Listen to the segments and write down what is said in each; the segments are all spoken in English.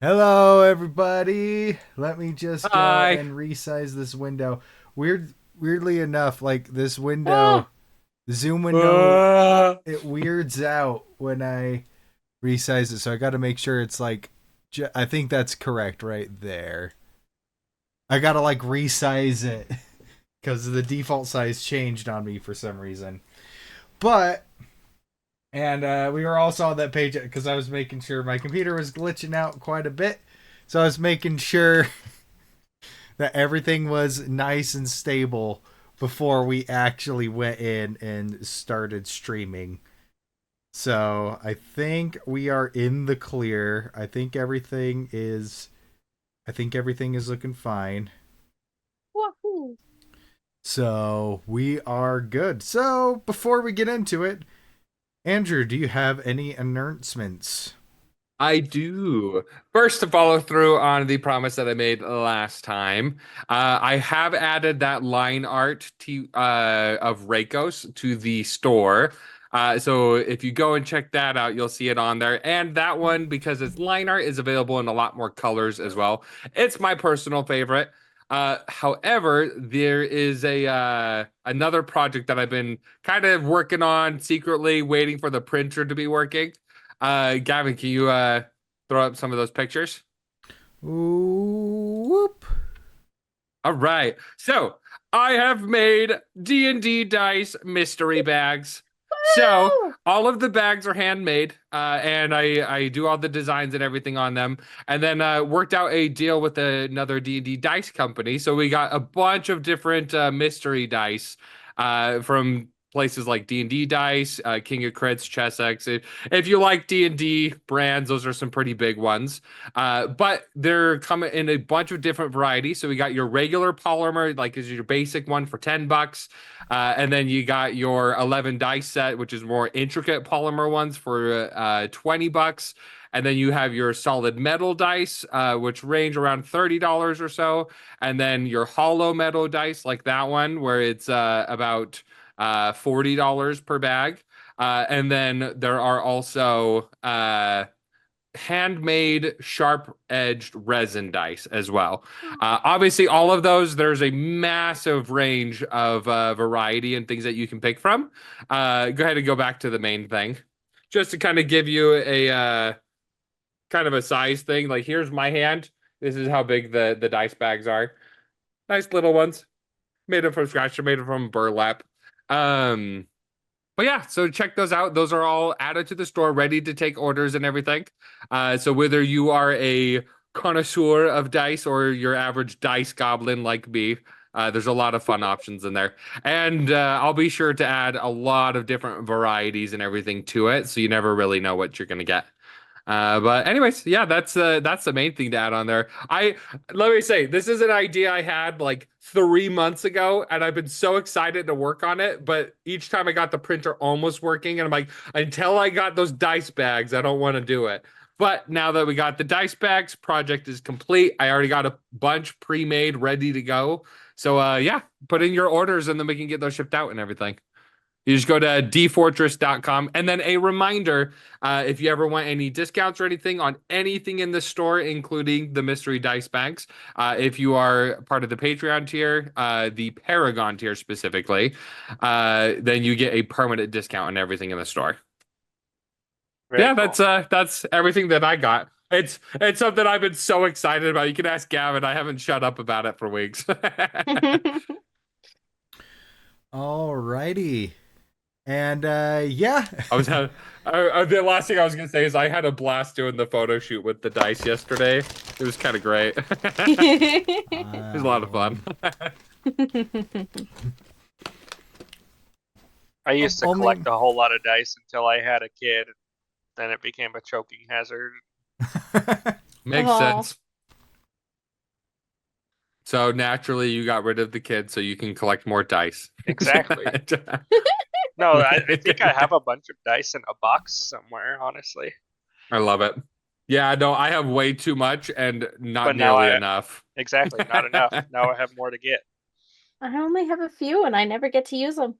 Hello, everybody. Let me just go Hi. and resize this window. Weirdly enough, like this window, Ah. the zoom window, Uh, it weirds out when I resize it. So I got to make sure it's like, I think that's correct right there. I got to like resize it because the default size changed on me for some reason. But we were also on that page because I was making sure my computer was glitching out quite a bit. So I was making sure that everything was nice and stable before we actually went in and started streaming. So I think we are in the clear. I think everything is looking fine. Wahoo! So we are good. So before we get into it, Andrew, do you have any announcements? I do. First, to follow through on the promise that I made last time, I have added that line art of Reikos to the store. So if you go and check that out, you'll see it on there. And that one, because it's line art, is available in a lot more colors as well. It's my personal favorite. However, there is a another project that I've been kind of working on secretly, waiting for the printer to be working. Gavin, can you throw up some of those pictures? Ooh, whoop. All right. So I have made D&D dice mystery bags. So Woo! all of the bags are handmade, and I do all the designs and everything on them, and then worked out a deal with another D&D dice company. So we got a bunch of different mystery dice from places like D&D Dice, King of Crits, Chessex. If you like D&D brands, those are some pretty big ones. But they're coming in a bunch of different varieties. So we got your regular polymer, like is your basic one for $10. And then you got your 11 dice set, which is more intricate polymer ones for $20. And then you have your solid metal dice, which range around $30 or so. And then your hollow metal dice, like that one, where it's about $40 per bag. And then there are also handmade sharp edged resin dice as well. Obviously, all of those, there's a massive range of variety and things that you can pick from. Go ahead and go back to the main thing. Just to kind of give you a kind of a size thing. Like, here's my hand. This is how big the dice bags are. Nice little ones. Made them from scratch. They're made from burlap. Um, but yeah, so check those out. Those are all added to the store, ready to take orders and everything. So whether you are a connoisseur of dice or your average dice goblin like me, there's a lot of fun options in there. And I'll be sure to add a lot of different varieties and everything to it, so you never really know what you're gonna get. But anyways, yeah, that's the main thing to add on there. I Let me say, this is an idea I had like 3 months ago, and I've been so excited to work on it. But each time I got the printer almost working, and I'm like, until I got those dice bags, I don't want to do it. But now that we got the dice bags, project is complete. I already got a bunch pre-made, ready to go. So yeah, put in your orders, and then we can get those shipped out and everything. You just go to D-Fourtress.com. And then a reminder, if you ever want any discounts or anything on anything in the store, including the mystery dice bags, if you are part of the Patreon tier, the Paragon tier specifically, then you get a permanent discount on everything in the store. Very Yeah, cool. that's everything that I got. It's something I've been so excited about. You can ask Gavin. I haven't shut up about it for weeks. Alrighty. And yeah. I was having, the last thing I was gonna say is I had a blast doing the photo shoot with the dice yesterday. It was kind of great. It was a lot of fun. um, I used to only collect a whole lot of dice until I had a kid, and then it became a choking hazard. Makes Oh, sense. So naturally, you got rid of the kid so you can collect more dice. exactly. No, I think I have a bunch of dice in a box somewhere, honestly. I love it. Yeah, no, I have way too much and not But now nearly enough. exactly, not enough. Now I have more to get. I only have a few and I never get to use them.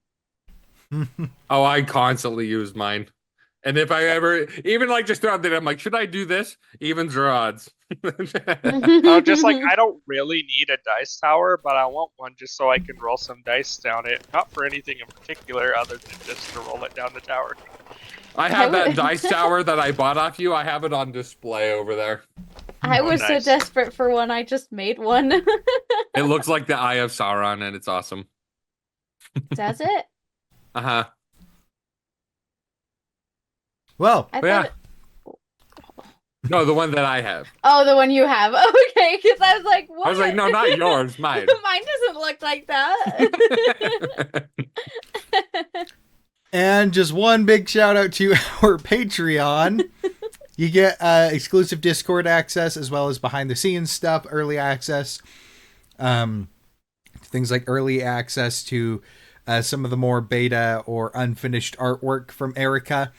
Oh, I constantly use mine. And if I ever even like just throughout the day, I'm like, should I do this? Evens or odds? Oh, just like I don't really need a dice tower, but I want one just so I can roll some dice down it. Not for anything in particular, other than just to roll it down the tower. I have that dice tower that I bought off you. I have it on display over there. I was nice. so desperate for one, I just made one. It looks like the Eye of Sauron, and it's awesome. Does it? Uh-huh. Well, I Yeah. thought. No, the one that I have. Oh, the one you have. Okay, because I was like, what? I was like, no, not yours, mine. Mine doesn't look like that. and just one big shout out to our Patreon. You get exclusive Discord access as well as behind the scenes stuff, early access. Things like early access to some of the more beta or unfinished artwork from Erica.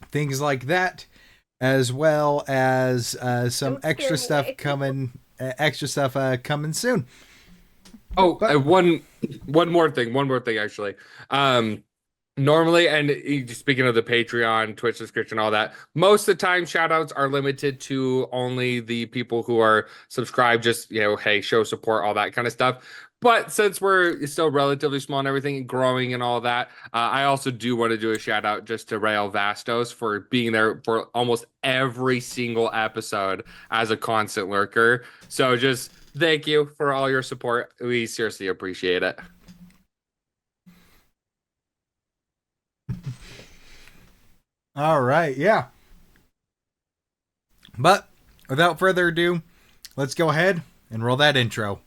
Things like that, as well as some Don't extra scare stuff away. coming soon. Oh, But- one more thing actually. Normally, and speaking of the Patreon, Twitch subscription, all that, most of the time shout outs are limited to only the people who are subscribed, just, hey, show support, all that kind of stuff. But since we're still relatively small and everything, and growing and all that, I also do want to do a shout out just to Rael Vastos for being there for almost every single episode as a constant lurker. So just thank you for all your support. We seriously appreciate it. All right, yeah. But without further ado, let's go ahead and roll that intro.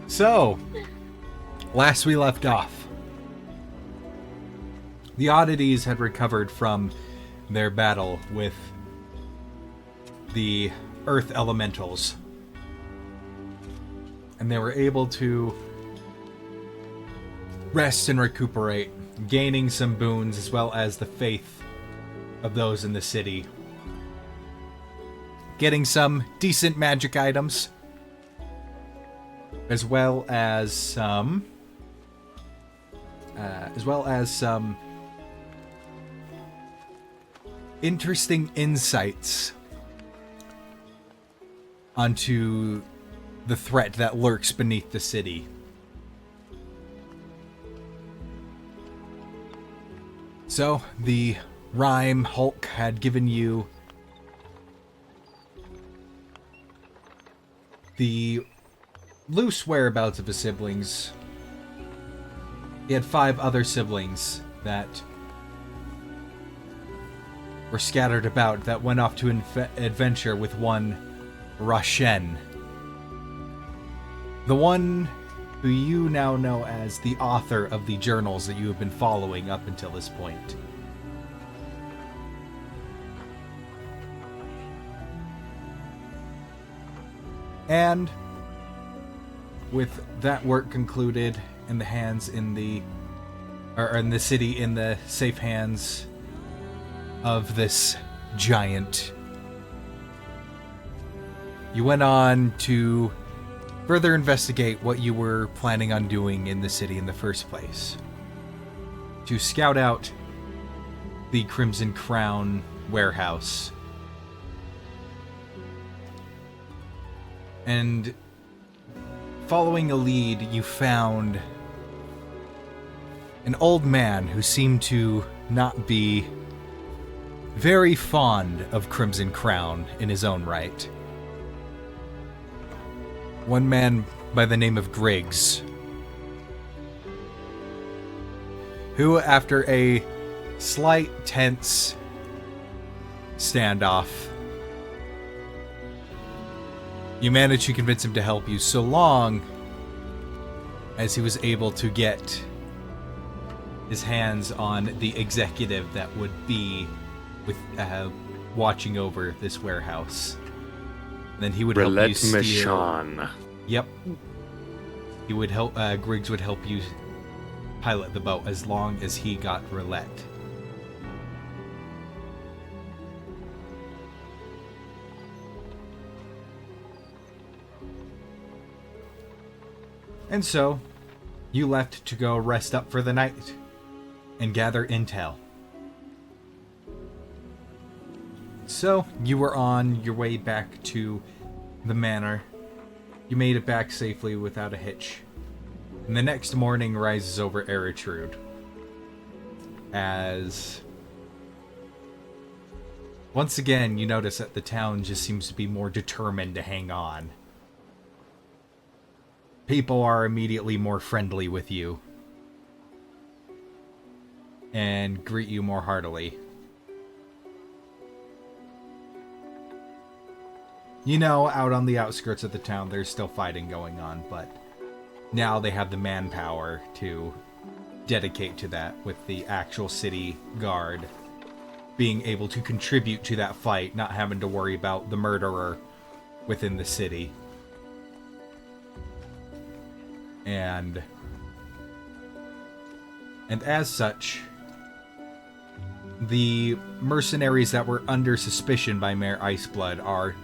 So, last we left off, the Oddities had recovered from their battle with the Earth Elementals, and they were able to rest and recuperate, gaining some boons as well as the faith of those in the city, getting some decent magic items, as well as some interesting insights onto the threat that lurks beneath the city. So, the rhyme Hulk had given you the loose whereabouts of his siblings. He had 5 other siblings that were scattered about, that went off to adventure with one Rashen. The one who you now know as the author of the journals that you have been following up until this point. And with that work concluded and the hands in the city in the safe hands of this giant, you went on to further investigate what you were planning on doing in the city in the first place. To scout out the Crimson Crown warehouse. And following a lead, you found an old man who seemed to not be very fond of Crimson Crown in his own right. One man by the name of Griggs, who, after a slight tense standoff, you managed to convince him to help you so long as he was able to get his hands on the executive that would be with watching over this warehouse. Then he would help you steal. Mission. Yep. He would help. Griggs would help you pilot the boat as long as he got roulette. And so, you left to go rest up for the night and gather intel. So, you were on your way back to the manor. You made it back safely without a hitch. And the next morning rises over Eritrude. As once again, you notice that the town just seems to be more determined to hang on. People are immediately more friendly with you and greet you more heartily. You know, out on the outskirts of the town, there's still fighting going on, but now they have the manpower to dedicate to that, with the actual city guard being able to contribute to that fight, not having to worry about the murderer within the city. And as such, the mercenaries that were under suspicion by Mayor Iceblood are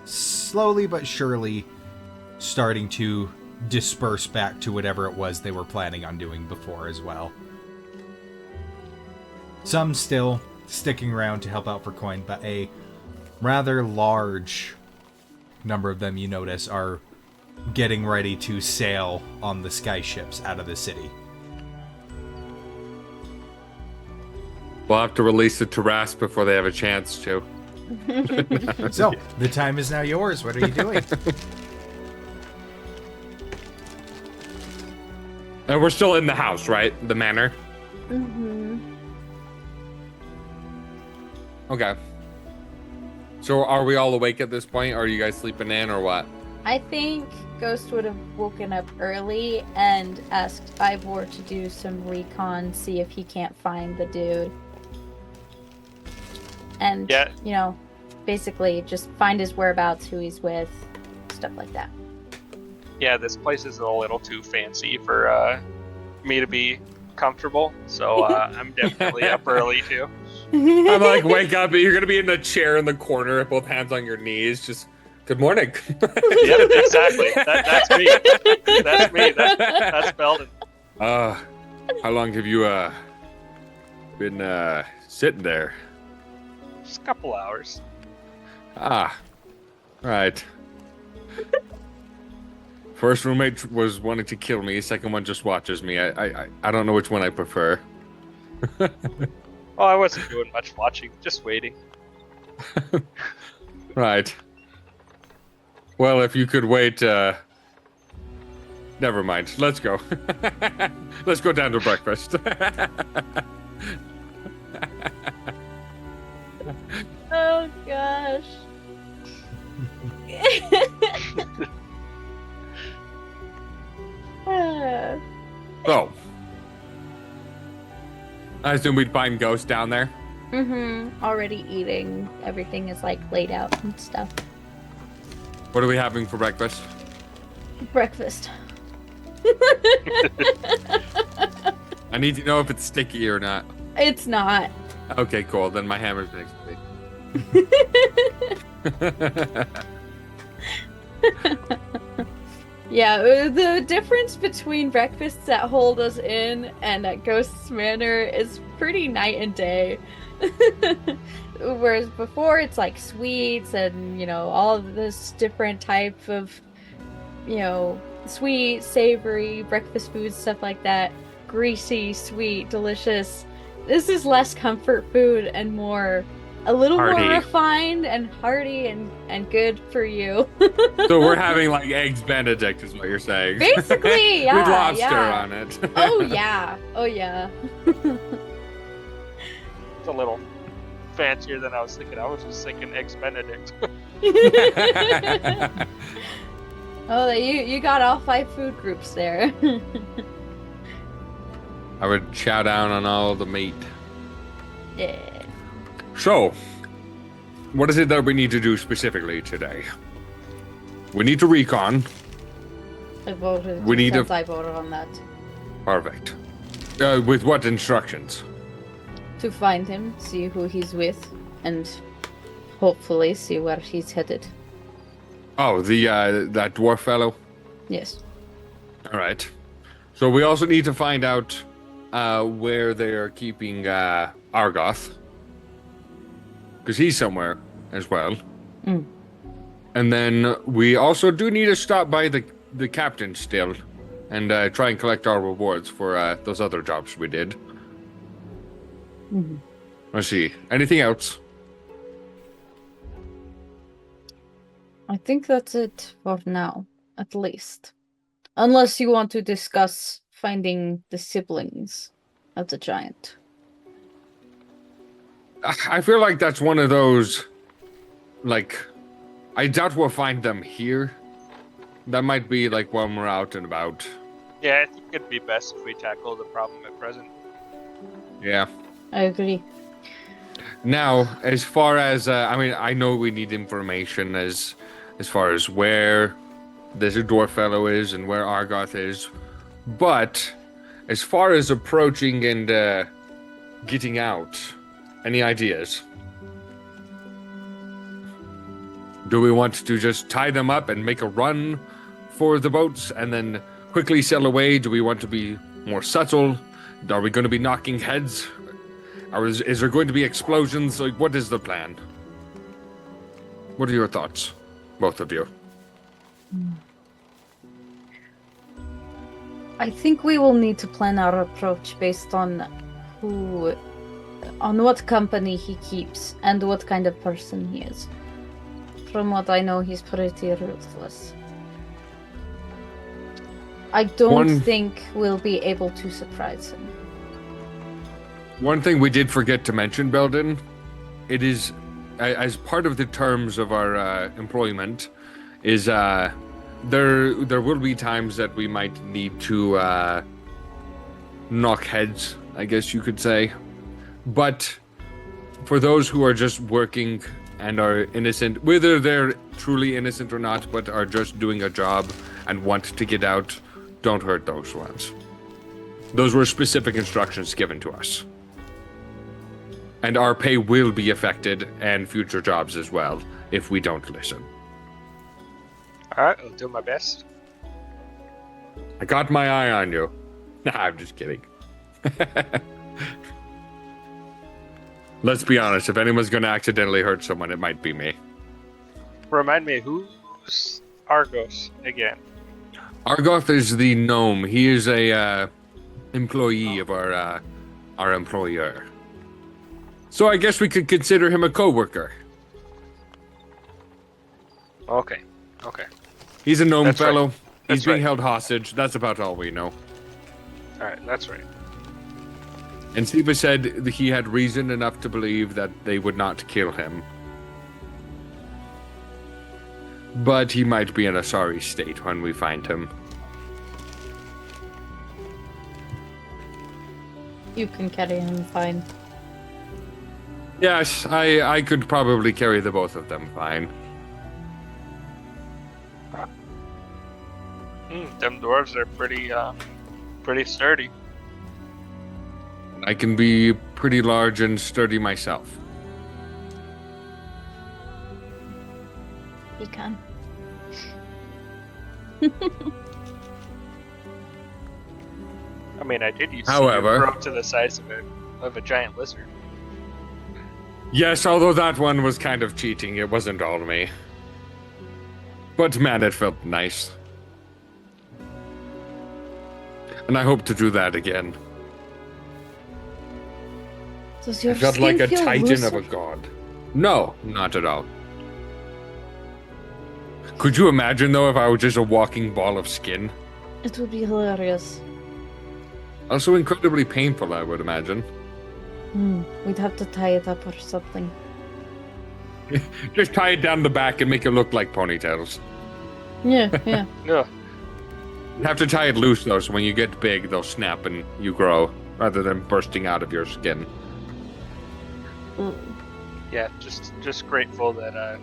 slowly but surely starting to disperse back to whatever it was they were planning on doing before as well. Some still sticking around to help out for coin, but a rather large number of them, you notice, are getting ready to sail on the sky ships out of the city. We'll have to release the Taras before they have a chance to. So, the time is now yours. What are you doing? And we're still in the house, right? The manor? Mm-hmm. Okay. So are we all awake at this point? Or are you guys sleeping in or what? I think Ghost would have woken up early and asked Ivor to do some recon, see if he can't find the dude. And, Yeah. you know, basically just find his whereabouts, who he's with, stuff like that. Yeah, this place is a little too fancy for me to be comfortable, so I'm definitely up early too. I'm like, wake up. You're going to be in the chair in the corner, both hands on your knees. Just, good morning. Yeah, exactly. That's me. That's me. That's Belden. How long have you been sitting there? Just a couple hours. Right. First roommate was wanting to kill me. Second one just watches me. I don't know which one I prefer. Oh, I wasn't doing much watching, just waiting. Right. Well, if you could wait, never mind. Let's go. Let's go down to breakfast. Oh gosh. So, I assume we'd find Ghost down there. Already eating. Everything is like laid out and stuff. What are we having for breakfast? Breakfast. I need to know if it's sticky or not. It's not. Okay, cool. Then my hammer's next to me. Yeah, the difference between breakfasts that hold us in and at Ghost's Manor is pretty night and day. Whereas before it's like sweets and, all of this different type of, sweet, savory, breakfast foods, stuff like that. Greasy, sweet, delicious. This is less comfort food and a little Hearty. more refined and hearty and good for you. So we're having like eggs Benedict, is what you're saying. Basically, yeah. With lobster yeah. on it. Oh yeah. Oh yeah. It's a little fancier than I was thinking. I was just thinking eggs Benedict. Oh, you got all 5 food groups there. I would chow down on all the meat. Yeah. So, what is it that we need to do specifically today? We need to recon. I voted. We need I voted on that. Perfect. With what instructions? To find him, see who he's with, and hopefully see where he's headed. Oh, that dwarf fellow? Yes. All right. So we also need to find out where they are keeping Argoth. Because he's somewhere as well. Mm. And then we also do need to stop by the captain still and try and collect our rewards for those other jobs we did. Mm-hmm. Let's see. Anything else? I think that's it for now, at least. Unless you want to discuss finding the siblings of the giant. I feel like that's one of those, like, I doubt we'll find them here. That might be like when we're out and about. Yeah, I think it'd be best if we tackle the problem at present. Yeah. I agree. Now, as far as, I know we need information as far as where this dwarf fellow is and where Argoth is. But as far as approaching and getting out, any ideas? Do we want to just tie them up and make a run for the boats and then quickly sail away? Do we want to be more subtle? Are we going to be knocking heads? Or is there going to be explosions? Like, what is the plan? What are your thoughts, both of you? I think we will need to plan our approach based on what company he keeps and what kind of person he is. From what I know, he's pretty ruthless. I don't think we'll be able to surprise him. One thing we did forget to mention, Belden, it is, as part of the terms of our employment, is there will be times that we might need to knock heads, I guess you could say. But for those who are just working and are innocent, whether they're truly innocent or not, but are just doing a job and want to get out, don't hurt those ones. Those were specific instructions given to us. And our pay will be affected, and future jobs as well, if we don't listen. Alright, I'll do my best. I got my eye on you. Nah, I'm just kidding. Let's be honest, if anyone's going to accidentally hurt someone, it might be me. Remind me, who's Argos again? Argoth is the gnome. He is a employee of our employer. So I guess we could consider him a co-worker. Okay. He's a gnome That's fellow. right. He's That's being right. held hostage. That's about all we know. Alright, that's right. And Siva said that he had reason enough to believe that they would not kill him. But he might be in a sorry state when we find him. You can carry him fine. Yes, I could probably carry the both of them fine. Them dwarves are pretty sturdy. I can be pretty large and sturdy myself. He can. I mean, I did used to However- grow to the size of a giant lizard. Yes, although that one was kind of cheating. It wasn't all me. But man, it felt nice. And I hope to do that again. Does I your felt skin like a feel titan looser? of a god. No, not at all. Could you imagine, though, if I were just a walking ball of skin? It would be hilarious. Also incredibly painful, I would imagine. We'd have to tie it up or something. Just tie it down the back and make it look like ponytails. Yeah, yeah. Ugh. You have to tie it loose, though, so when you get big, they'll snap and you grow, rather than bursting out of your skin. Yeah, just grateful that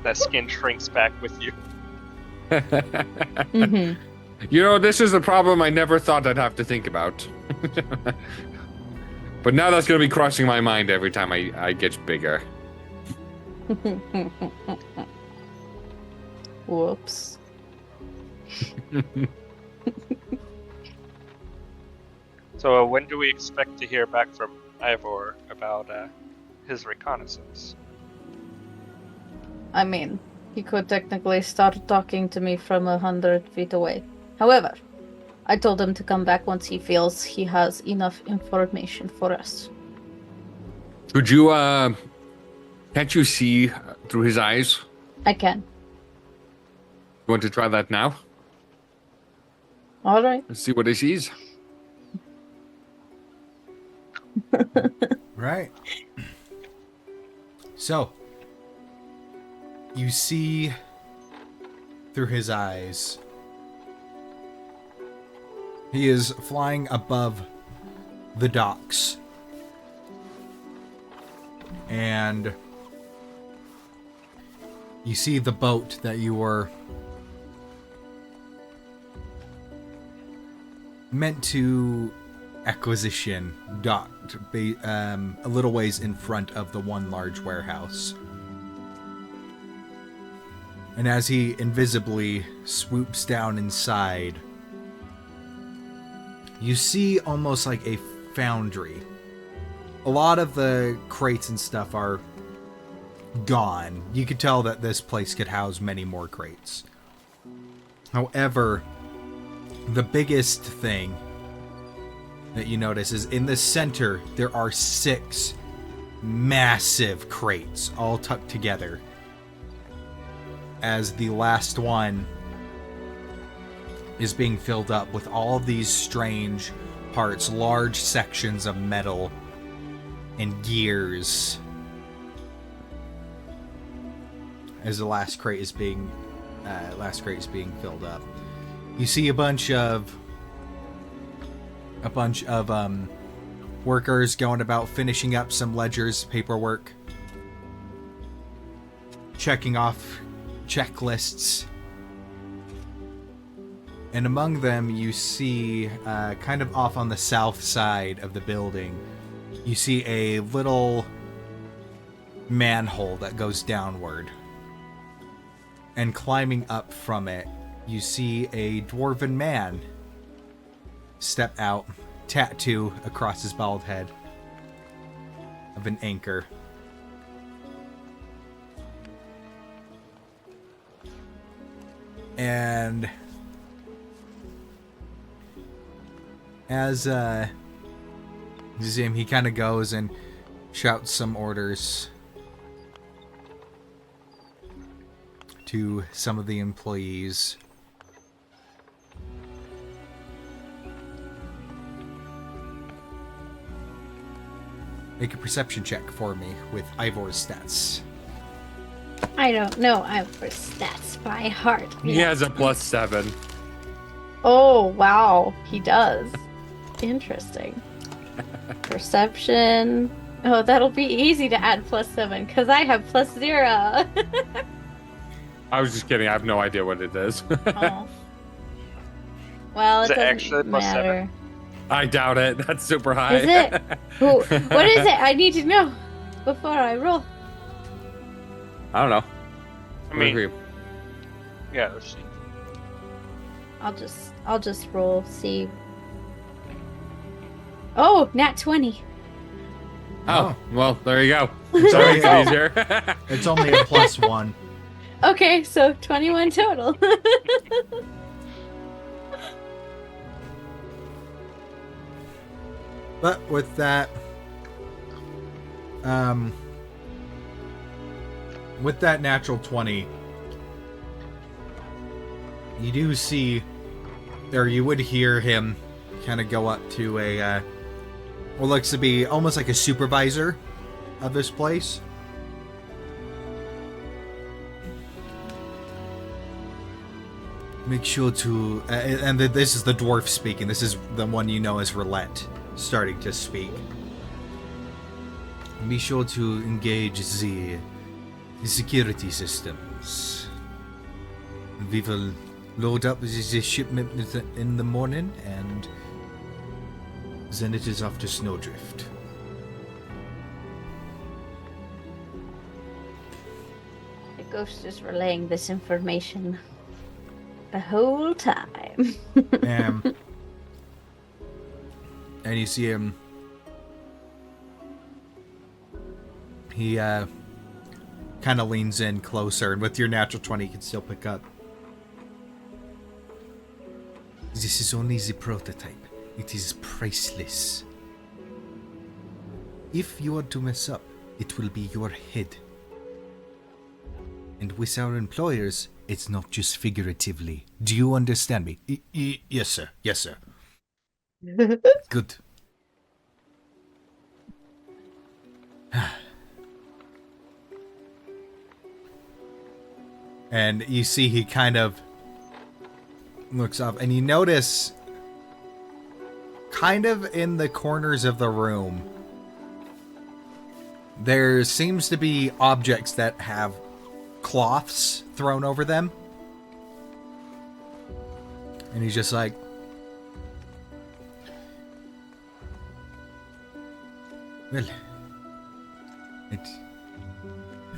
that skin shrinks back with you. Mm-hmm. You know, this is a problem I never thought I'd have to think about. But now that's going to be crossing my mind every time I get bigger. Whoops. So when do we expect to hear back from Ivor about his reconnaissance? I mean, he could technically start talking to me from 100 feet away. However, I told him to come back once he feels he has enough information for us. Could you, can't you see through his eyes? I can. You want to try that now? Alright. Let's see what he sees. Right. So, you see through his eyes. He is flying above the docks. And you see the boat that you were meant to acquisition docked a little ways in front of the one large warehouse. And as he invisibly swoops down inside, you see almost like a foundry. A lot of the crates and stuff are gone. You could tell that this place could house many more crates. However, the biggest thing that you notice is in the center, there are 6 massive crates all tucked together. As the last one is being filled up with all of these strange parts, large sections of metal and gears. As the last crate is being filled up, you see a bunch of workers going about finishing up some ledgers, paperwork, checking off checklists. And among them, you see, kind of off on the south side of the building, you see a little manhole that goes downward. And climbing up from it, you see a dwarven man step out, tattoo across his bald head of an anchor. And as you see him, he kind of goes and shouts some orders to some of the employees. Make a perception check for me with Ivor's stats. I don't know. I'm for stats by heart. He has a +7. Oh, wow. He does. Interesting. Perception. Oh, that'll be easy to add +7 because I have +0. I was just kidding. I have no idea what it is. Oh. Well, Is it it doesn't actually +7? matter. I doubt it. That's super high. Is it? What is it? I need to know before I roll. I don't know. I mean, yeah, let's see. I'll just roll, see. Oh, nat 20. Oh, well, there you go. Sorry, Makes it easier. it's only a +1. Okay, so 21 total. But with that, with that natural 20, you do see, or you would hear him kind of go up to a, what looks to be almost like a supervisor of this place. Make sure to, and this is the dwarf speaking. This is the one you know as Roulette starting to speak. Be sure to engage the security systems. We will load up the shipment in the morning, and then it is off to Snowdrift. The ghost is relaying this information the whole time. And you see him. He kind of leans in closer, and with your natural 20, you can still pick up. This is only the prototype. It is priceless. If you are to mess up, it will be your head. And with our employers, it's not just figuratively. Do you understand me? Yes, sir. Yes, sir. Good. And you see he kind of looks up, and you notice kind of in the corners of the room there seems to be objects that have cloths thrown over them. And he's just like, well,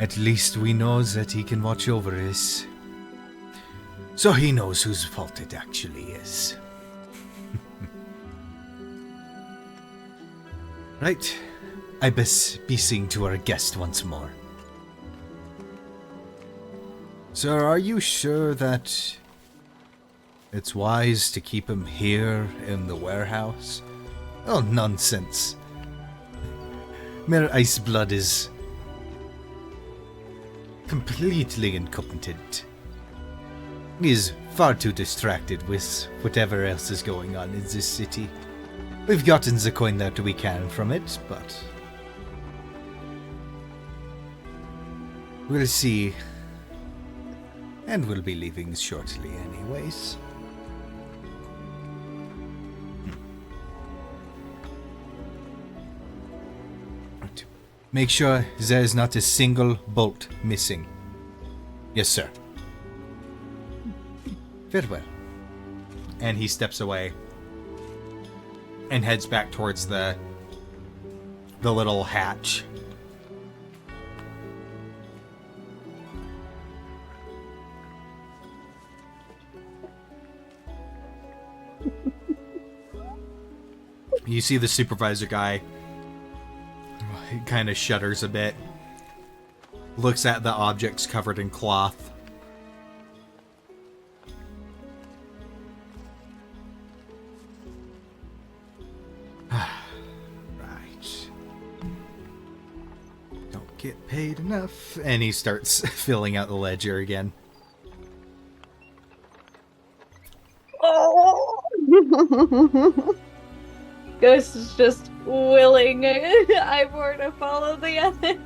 at least we know that he can watch over us. So he knows whose fault it actually is. Right. I best be seeing to our guest once more. Sir, are you sure that it's wise to keep him here in the warehouse? Oh, nonsense. Mere Iceblood is completely incompetent. He is far too distracted with whatever else is going on in this city. We've gotten the coin that we can from it, but we'll see. And we'll be leaving shortly anyways. Right. Make sure there is not a single bolt missing. Yes, sir. Farewell. And he steps away and heads back towards the little hatch. You see the supervisor guy. He kind of shudders a bit. Looks at the objects covered in cloth. Right. Don't get paid enough. And he starts filling out the ledger again. Oh! Ghost is just willing Ivor to follow the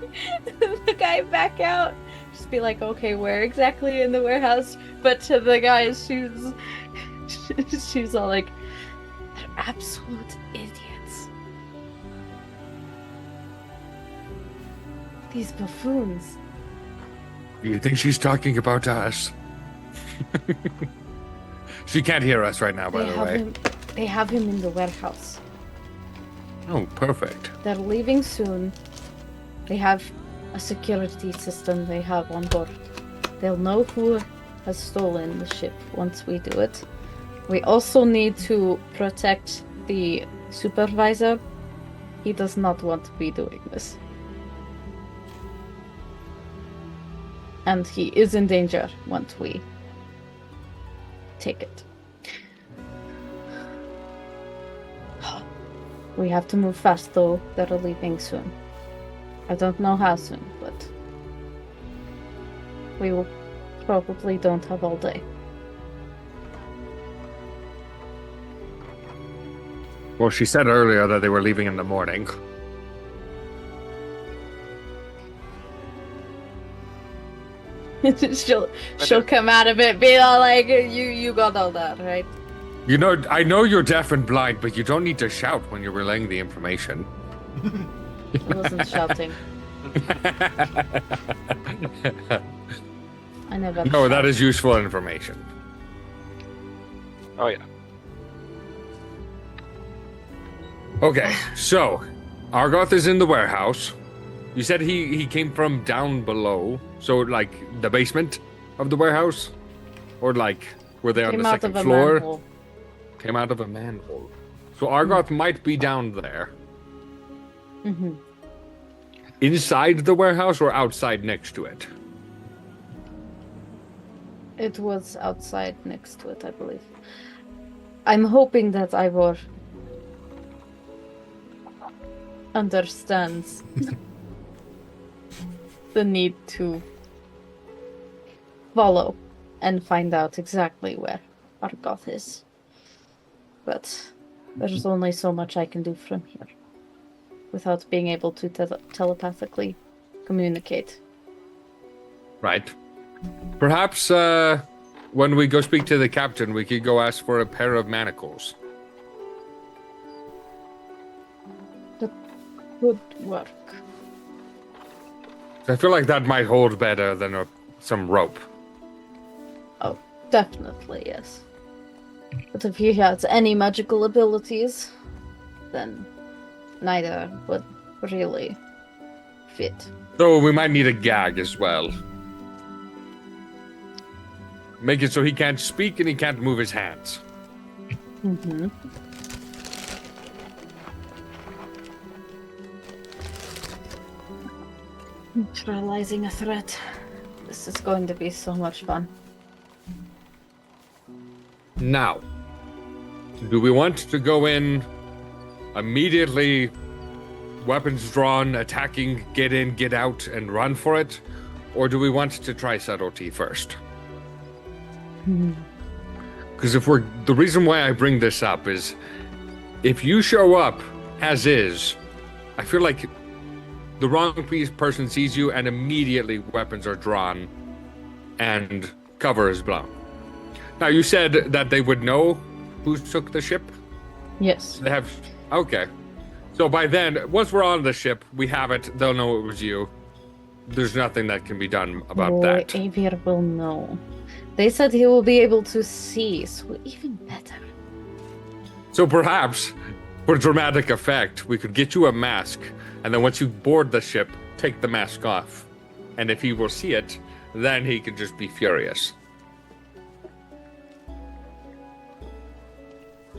guy back out. Just be like, okay, where exactly in the warehouse? But to the guys, she's all like, they're absolute idiots. These buffoons. You think she's talking about us? She can't hear us right now, by the way. They have him in the warehouse. Oh, perfect. They're leaving soon. They have a security system they have on board. They'll know who has stolen the ship once we do it. We also need to protect the supervisor. He does not want to be doing this. And he is in danger once we take it. We have to move fast though. They're leaving soon. I don't know how soon, but we will probably don't have all day. Well, she said earlier that they were leaving in the morning. she'll come out of it being all like, you got all that, right? You know, I know you're deaf and blind, but you don't need to shout when you're relaying the information. I wasn't shouting. I never. No, that is useful information. Oh yeah. Okay, so Argoth is in the warehouse. You said he came from down below, so like the basement of the warehouse, or like were they on Came the out second of a floor? manhole. Came out of a manhole. So Argoth might be down there, Mm-hmm. inside the warehouse or outside next to it. It was outside next to it, I believe. I'm hoping that Ivor understands the need to follow and find out exactly where Argoth is. But there's only so much I can do from here without being able to telepathically communicate. Right. Perhaps when we go speak to the captain, we could go ask for a pair of manacles. That would work. I feel like that might hold better than some rope. Oh, definitely, yes. But if he has any magical abilities, then neither would really fit. So we might need a gag as well. Make it so he can't speak and he can't move his hands. Mm-hmm. Neutralizing a threat. This is going to be so much fun. Now, do we want to go in immediately, weapons drawn, attacking, get in, get out, and run for it? Or do we want to try subtlety first? Because the reason why I bring this up is, if you show up as is, I feel like the wrong person sees you and immediately weapons are drawn and cover is blown. Now, you said that they would know who took the ship? Yes. They have... Okay. So by then, once we're on the ship, we have it, they'll know it was you. There's nothing that can be done about that. Avier will know. They said he will be able to see, so even better. So perhaps, for dramatic effect, we could get you a mask, and then once you board the ship, take the mask off. And if he will see it, then he could just be furious.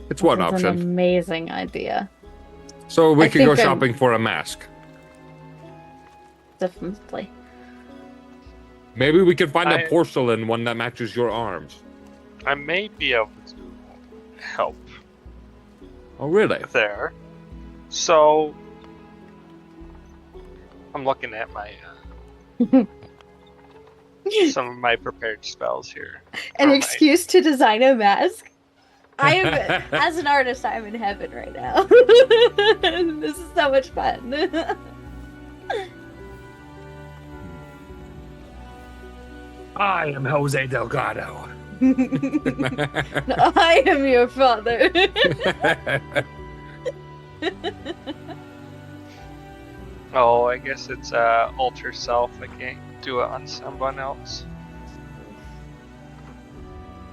It's one That's option. an amazing idea. So we I could go think shopping for a mask. Definitely. Maybe we could find I- a porcelain one that matches your arms. I may be able to help Oh, really? there. So I'm looking at my some of my prepared spells here. An for my- excuse to design a mask? I am, as an artist, I'm in heaven right now. This is so much fun. I am Jose Delgado. No, I am your father. Oh, I guess it's alter self. I can't do it on someone else.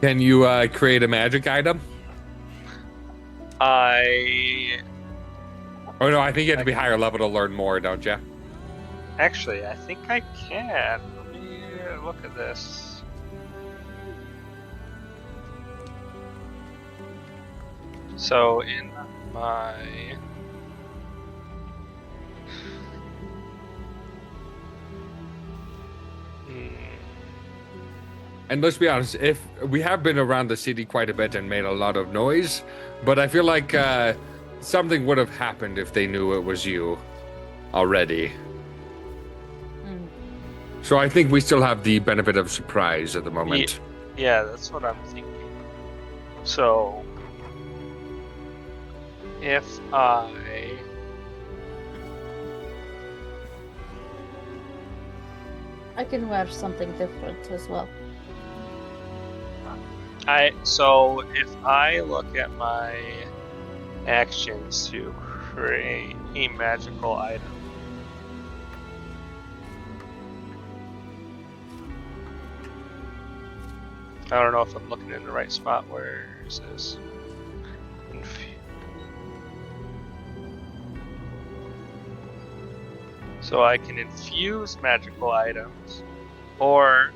Can you create a magic item? I Oh no, I think you have to be higher level to learn more, don't you? actually, I think I can. Let me look at this. So in my And let's be honest, if we have been around the city quite a bit and made a lot of noise, but I feel like something would have happened if they knew it was you already. So I think we still have the benefit of surprise at the moment. yeah, that's what I'm thinking. So if I can wear something different as well. So if I look at my actions to create a magical item, I don't know if I'm looking in the right spot. Where is this? So I can infuse magical items or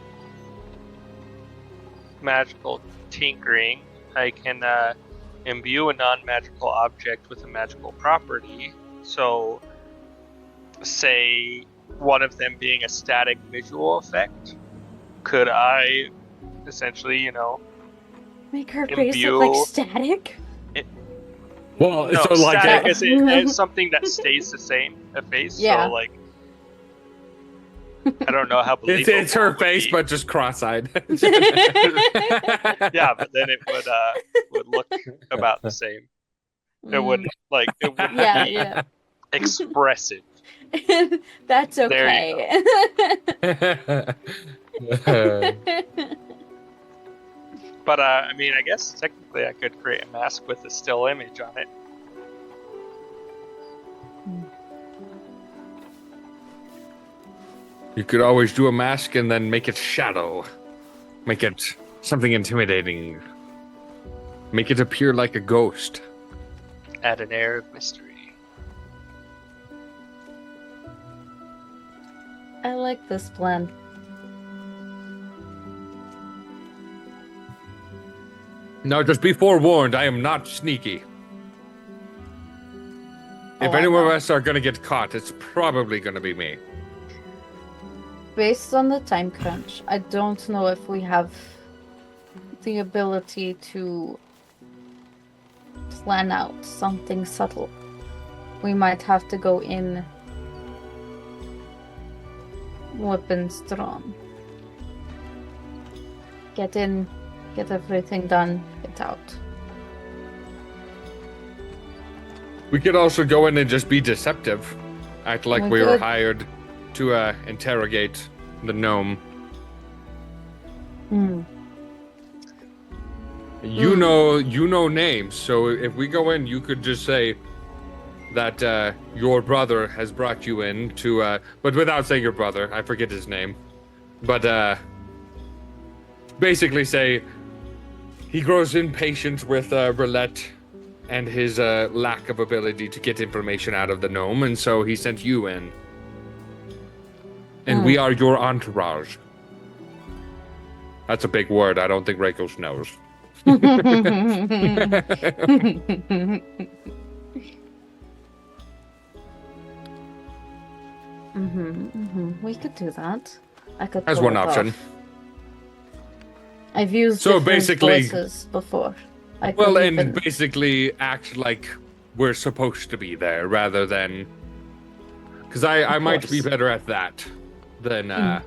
magical tinkering. I can imbue a non-magical object with a magical property. So, say one of them being a static visual effect. Could I essentially, make her face look like static? Well, No, so like static is something that stays the same. A face. Yeah. So like, I don't know how believable it's her it would face, be. but just cross-eyed. Yeah, but then it would look about the same. It wouldn't Yeah, be yeah. expressive. That's There you okay. But I mean, I guess technically I could create a mask with a still image on it. You could always do a mask and then make it shadow. Make it something intimidating. Make it appear like a ghost. Add an air of mystery. I like this plan. Now, just be forewarned, I am not sneaky. If I any of know. us are gonna get caught, it's probably gonna be me. Based on the time crunch, I don't know if we have the ability to plan out something subtle. We might have to go in weapons drawn. Get in, get everything done, get out. We could also go in and just be deceptive. Act like We we were could. hired to interrogate the gnome. Hmm. You know names, so if we go in, you could just say that your brother has brought you in to, but without saying your brother, I forget his name, but basically say he grows impatient with Roulette and his lack of ability to get information out of the gnome, and so he sent you in. And we are your entourage. That's a big word. I don't think Rakos knows. We could do that. I could. That's pull one it option. off. I've used So different basically- voices before. I Well, could and even- basically act like we're supposed to be there rather than. Because I Of might be course. better at that than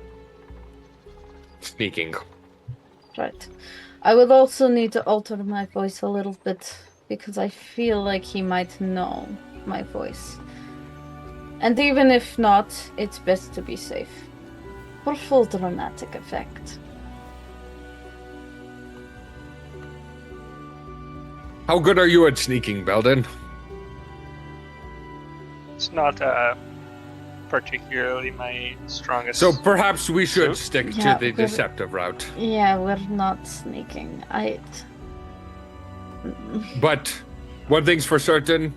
sneaking. Right. I would also need to alter my voice a little bit because I feel like he might know my voice. And even if not, it's best to be safe. For full dramatic effect. How good are you at sneaking, Belden? It's not particularly my strongest. So perhaps we should So- stick Yeah, to the we're- deceptive route. Yeah, we're not sneaking. But One thing's for certain,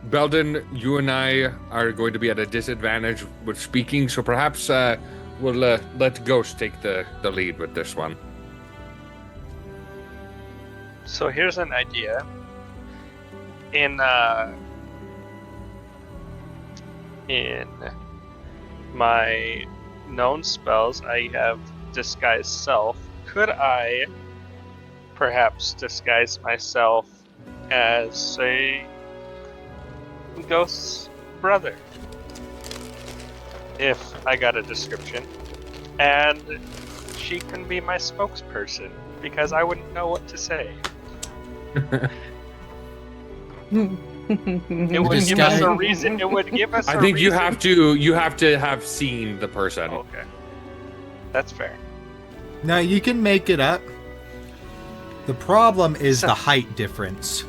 Belden, you and I are going to be at a disadvantage with speaking, so perhaps we'll let Ghost take the lead with this one. So here's an idea. In my known spells, I have disguise self. Could I perhaps disguise myself as, say, Ghost's brother? If I got a description. And she can be my spokesperson, because I wouldn't know what to say. It would give us a reason. It would give us. I a think reason. you have to have seen the person. Okay, that's fair. Now you can make it up. The problem is the height difference.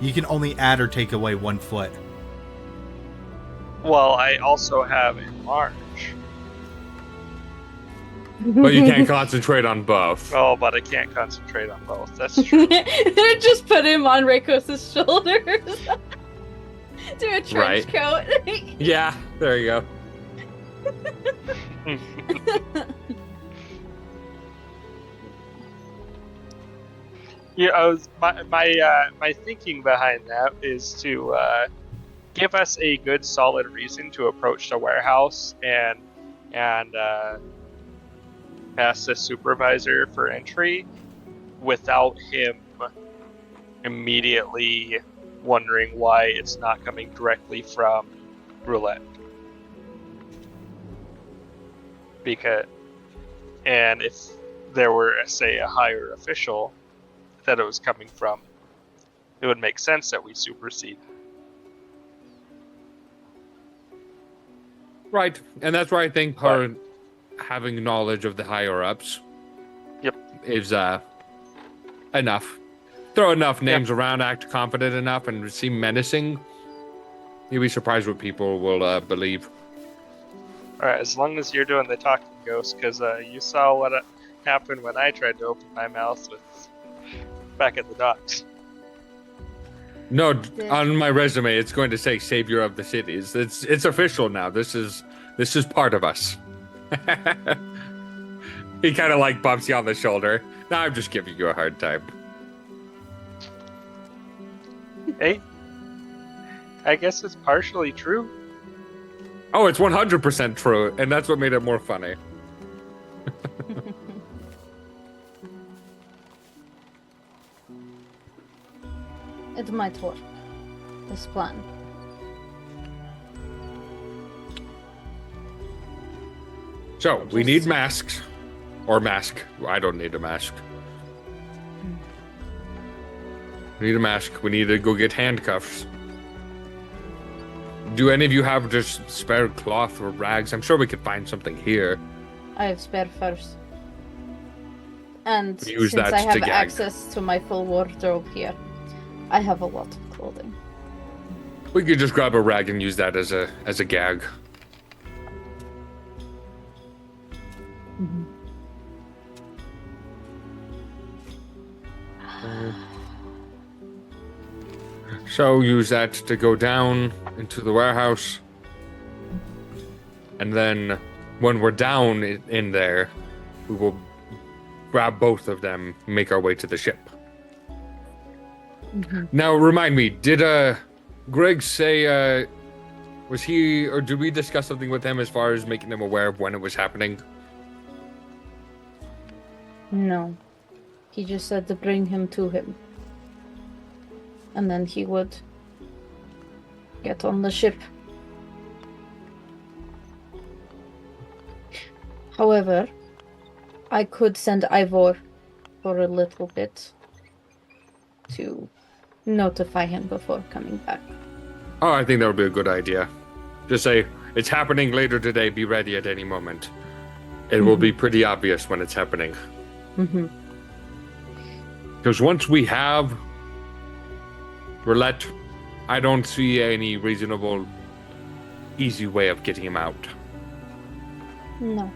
You can only add or take away 1 foot. Well, I also have enlarge. But you can't concentrate on both. Oh, but I can't concentrate on both. That's true. Just put him on Reikos' shoulders. Do a trench Right. coat. Yeah, there you go. Yeah, I was my thinking behind that is to give us a good, solid reason to approach the warehouse and ask the supervisor for entry, without him immediately wondering why it's not coming directly from Roulette. And if there were, say, a higher official that it was coming from, it would make sense that we supersede. Right, and that's why I think her having knowledge of the higher ups, is enough. Throw enough names around, act confident enough, and seem menacing. You'll be surprised what people will believe. All right, as long as you're doing the talking, Ghost, because you saw what happened when I tried to open my mouth back at the docks. No, on my resume, it's going to say "Savior of the Cities." It's official now. This is part of us. He kind of like bumps you on the shoulder. No, I'm just giving you a hard time. Hey, I guess it's partially true. Oh, it's 100% true, and that's what made it more funny. It might work. This plan. So, we need masks. Or mask. I don't need a mask. We need a mask. We need to go get handcuffs. Do any of you have just spare cloth or rags? I'm sure we could find something here. I have spare furs. And Use since that I have to gag. access to my full wardrobe here, I have a lot of clothing. We could just grab a rag and use that as a gag. Mm-hmm. So use that to go down into the warehouse. And then when we're down in there, we will grab both of them, make our way to the ship. Mm-hmm. Now, remind me, did Greg say, was he, or did we discuss something with him as far as making them aware of when it was happening? No. He just said to bring him to him. And then he would get on the ship. However, I could send Ivor for a little bit to notify him before coming back. Oh, I think that would be a good idea. Just say, it's happening later today, be ready at any moment. It will be pretty obvious when it's happening. Mm-hmm. Because once we have Roulette, I don't see any reasonable, easy way of getting him out. No.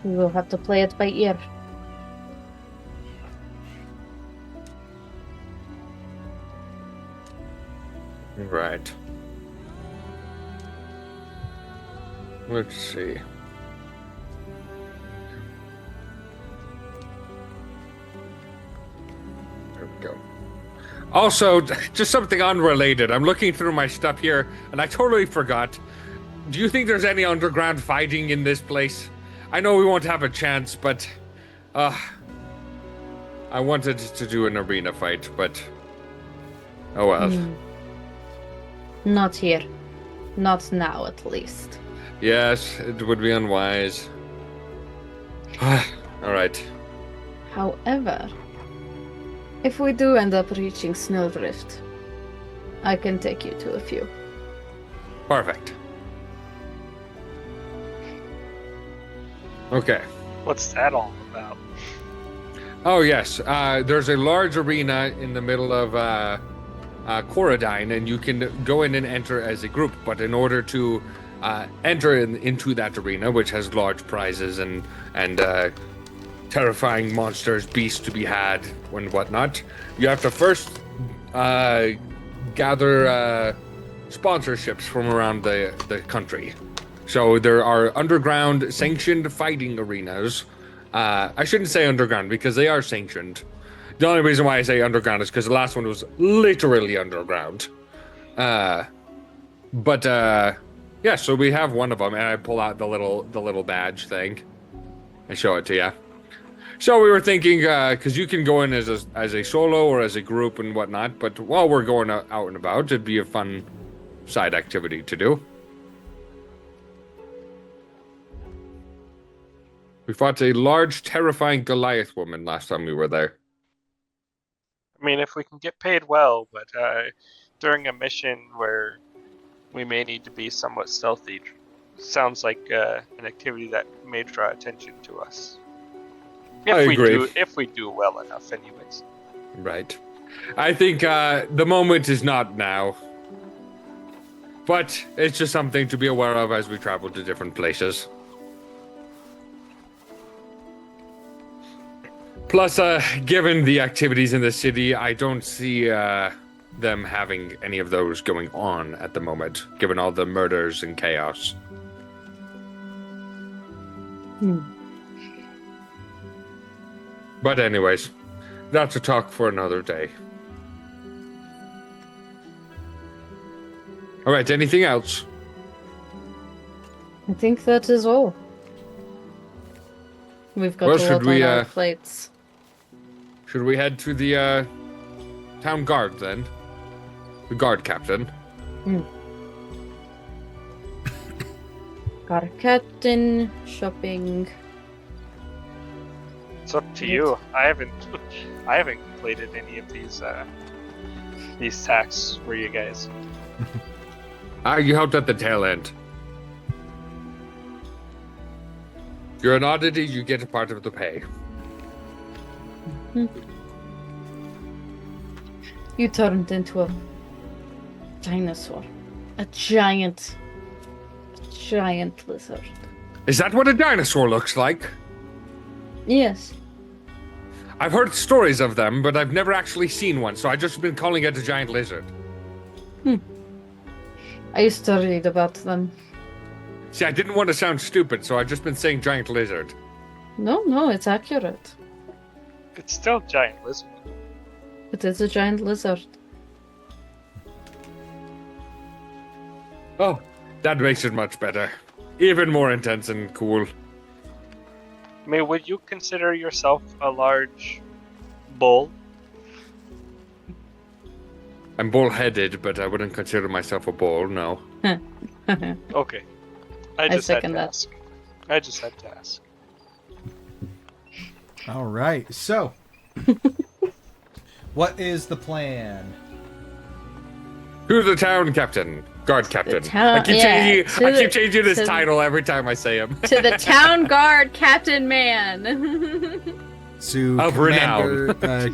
We will have to play it by ear. Right. Let's see. There we go. Also, just something unrelated. I'm looking through my stuff here, and I totally forgot. Do you think there's any underground fighting in this place? I know we won't have a chance, but I wanted to do an arena fight, but oh well. Not here. Not now, at least. Yes, it would be unwise. All right. However, if we do end up reaching Snowdrift, I can take you to a few. Perfect. Okay. What's that all about? Oh yes, there's a large arena in the middle of Coradine, and you can go in and enter as a group. But in order to enter into that arena, which has large prizes and terrifying monsters, beasts to be had, and whatnot, you have to first gather sponsorships from around the country. So there are underground sanctioned fighting arenas. I shouldn't say underground because they are sanctioned. The only reason why I say underground is because the last one was literally underground. Yeah, so we have one of them, and I pull out the little badge thing and show it to you. So we were thinking, because you can go in as a solo or as a group and whatnot, but while we're going out and about, it'd be a fun side activity to do. We fought a large, terrifying Goliath woman last time we were there. I mean, if we can get paid well, but during a mission where we may need to be somewhat stealthy, sounds like an activity that may draw attention to us. I agree. If we do well enough, anyways. Right. I think the moment is not now. But it's just something to be aware of as we travel to different places. Plus, given the activities in the city, I don't see them having any of those going on at the moment, given all the murders and chaos. But anyways, that's a talk for another day. All right, anything else? I think that is all. We've got a lot on our plates. Should we head to the town guard then? The guard captain. Guard captain, shopping. It's up to you. I haven't completed any of these tasks for you guys. You helped at the tail end. If you're an oddity, you get a part of the pay. You turned into a dinosaur. A giant lizard. Is that what a dinosaur looks like? Yes. I've heard stories of them, but I've never actually seen one, so I've just been calling it a giant lizard. I used to read about them. See, I didn't want to sound stupid, so I've just been saying giant lizard. No, it's accurate. It's still a giant lizard. It is a giant lizard. Oh, that makes it much better. Even more intense and cool. I mean, would you consider yourself a large bull? I'm bull-headed, but I wouldn't consider myself a bull, no. Okay. I just had to ask. I just had to ask. All right, so what is the plan? Who's the town captain? Guard captain. I keep changing this title every time I say him. To the town guard captain man. To Of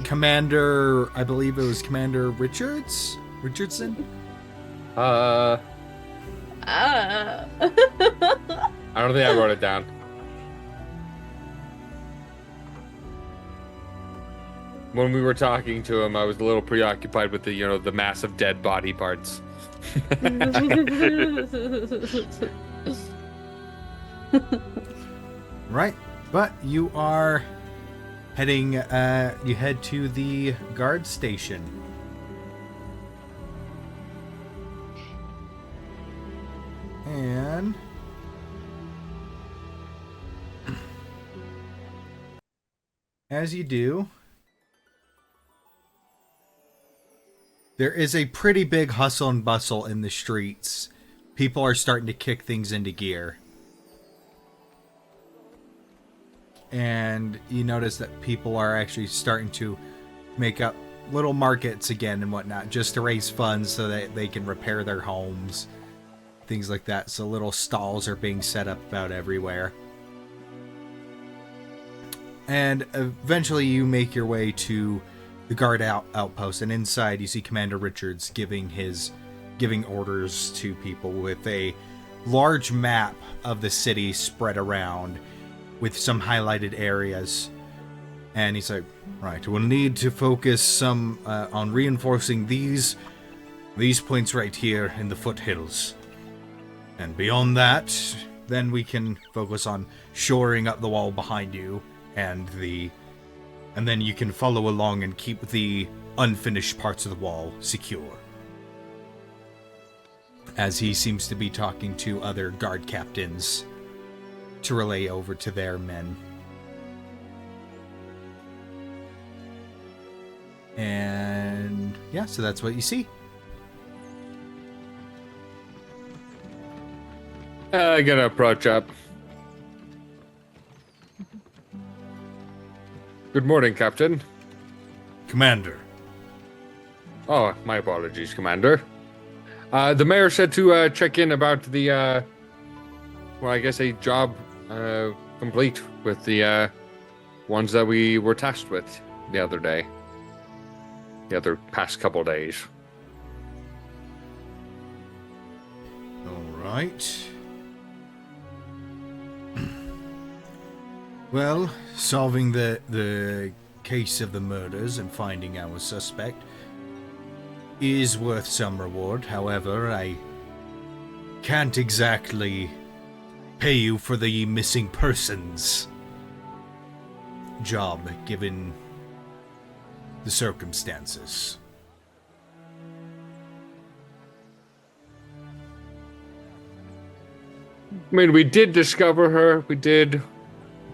Commander, I believe it was Commander Richardson? I don't think I wrote it down. When we were talking to him, I was a little preoccupied with the massive dead body parts. Right, but you are heading. You head to the guard station. And as you do, there is a pretty big hustle and bustle in the streets. People are starting to kick things into gear. And you notice that people are actually starting to make up little markets again and whatnot, just to raise funds so that they can repair their homes. Things like that. So little stalls are being set up about everywhere. And eventually you make your way to the guard outpost, and inside you see Commander Richards giving orders to people with a large map of the city spread around with some highlighted areas. And he's like, right, we'll need to focus some on reinforcing these points right here in the foothills. And beyond that, then we can focus on shoring up the wall behind you, and then you can follow along and keep the unfinished parts of the wall secure. As he seems to be talking to other guard captains to relay over to their men. And yeah, so that's what you see. I gotta approach up. Good morning, Captain. Commander. Oh, my apologies, Commander. The mayor said to check in about the, well, I guess a job complete with the ones that we were tasked with the other past couple days. All right. Well, solving the case of the murders and finding our suspect is worth some reward. However, I can't exactly pay you for the missing persons job, given the circumstances. I mean, we did discover her. We did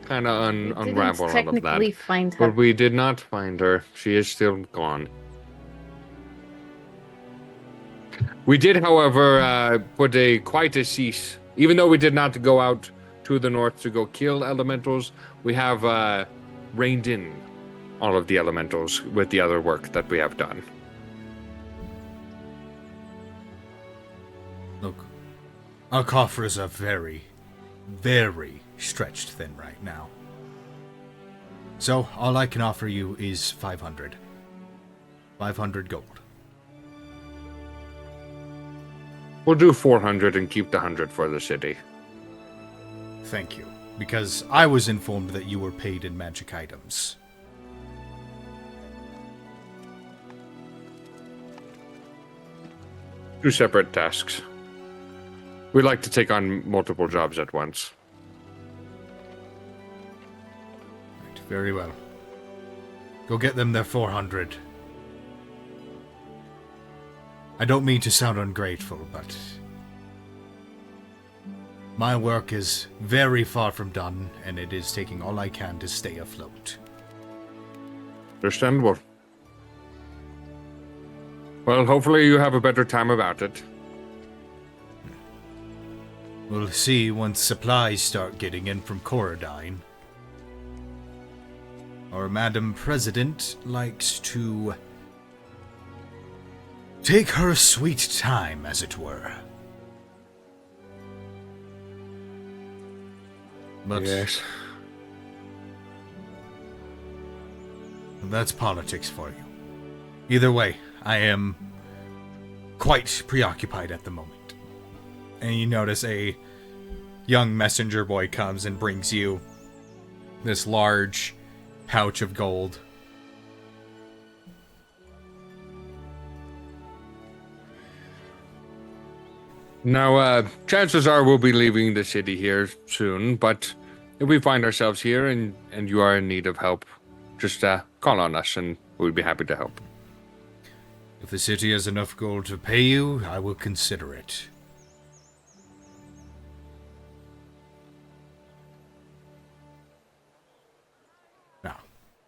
kind of unravel all of technically that. find her. But we did not find her. She is still gone. We did, however, put quite a cease. Even though we did not go out to the north to go kill elementals, we have reined in all of the elementals with the other work that we have done. Look, our coffers are very, very stretched thin right now. So, all I can offer you is 500. 500 gold. We'll do 400 and keep the 100 for the city. Thank you, because I was informed that you were paid in magic items. Two separate tasks. We like to take on multiple jobs at once. Right, very well. Go get them their 400. I don't mean to sound ungrateful, but my work is very far from done, and it is taking all I can to stay afloat. Understandable. Well, hopefully you have a better time about it. We'll see once supplies start getting in from Coradine. Our Madam President likes to take her sweet time, as it were. But yes. That's politics for you. Either way, I am quite preoccupied at the moment. And you notice a young messenger boy comes and brings you this large pouch of gold. Now, chances are we'll be leaving the city here soon, but if we find ourselves here and you are in need of help, just call on us and we'd be happy to help. If the city has enough gold to pay you, I will consider it. Now,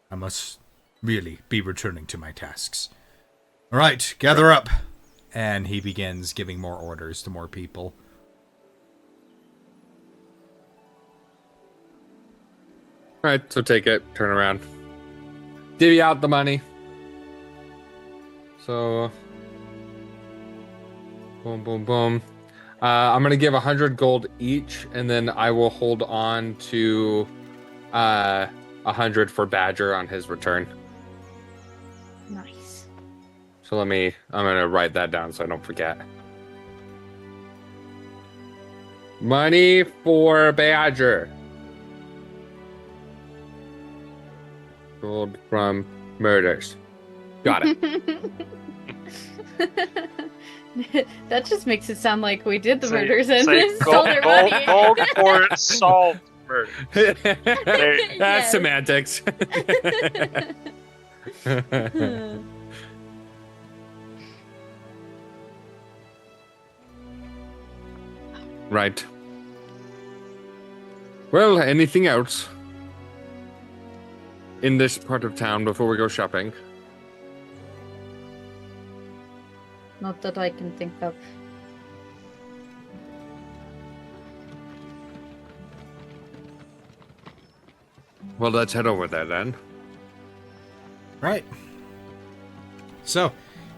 I must really be returning to my tasks. All right, gather up. And he begins giving more orders to more people. All right, so take it, turn around. Divvy out the money. So, boom, boom, boom. I'm going to give 100 gold each, and then I will hold on to 100 for Badger on his return. Nice. So I'm going to write that down so I don't forget. Money for Badger. Gold from murders. Got it. That just makes it sound like we did the Say- murders and say stole their money. gold for solved murder. That's Yes. semantics. Right. Well, anything else in this part of town before we go shopping? Not that I can think of. Well, let's head over there then. Right. So,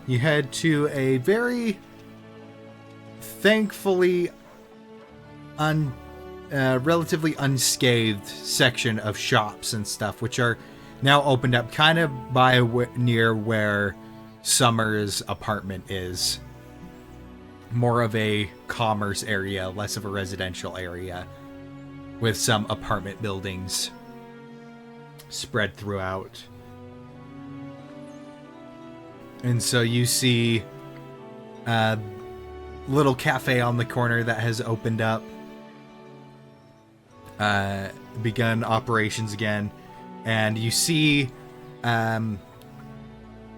you head to a very thankfully relatively unscathed section of shops and stuff, which are now opened up kind of by near where Summer's apartment is. More of a commerce area, less of a residential area, with some apartment buildings spread throughout. And so you see a little cafe on the corner that has opened up, begun operations again, and you see there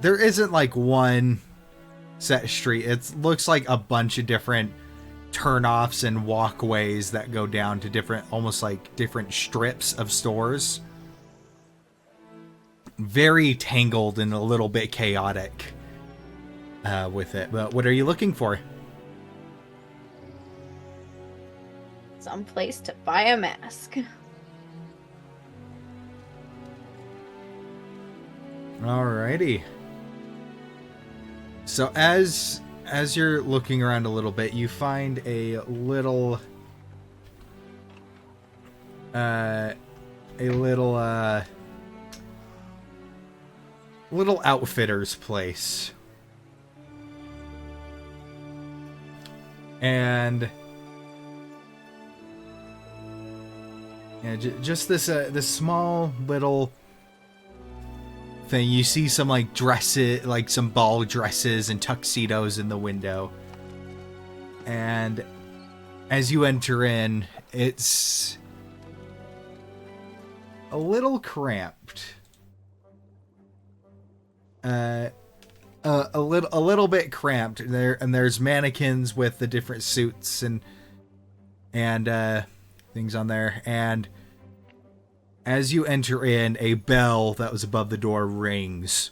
isn't like one set street. It looks like a bunch of different turnoffs and walkways that go down to different, almost like different strips of stores. Very tangled and a little bit chaotic with it. But what are you looking for? Some place to buy a mask. Alrighty. So as you're looking around a little bit, you find a little outfitter's place. And yeah, just this small little thing. You see some like dresses, like some ball dresses and tuxedos in the window. And as you enter in, it's a little cramped. A little bit cramped there, and there's mannequins with the different suits and things on there. And as you enter in, a bell that was above the door rings.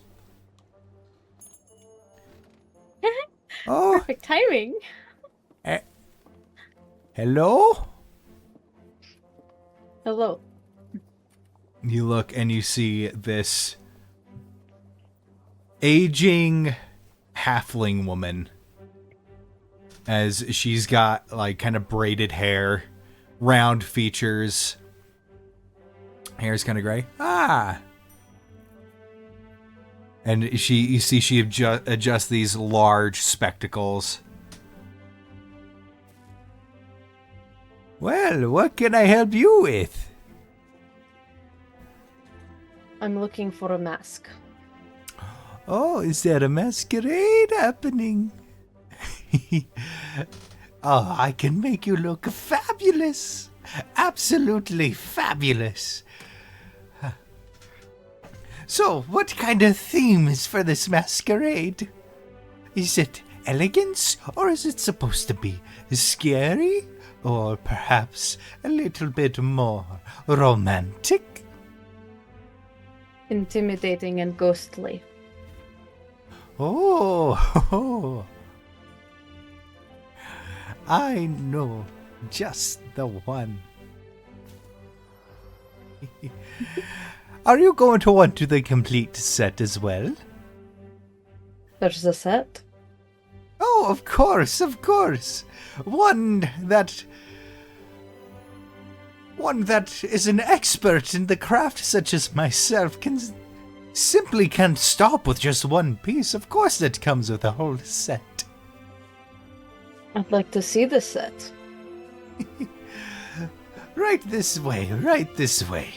Oh, Perfect timing. hello? Hello. You look and you see this aging halfling woman, as she's got like kind of braided hair, round features, hair's kind of gray. And you see she adjusts these large spectacles. Well, what can I help you with? I'm looking for a mask. Oh, is there a masquerade happening? Oh, I can make you look fabulous. Absolutely fabulous. So, what kind of theme is for this masquerade? Is it elegance, or is it supposed to be scary? Or perhaps a little bit more romantic? Intimidating and ghostly. Oh, I know just the one. Are you going to want to the complete set as well? There's a set. Oh, of course, of course. One that is an expert in the craft such as myself simply can't stop with just one piece. Of course it comes with a whole set. I'd like to see the set. Right this way, right this way.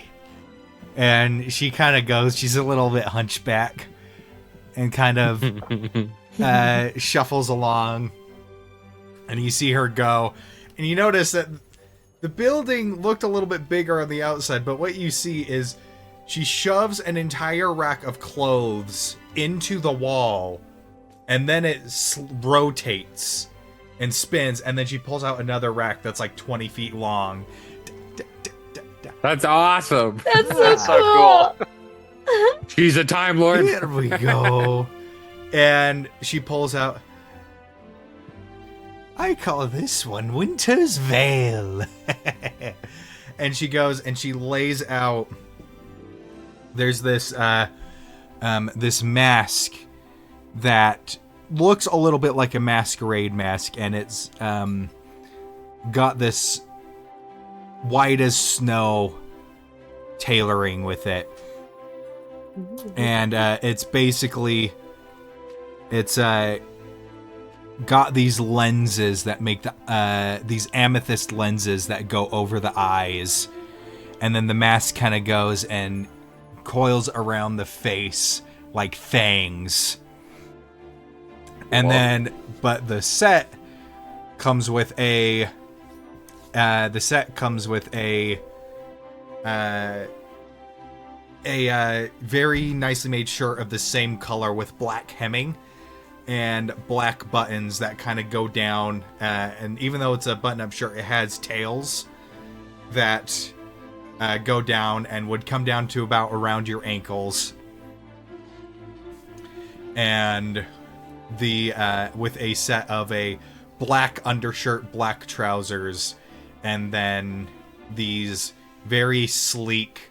And she kind of goes, she's a little bit hunchback and kind of shuffles along. And you see her go. And you notice that the building looked a little bit bigger on the outside, but what you see is she shoves an entire rack of clothes into the wall, and then it rotates and spins, and then she pulls out another rack that's like 20 feet long. That's awesome. That's so cool. She's a Time Lord. Here we go. And she pulls out, I call this one Winter's Veil. And she goes and she lays out, there's this this mask that looks a little bit like a masquerade mask, and it's got this white as snow tailoring with it. And it's basically, it's got these lenses that make these amethyst lenses that go over the eyes, and then the mask kind of goes and coils around the face like fangs. And then, but the set comes with a very nicely made shirt of the same color with black hemming and black buttons that kind of go down, and even though it's a button-up shirt, it has tails that go down and would come down to about around your ankles. And the with a set of a black undershirt, black trousers, and then these very sleek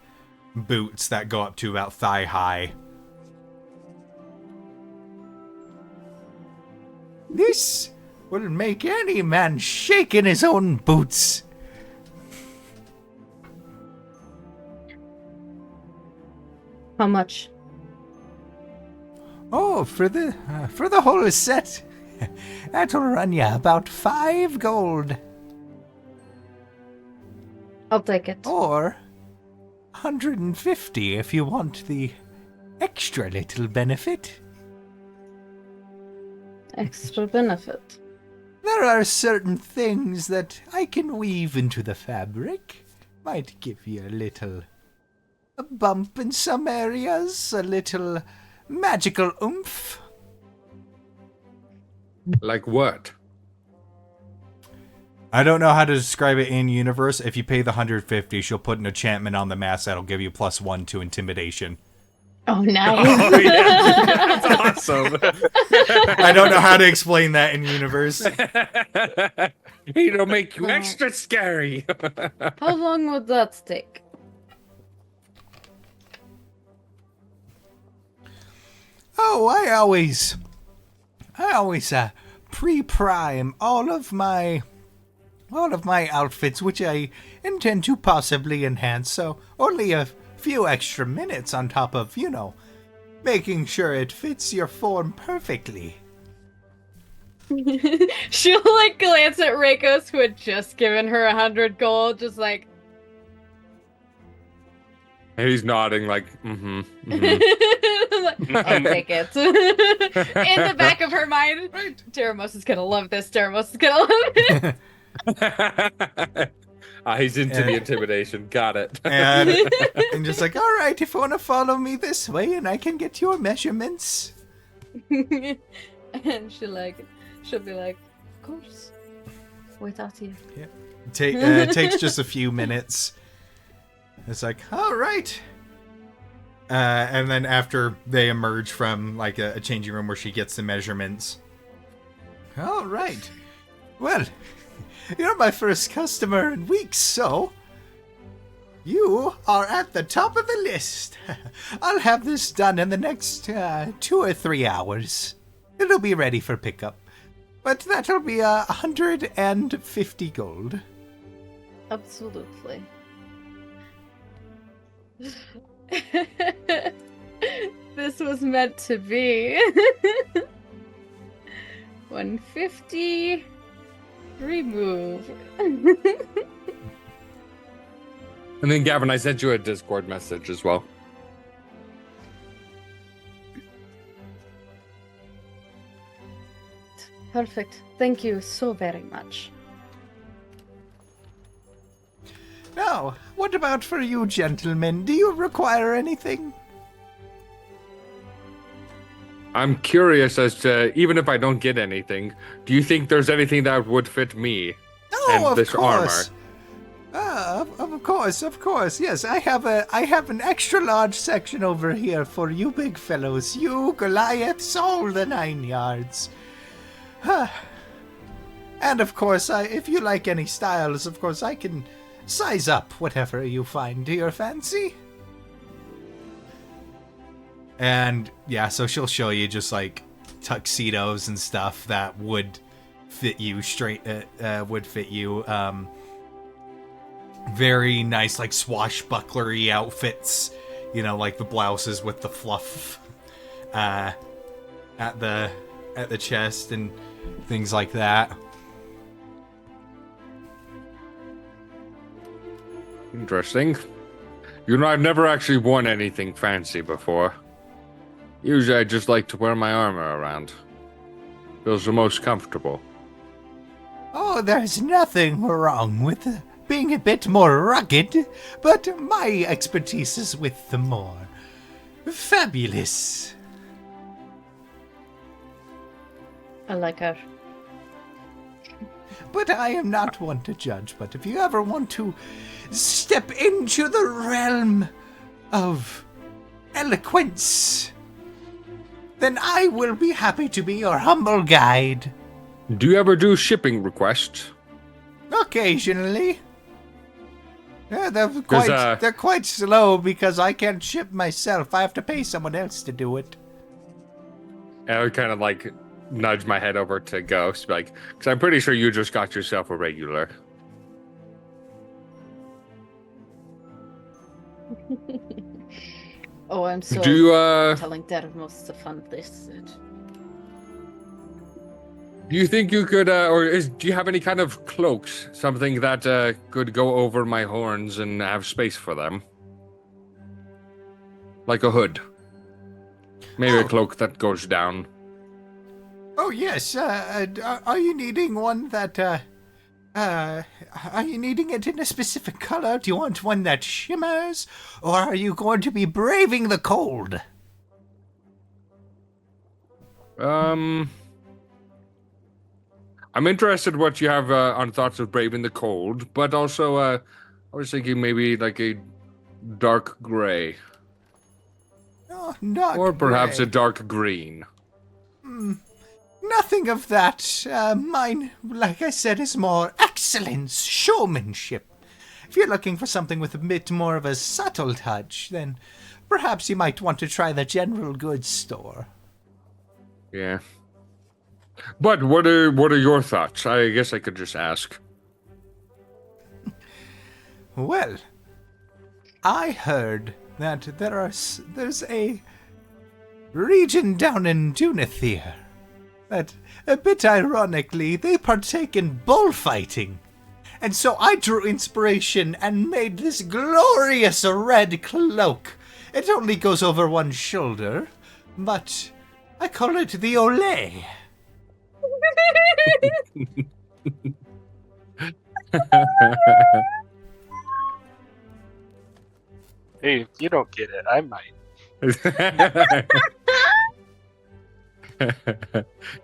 boots that go up to about thigh high. This will make any man shake in his own boots. How much? Oh, for the whole set, that'll run you about 5 gold. I'll take it. Or 150 if you want the extra little benefit. Extra benefit. There are certain things that I can weave into the fabric. Might give you a bump in some areas, a little magical oomph. Like what? I don't know how to describe it in universe. If you pay the 150, she'll put an enchantment on the mask that'll give you +1 to intimidation. Oh, nice. Oh, yeah. That's awesome. I don't know how to explain that in universe. It'll make you extra scary. How long would that take? Oh, I always pre-prime all of my outfits, which I intend to possibly enhance, so only a few extra minutes on top of, making sure it fits your form perfectly. She'll glance at Reikos, who had just given her 100 gold, just like, And he's nodding like, mm-hmm. I'll take it. In the back of her mind, Teramos is gonna love this. Teramos is gonna love it. He's into the intimidation. Got it. And just like, all right, if you want to follow me this way, and I can get your measurements. And she'll be like, of course. Wait out here. Yeah. It takes just a few minutes. It's like, all right. And then after they emerge from like a changing room where she gets the measurements. All right. Well, you're my first customer in weeks, so you are at the top of the list. I'll have this done in the next 2 or 3 hours. It'll be ready for pickup. But that'll be 150 gold. Absolutely. This was meant to be. 150. Remove. And then, Gavin, I sent you a Discord message as well. Perfect. Thank you so very much. Now, what about for you gentlemen? Do you require anything? I'm curious as to, even if I don't get anything, do you think there's anything that would fit me and of this course. armor? Of course. Yes, I have an extra large section over here for you big fellows. You Goliaths, all the 9 yards. And of course, if you like any styles, of course, I can size up whatever you find to your fancy. And yeah, so she'll show you just like tuxedos and stuff that would fit you very nice, like swashbucklery outfits, you know, like the blouses with the fluff at the chest and things like that. Interesting. You know, I've never actually worn anything fancy before. Usually I just like to wear my armor around. Feels the most comfortable. Oh, there's nothing wrong with being a bit more rugged, but my expertise is with the more fabulous. I like her. But I am not one to judge, but if you ever want to step into the realm of eloquence, then I will be happy to be your humble guide. Do you ever do shipping requests? Occasionally. Yeah, they're quite slow because I can't ship myself. I have to pay someone else to do it. And I would kind of like nudge my head over to Ghost, like, because I'm pretty sure you just got yourself a regular. Oh, I'm so Do you telling Dermos to fund this. do you think you could do you have any kind of cloaks, something that could go over my horns and have space for them? Like a hood. Maybe a cloak that goes down. Oh, yes. Are you needing one that, are you needing it in a specific color? Do you want one that shimmers? Or are you going to be braving the cold? I'm interested what you have on thoughts of braving the cold, but also I was thinking maybe like a dark gray. Oh, dark or perhaps gray. a dark green. Nothing of that. Mine, like I said, is more excellence, showmanship. If you're looking for something with a bit more of a subtle touch, then perhaps you might want to try the general goods store. Yeah. But what are your thoughts? I guess I could just ask. Well, I heard that there's a region down in Dunathir that, a bit ironically, they partake in bullfighting. And so I drew inspiration and made this glorious red cloak. It only goes over one shoulder, but I call it the Olay. Hey, if you don't get it, I might.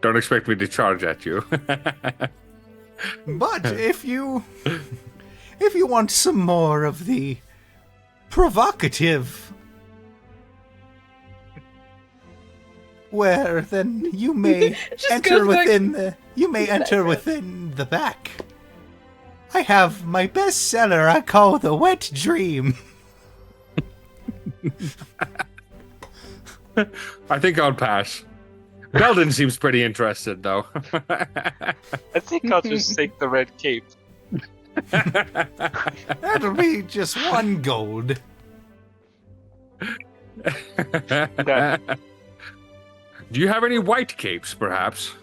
Don't expect me to charge at you. But if you want some more of the provocative wear, then you may enter within the back. I have my bestseller I call The Wet Dream. I think I'll pass. Belden seems pretty interested, though. I think I'll just take the red cape. That'll be just 1 gold. Do you have any white capes, perhaps?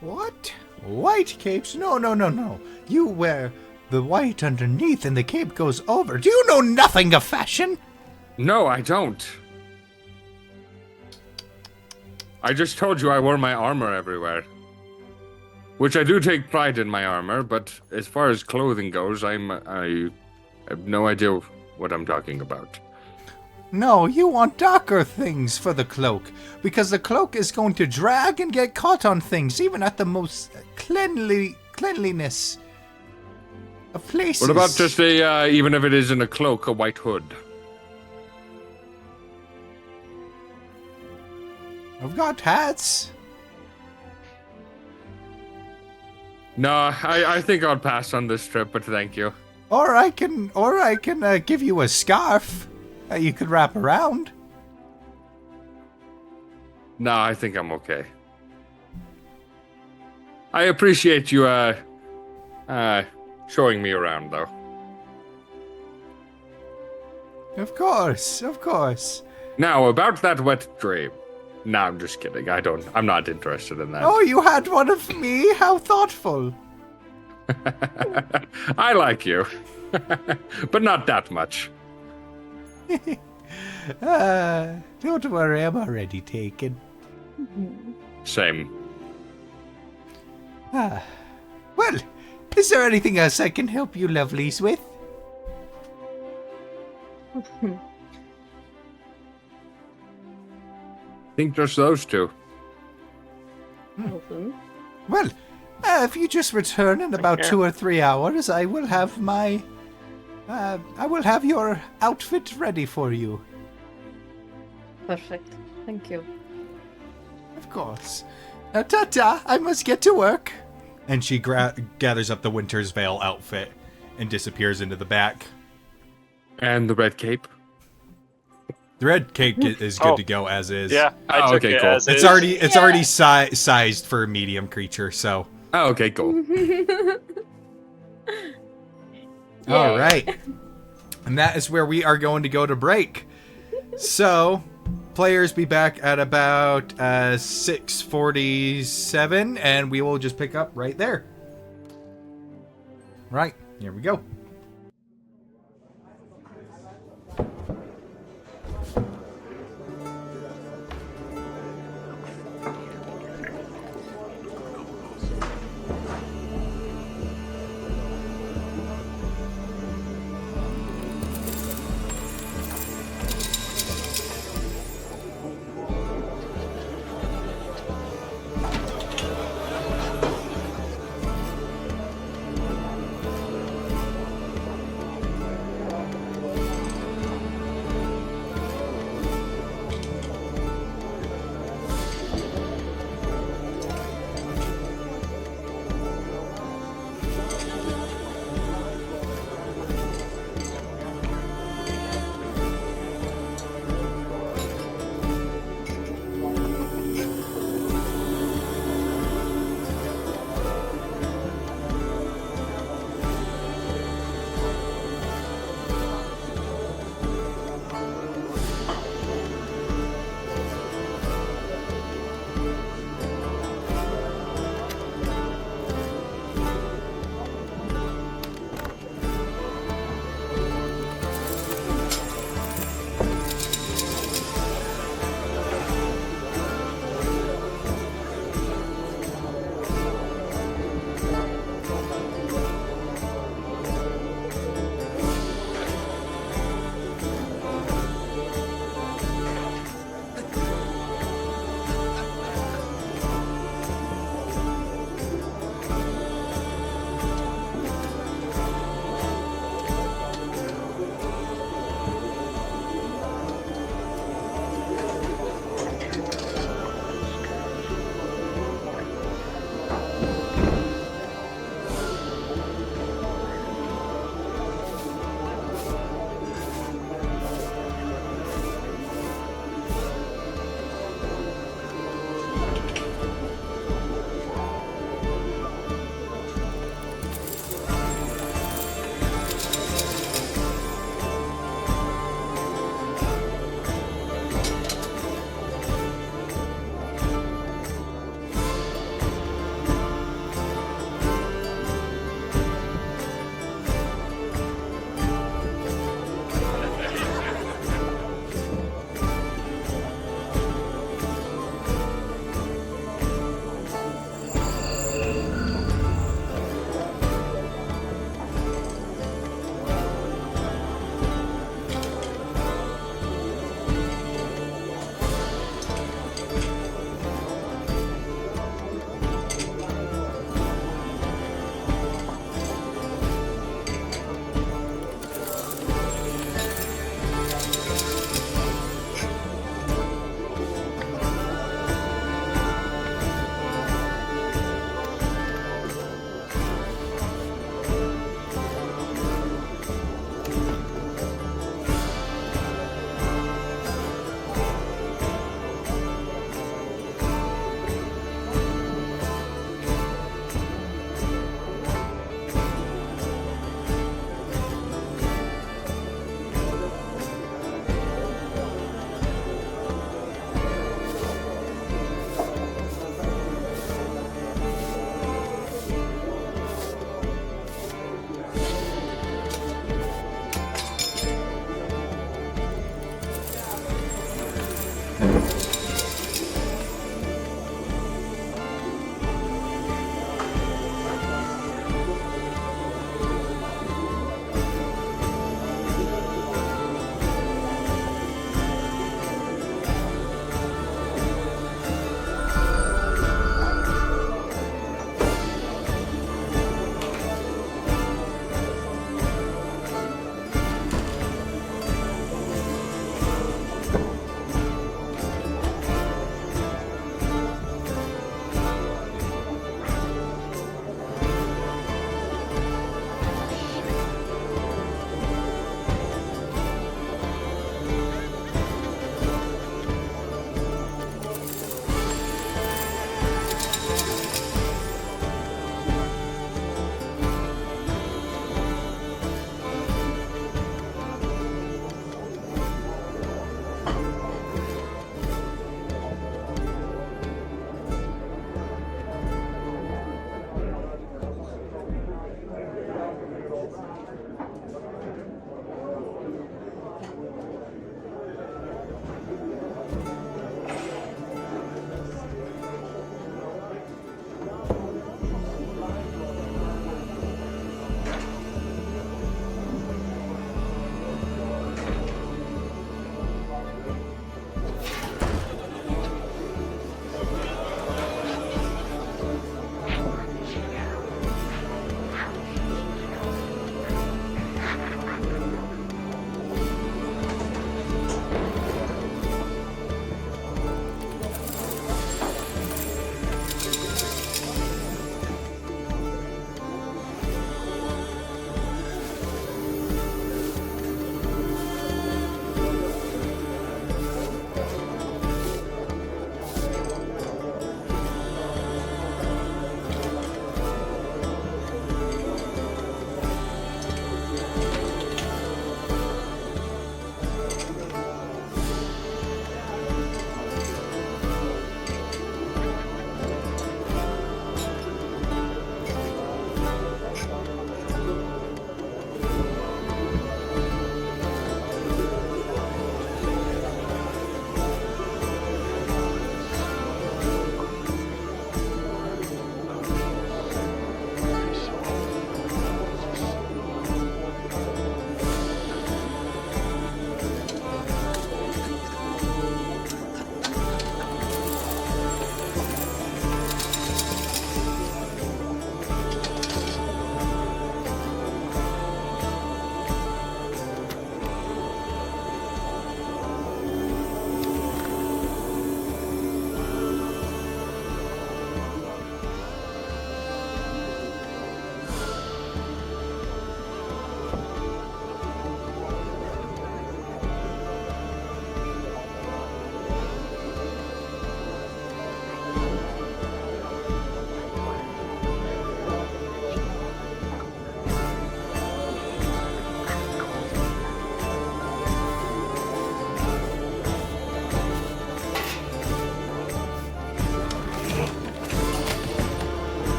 What? White capes? No. You wear the white underneath and the cape goes over. Do you know nothing of fashion? No, I don't. I just told you I wore my armor everywhere. Which I do take pride in my armor, but as far as clothing goes, I have no idea what I'm talking about. No, you want darker things for the cloak, because the cloak is going to drag and get caught on things, even at the most cleanliness of places. What about just even if it isn't a cloak, a white hood? I've got hats. No, I think I'll pass on this trip, but thank you. Or I can give you a scarf that you could wrap around. No, I think I'm okay. I appreciate you showing me around, though. Of course. Now, about that wet dream. No, I'm just kidding. I'm not interested in that. Oh, you had one of me? How thoughtful. I like you. But not that much. Don't worry, I'm already taken. Same. Well, is there anything else I can help you lovelies with? I think just those two. Well, if you just return in about 2 or 3 hours, I will have your outfit ready for you. Perfect. Thank you. Of course. Now, ta-ta, I must get to work. And she gathers up the Winter's Veil outfit and disappears into the back. And the red cape? The red cape is good to go as is. Yeah, I took it cool. as It's is. already sized for a medium creature, so. Oh, okay, cool. All right. And that is where we are going to go to break. So, players be back at about 6:47, and we will just pick up right there. Right, here we go.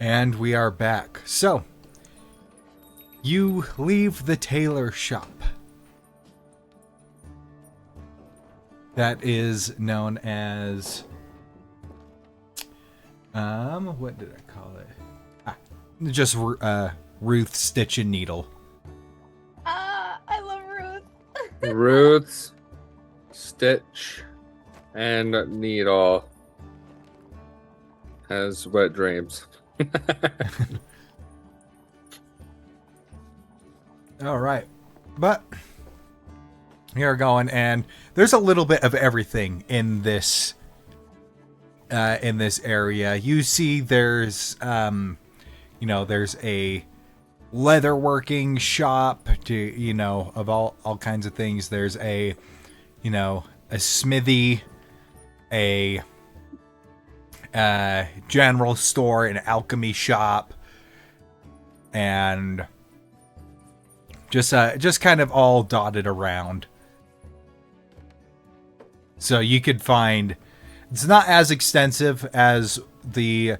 And we are back. So, you leave the tailor shop. That is known as... what did I call it? Just Ruth Stitch and Needle. I love Ruth. Ruth's Stitch and Needle has wet dreams. All right. But you're going, and there's a little bit of everything in this area. You see there's there's a leatherworking shop of all kinds of things. There's a smithy, a general store, an alchemy shop, and just kind of all dotted around. So you could find, it's not as extensive as the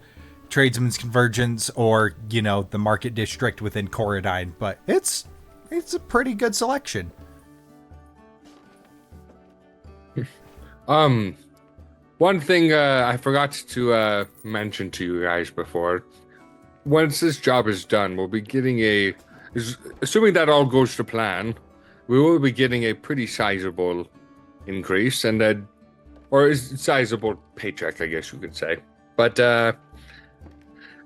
Tradesman's Convergence or, the Market District within Corridine, but it's a pretty good selection. One thing I forgot to mention to you guys before. Once this job is done, we'll be getting assuming that all goes to plan, we will be getting a pretty sizable increase or sizable paycheck, I guess you could say. But I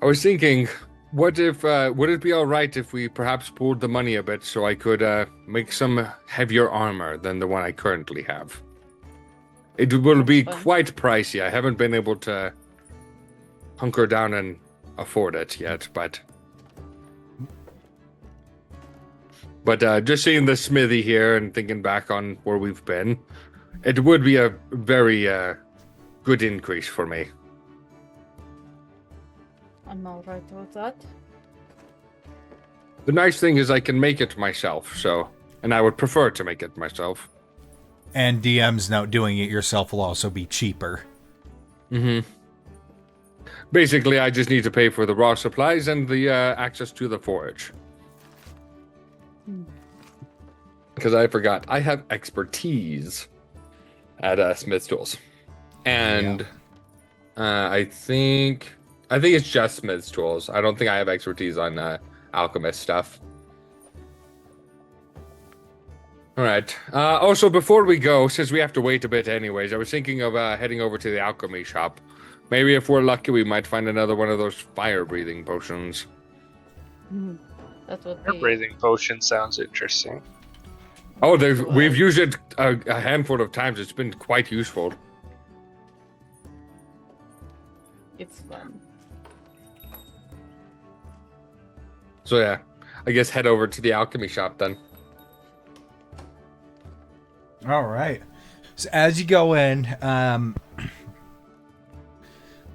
was thinking, what if would it be all right if we perhaps pooled the money a bit so I could make some heavier armor than the one I currently have? It will be quite pricey. I haven't been able to hunker down and afford it yet, but just seeing the smithy here and thinking back on where we've been, it would be a very good increase for me. I'm all right with that. The nice thing is I can make it myself, and I would prefer to make it myself. And DM's note, doing it yourself will also be cheaper. Mm-hmm. Basically, I just need to pay for the raw supplies and the access to the forage. Because I forgot, I have expertise at Smith's Tools. And I think it's just Smith's Tools. I don't think I have expertise on alchemist stuff. All right. Also, before we go, since we have to wait a bit anyways, I was thinking of heading over to the alchemy shop. Maybe if we're lucky, we might find another one of those fire-breathing potions. That would Your be... breathing potion sounds interesting. Oh, we've used it a handful of times. It's been quite useful. It's fun. So yeah, I guess head over to the alchemy shop then. All right. So as you go in,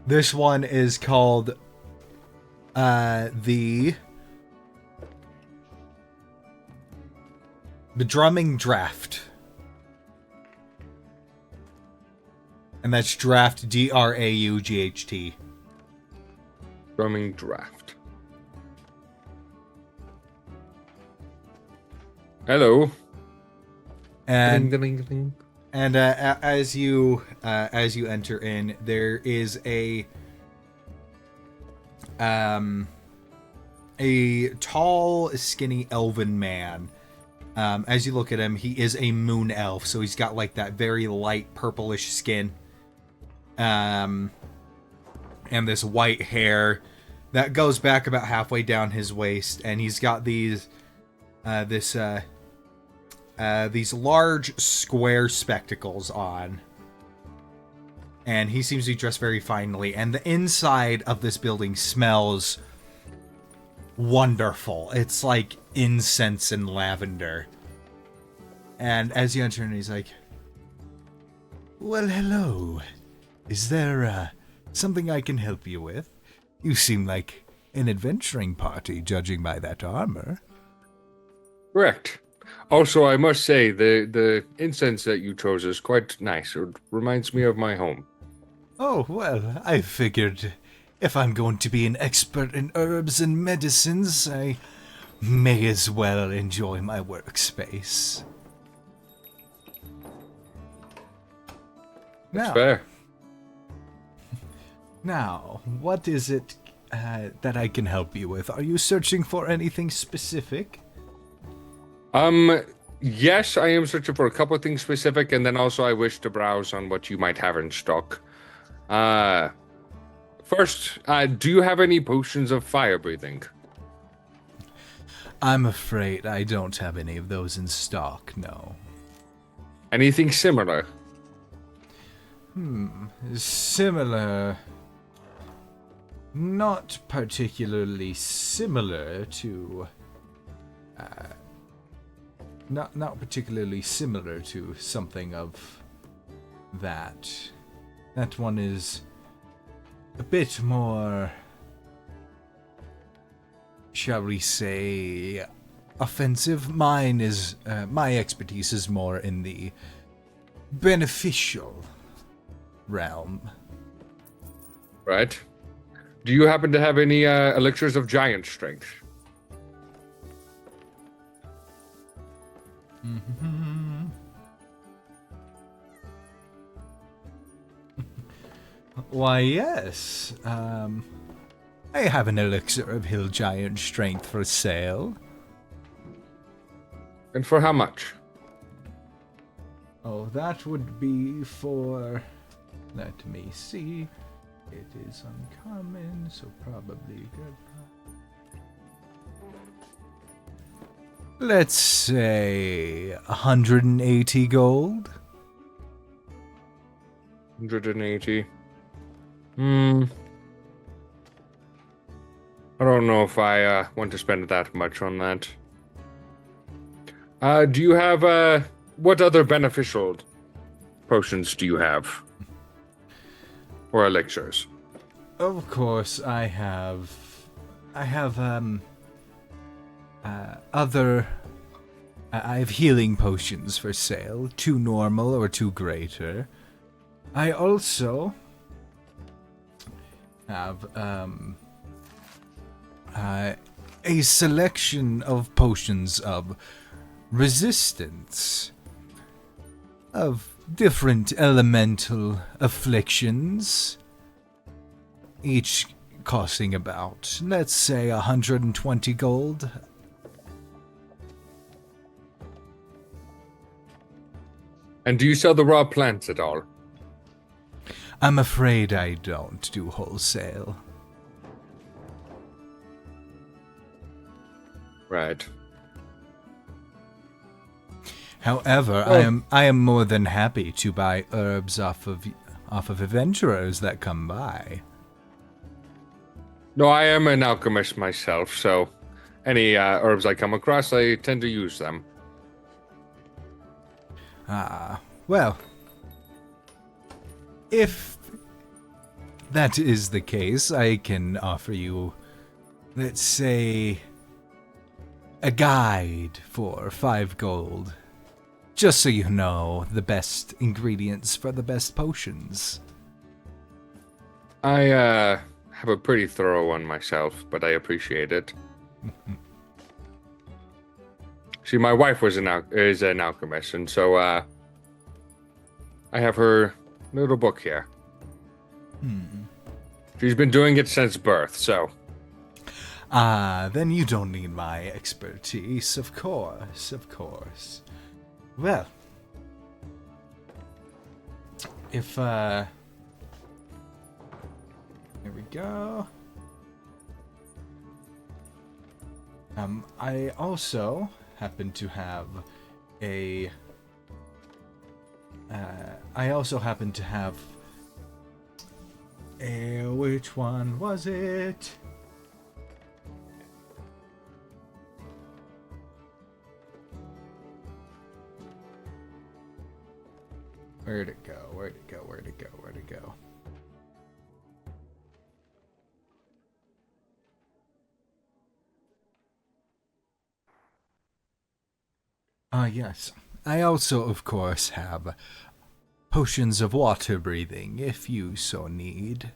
this one is called the drumming draft. And that's draft, D-R-A-U-G-H-T. Drumming draft. Hello. And Ding, ding, ding. And as you enter in, there is a tall, skinny elven man. As you look at him, he is a moon elf, so he's got like that very light purplish skin, and this white hair that goes back about halfway down his waist, and he's got these large square spectacles on. And he seems to be dressed very finely. And the inside of this building smells wonderful. It's like incense and lavender. And as you enter in, he's like, "Well, hello. Is there something I can help you with? You seem like an adventuring party, judging by that armor." Correct. Also, I must say, the incense that you chose is quite nice. It reminds me of my home. Oh, well, I figured if I'm going to be an expert in herbs and medicines, I may as well enjoy my workspace. That's Now, fair. now, what is it that I can help you with? Are you searching for anything specific? Yes, I am searching for a couple of things specific, and then also I wish to browse on what you might have in stock. First, do you have any potions of fire breathing? I'm afraid I don't have any of those in stock, no. Anything similar? Similar. Not particularly similar to. Not particularly similar to something of that. That one is a bit more, shall we say, offensive. Mine is, my expertise is more in the beneficial realm. Right. Do you happen to have any elixirs of giant strength? Why, yes. I have an elixir of hill giant strength for sale. And for how much? Oh, that would be for... Let me see. It is uncommon, so probably good. Let's say 180 gold. 180. I don't know if I want to spend that much on that. Do you have, what other beneficial potions do you have? Or elixirs? Of course, I have I have healing potions for sale, 2 normal or 2 greater. I also have a selection of potions of resistance, of different elemental afflictions, each costing about, let's say, 120 gold. And do you sell the raw plants at all? I'm afraid I don't do wholesale. Right. However, I am more than happy to buy herbs off of adventurers that come by. No, I am an alchemist myself, so any herbs I come across, I tend to use them. Well, if that is the case, I can offer you, let's say, a guide for 5 gold. Just so you know the best ingredients for the best potions. I have a pretty thorough one myself, but I appreciate it. See, my wife is an alchemist, and so I have her little book here. She's been doing it since birth, so. Then you don't need my expertise, of course, of course. Well, if, here we go. I also happen to have which one was it? Where'd it go? Where'd it go? Where'd it go? Where'd it go? Yes. I also, of course, have potions of water breathing, if you so need.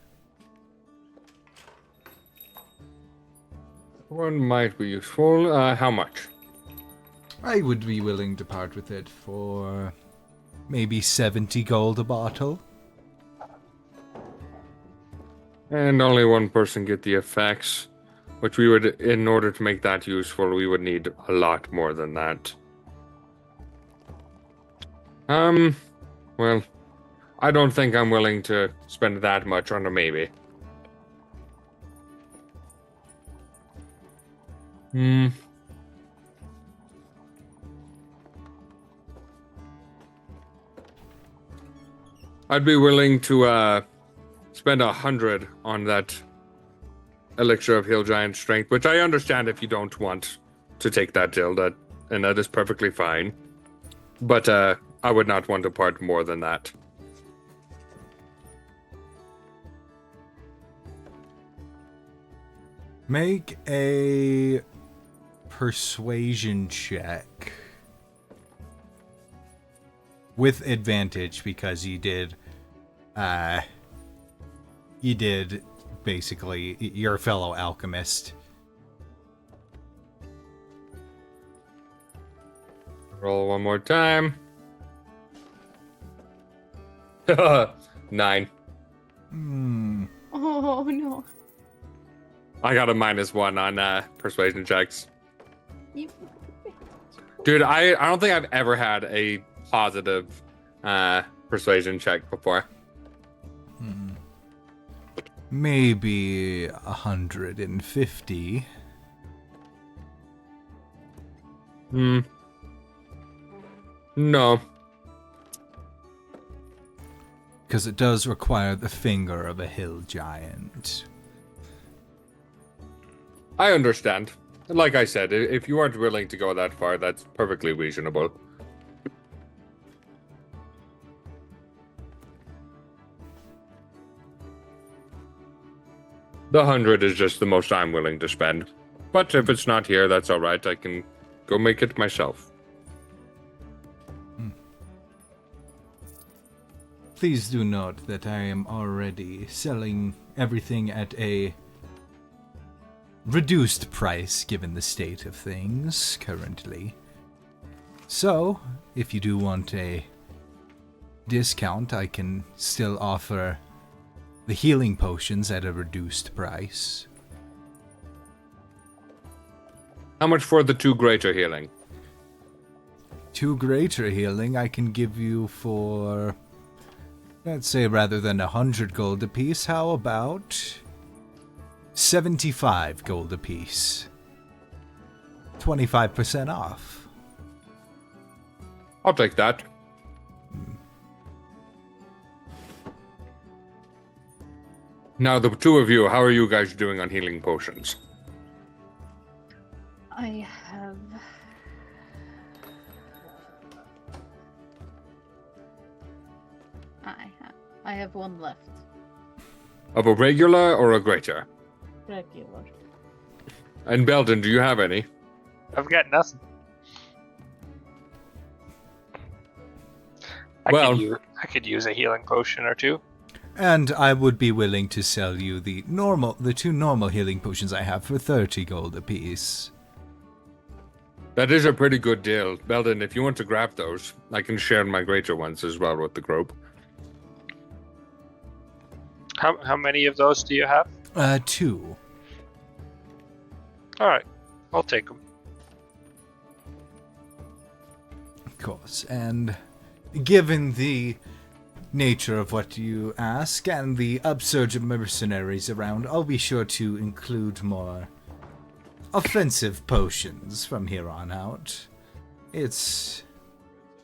One might be useful. How much? I would be willing to part with it for maybe 70 gold a bottle. And only one person get the effects, which we would, in order to make that useful, we would need a lot more than that. Well, I don't think I'm willing to spend that much on a maybe. I'd be willing to spend 100 on that elixir of Hill Giant Strength, which I understand if you don't want to take that deal, and that is perfectly fine. But I would not want to part more than that. Make a persuasion check. With advantage, because you did basically, you're a fellow alchemist. Roll one more time. 9. Oh no. I got a -1 on persuasion checks. You... Dude, I don't think I've ever had a positive persuasion check before. Maybe 150. No. Because it does require the finger of a hill giant. I understand. Like I said, if you aren't willing to go that far, that's perfectly reasonable. The 100 is just the most I'm willing to spend. But if it's not here, that's alright. I can go make it myself. Please do note that I am already selling everything at a reduced price given the state of things currently. So, if you do want a discount, I can still offer the healing potions at a reduced price. How much for the 2 greater healing? 2 greater healing I can give you for, let's say, rather than 100 gold apiece, how about 75 gold apiece? 25% off. I'll take that. Now, the 2 of you, how are you guys doing on healing potions? I have one left. Of a regular or a greater? Regular. And Belden, do you have any? I've got nothing. I could use a healing potion or 2. And I would be willing to sell you the 2 normal healing potions I have for 30 gold apiece. That is a pretty good deal. Belden, if you want to grab those, I can share my greater ones as well with the group. How many of those do you have? 2. Alright, I'll take them. Of course, and given the nature of what you ask and the upsurge of mercenaries around, I'll be sure to include more offensive potions from here on out. It's,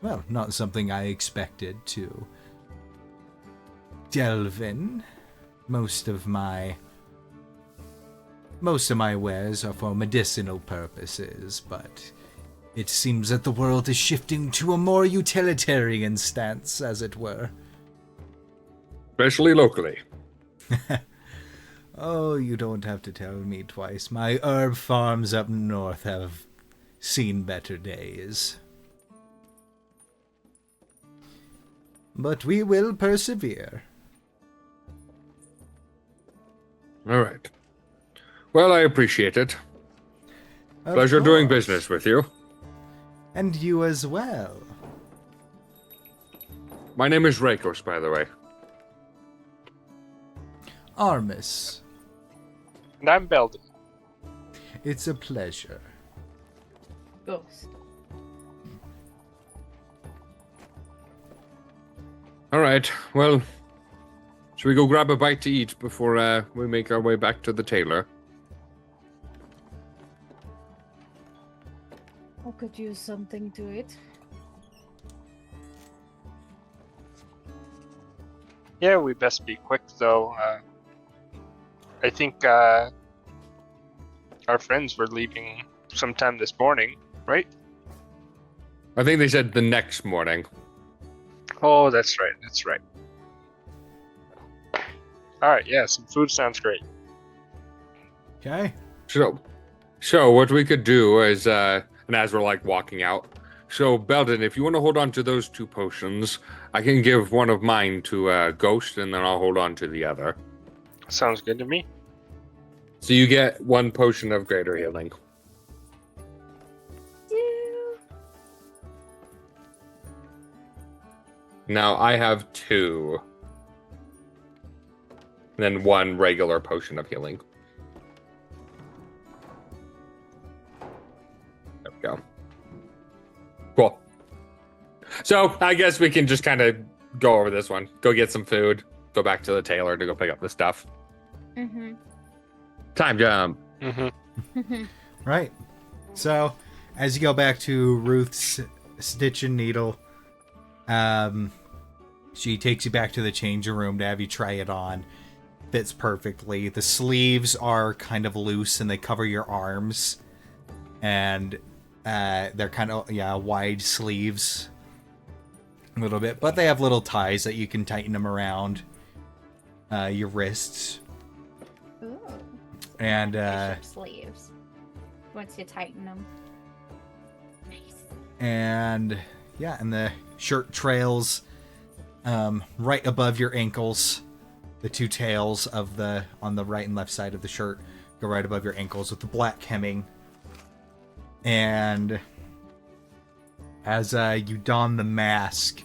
well, not something I expected to delve in. Most of my wares are for medicinal purposes, but it seems that the world is shifting to a more utilitarian stance, as it were. Especially locally. Oh, you don't have to tell me twice. My herb farms up north have seen better days. But we will persevere. All right. Well, I appreciate it. Of Pleasure doing course. business with you. And you as well. My name is Rakos, by the way. Armis, And I'm Belden. it's a pleasure. Ghost. All right. Well, should we go grab a bite to eat before we make our way back to the tailor? I could use something to it. Yeah, we best be quick though. I think our friends were leaving sometime this morning, right? I think they said the next morning. Oh, that's right. That's right. All right. Yeah, some food sounds great. Okay. So what we could do is, and as we're like walking out, so Belden, if you want to hold on to those 2 potions, I can give one of mine to Ghost, and then I'll hold on to the other. Sounds good to me. So you get 1 potion of greater healing. Now I have 2. And then 1 regular potion of healing. There we go. Cool. So I guess we can just kind of go over this one. Go get some food. Go back to the tailor to go pick up the stuff. Mm-hmm. Time jump. Mm-hmm. Right. So, as you go back to Ruth's stitch and needle, she takes you back to the changing room to have you try it on. Fits perfectly. The sleeves are kind of loose and they cover your arms. And they're kind of, wide sleeves. A little bit. But they have little ties that you can tighten them around your wrists. Ooh. And, Bishop sleeves. Once you tighten them. Nice. and the shirt trails right above your ankles. The 2 tails of on the right and left side of the shirt go right above your ankles with the black hemming. And as you don the mask,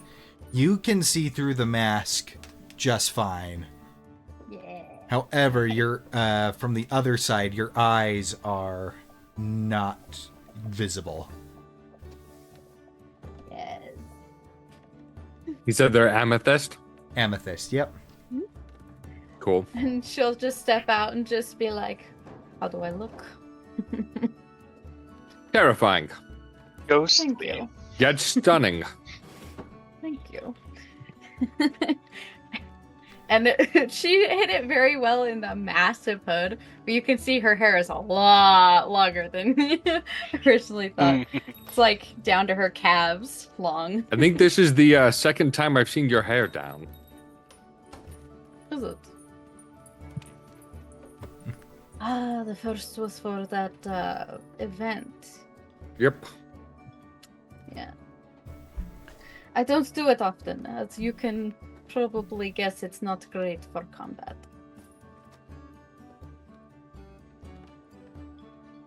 you can see through the mask just fine. Yeah. However, from the other side, your eyes are not visible. Yes. He said they're amethyst. Amethyst, yep. Cool. And she'll just step out and just be like, how do I look? Terrifying. Ghost. Thank you. Yet stunning. Thank you. And she hit it very well in the massive hood, but you can see her hair is a lot longer than you originally thought. It's like down to her calves long. I think this is the second time I've seen your hair down. Is it? Ah, the first was for that event. Yep. Yeah. I don't do it often, as you can probably guess it's not great for combat.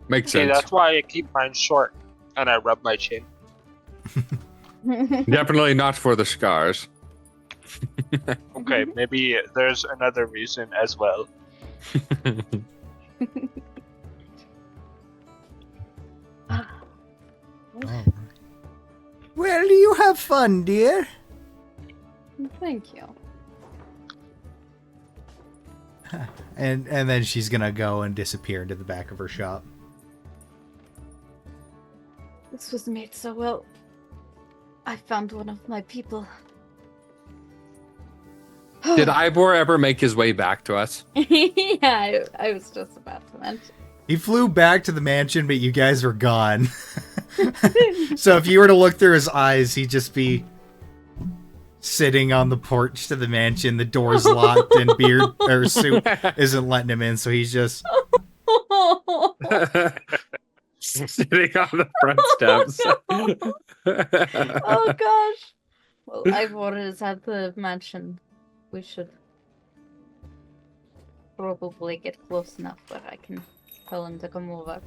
Makes Okay, sense. that's why I keep mine short and I rub my chin. Definitely not for the scars. Okay, maybe there's another reason as well. Well, you have fun, dear. Thank you. And then she's gonna go and disappear into the back of her shop. This was made so well. I found one of my people. Did Ivor ever make his way back to us? Yeah, I was just about to mention. He flew back to the mansion, but you guys were gone. So if you were to look through his eyes, he'd just be sitting on the porch to the mansion. The door's locked, and Beard or Soup isn't letting him in, so he's just Sitting on the front steps. Oh gosh. Well, Ivor is at the mansion. We should probably get close enough where I can tell him to come over.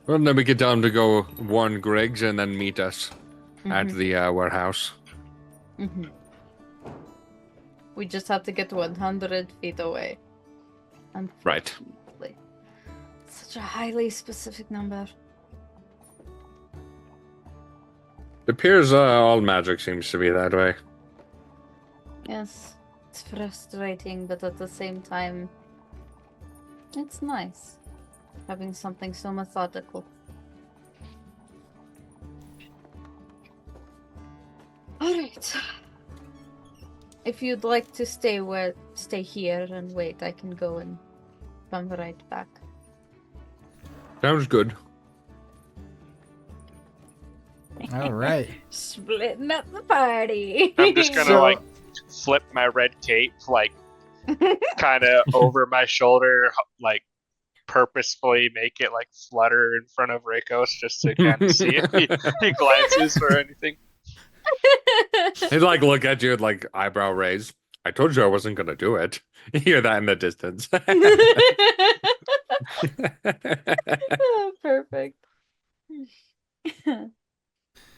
Well, then we get down to go warn Griggs and then meet us at Mhm, the warehouse. mhm. We just have to get 100 feet away. Right. Unfortunately. Such a highly specific number. It appears all magic seems to be that way. Yes, it's frustrating, but at the same time, it's nice having something so methodical. Alright. If you'd like to stay here and wait, I can go and come right back. Sounds good. All right. Splitting up the party. I'm just gonna So- like flip my red cape like kind of over my shoulder, like purposefully make it like flutter in front of Rakos just to kind of see if he glances or anything. He'd like look at you with like eyebrow raise. I told you I wasn't gonna do it. You hear that in the distance. Oh, perfect.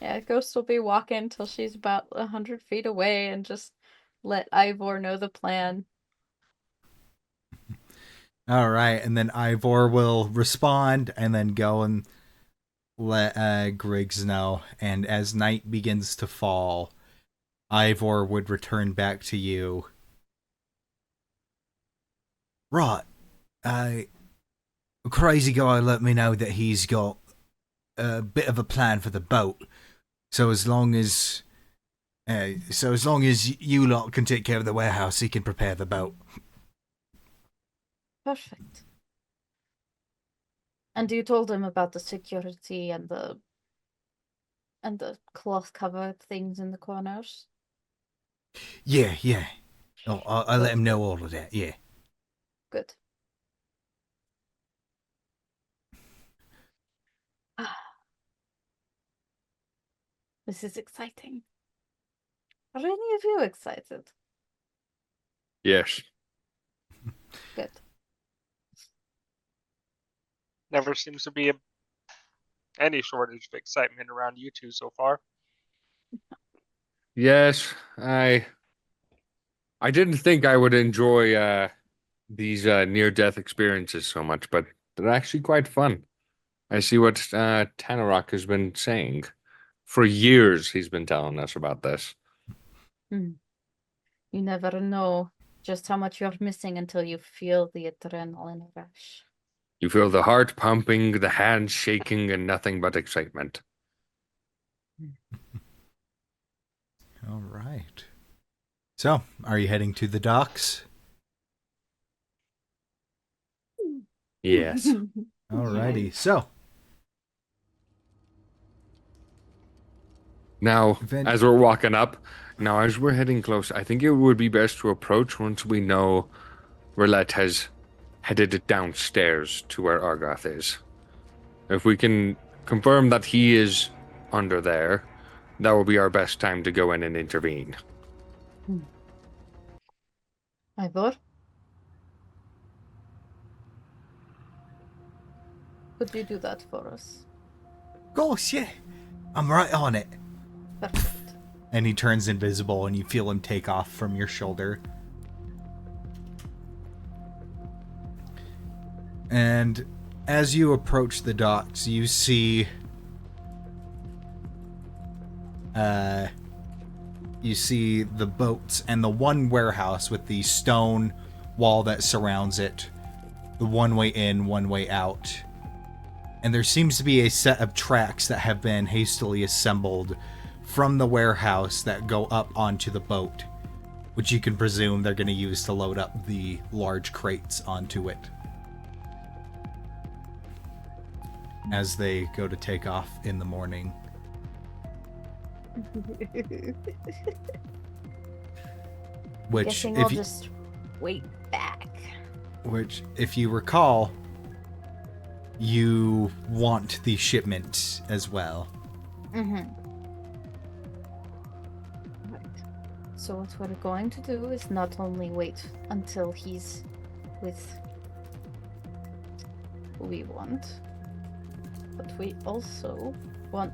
Yeah, Ghost will be walking till she's about 100 feet away and just let Ivor know the plan. All right, and then Ivor will respond and then go and let Griggs know. And as night begins to fall, Ivor would return back to you. Right. A crazy guy let me know that he's got a bit of a plan for the boat. So as long as you lot can take care of the warehouse, he can prepare the boat. Perfect. And you told him about the security and the cloth covered things in the corners? Yeah. Oh, I let him know all of that. Yeah. Good. This is exciting. Are any of you excited? Yes. Good. Never seems to be any shortage of excitement around you two so far. Yes. I didn't think I would enjoy these near-death experiences so much, but they're actually quite fun. I see what Tanarok has been saying. For years, he's been telling us about this. You never know just how much you're missing until you feel the adrenaline rush. You feel the heart pumping, the hands shaking, and nothing but excitement. All right. So, are you heading to the docks? Yes. Alrighty. So, Now, Event- as we're walking up, now as we're heading close, I think it would be best to approach once we know Roulette has headed downstairs to where Argoth is. If we can confirm that he is under there, that will be our best time to go in and intervene. Ivor? Could you do that for us? of course, yeah. I'm right on it. Perfect. And he turns invisible and you feel him take off from your shoulder. And as you approach the docks, you see the boats and the one warehouse with the stone wall that surrounds it. The one way in, one way out. And there seems to be a set of tracks that have been hastily assembled from the warehouse that go up onto the boat, which you can presume they're going to use to load up the large crates onto it as they go to take off in the morning. Which, Guessing if I'll you, just wait back. which, if you recall, you want the shipment as well. Right. So what we're going to do is not only wait until he's with who we want, But we also want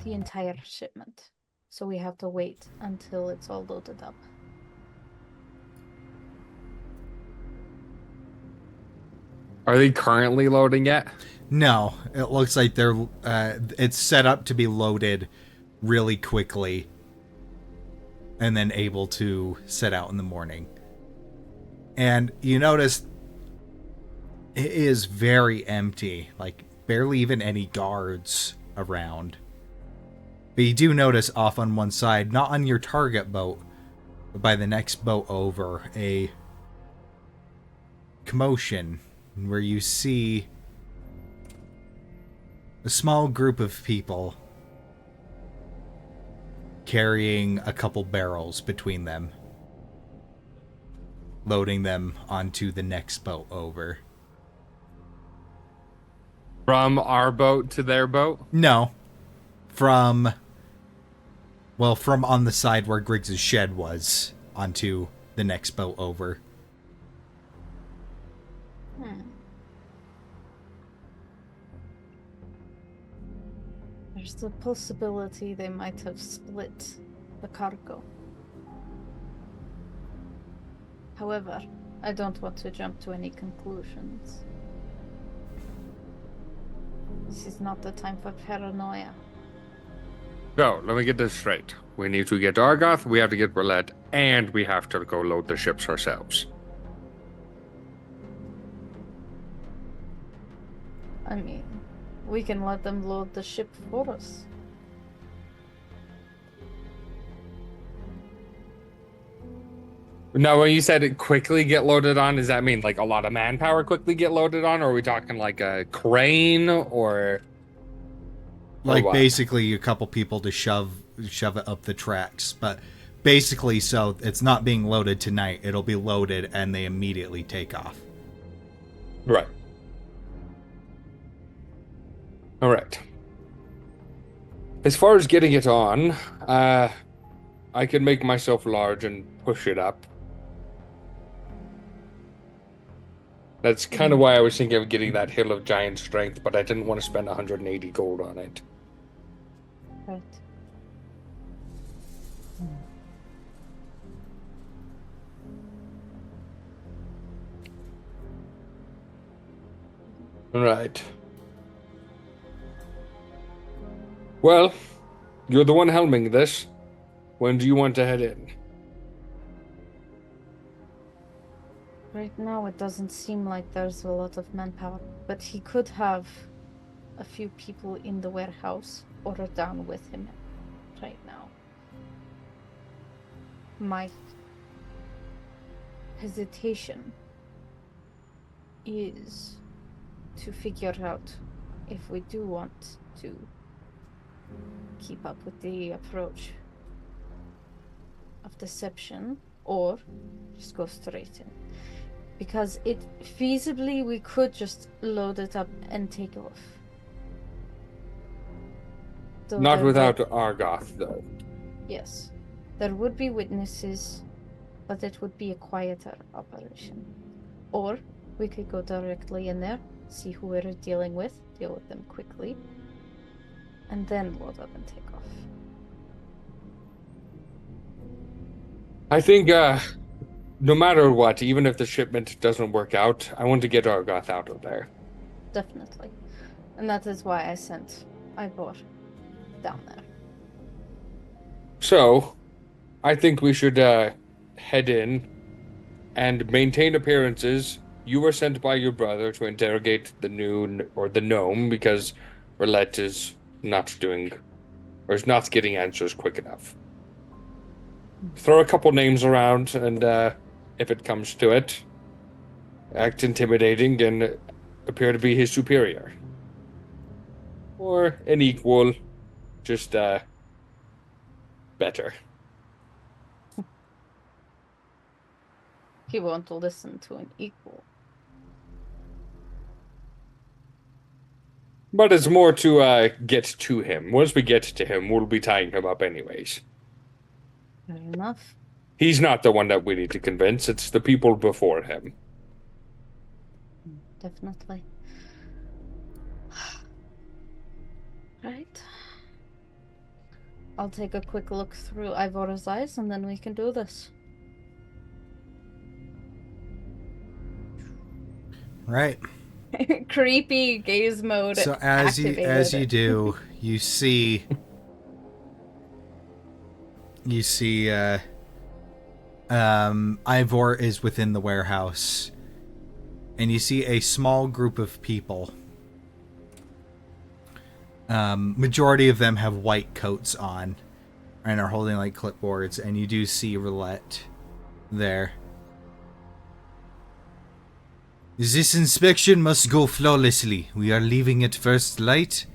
the entire shipment. So we have to wait until it's all loaded up. Are they currently loading yet? No, it looks like they're. It's set up to be loaded really quickly, and then able to set out in the morning. And you notice it is very empty, like barely even any guards around. But you do notice off on one side, not on your target boat, but by the next boat over, a commotion where you see a small group of people carrying a couple barrels between them, loading them onto the next boat over. From our boat to their boat? No, from on the side where Griggs's shed was onto the next boat over. There's the possibility they might have split the cargo. However, I don't want to jump to any conclusions. This is not the time for paranoia. So, let me get this straight. We need to get Argoth, we have to get Roulette, and we have to go load the ships ourselves. I mean, we can let them load the ship for us. Now, when you said it quickly get loaded on, does that mean like a lot of manpower quickly get loaded on, or are we talking like a crane, or Like what? basically a couple people to shove it up the tracks, but basically so it's not being loaded tonight. It'll be loaded and they immediately take off. Right. All right. As far as getting it on, I can make myself large and push it up. That's kind of why I was thinking of getting that Hill of Giant Strength, but I didn't want to spend 180 gold on it. Right. Right. Well, you're the one helming this. When do you want to head in? Right now, it doesn't seem like there's a lot of manpower, but he could have a few people in the warehouse or down with him right now. My hesitation is to figure out if we do want to keep up with the approach of deception or just go straight in. Because feasibly we could just load it up and take off. Though Not there without would- Argoth, though. Yes. There would be witnesses, but it would be a quieter operation. Or we could go directly in there, see who we're dealing with, deal with them quickly, and then load up and take off. I think, no matter what, even if the shipment doesn't work out, I want to get Argoth out of there. Definitely. And that is why I sent Ivor down there. So, I think we should head in and maintain appearances. You were sent by your brother to interrogate the gnome because Roulette is not getting answers quick enough. Throw a couple names around, and if it comes to it, act intimidating and appear to be his superior. Or an equal, just better. He won't listen to an equal. But it's more to get to him. Once we get to him, we'll be tying him up anyways. Fair enough. He's not the one that we need to convince. It's the people before him. Definitely. Right. I'll take a quick look through Ivora's eyes and then we can do this. Right. Creepy gaze mode. So as you activated. do, you see Ivor is within the warehouse, and you see a small group of people. Majority of them have white coats on and are holding like clipboards, and you do see Roulette there. This inspection must go flawlessly. We are leaving at first light,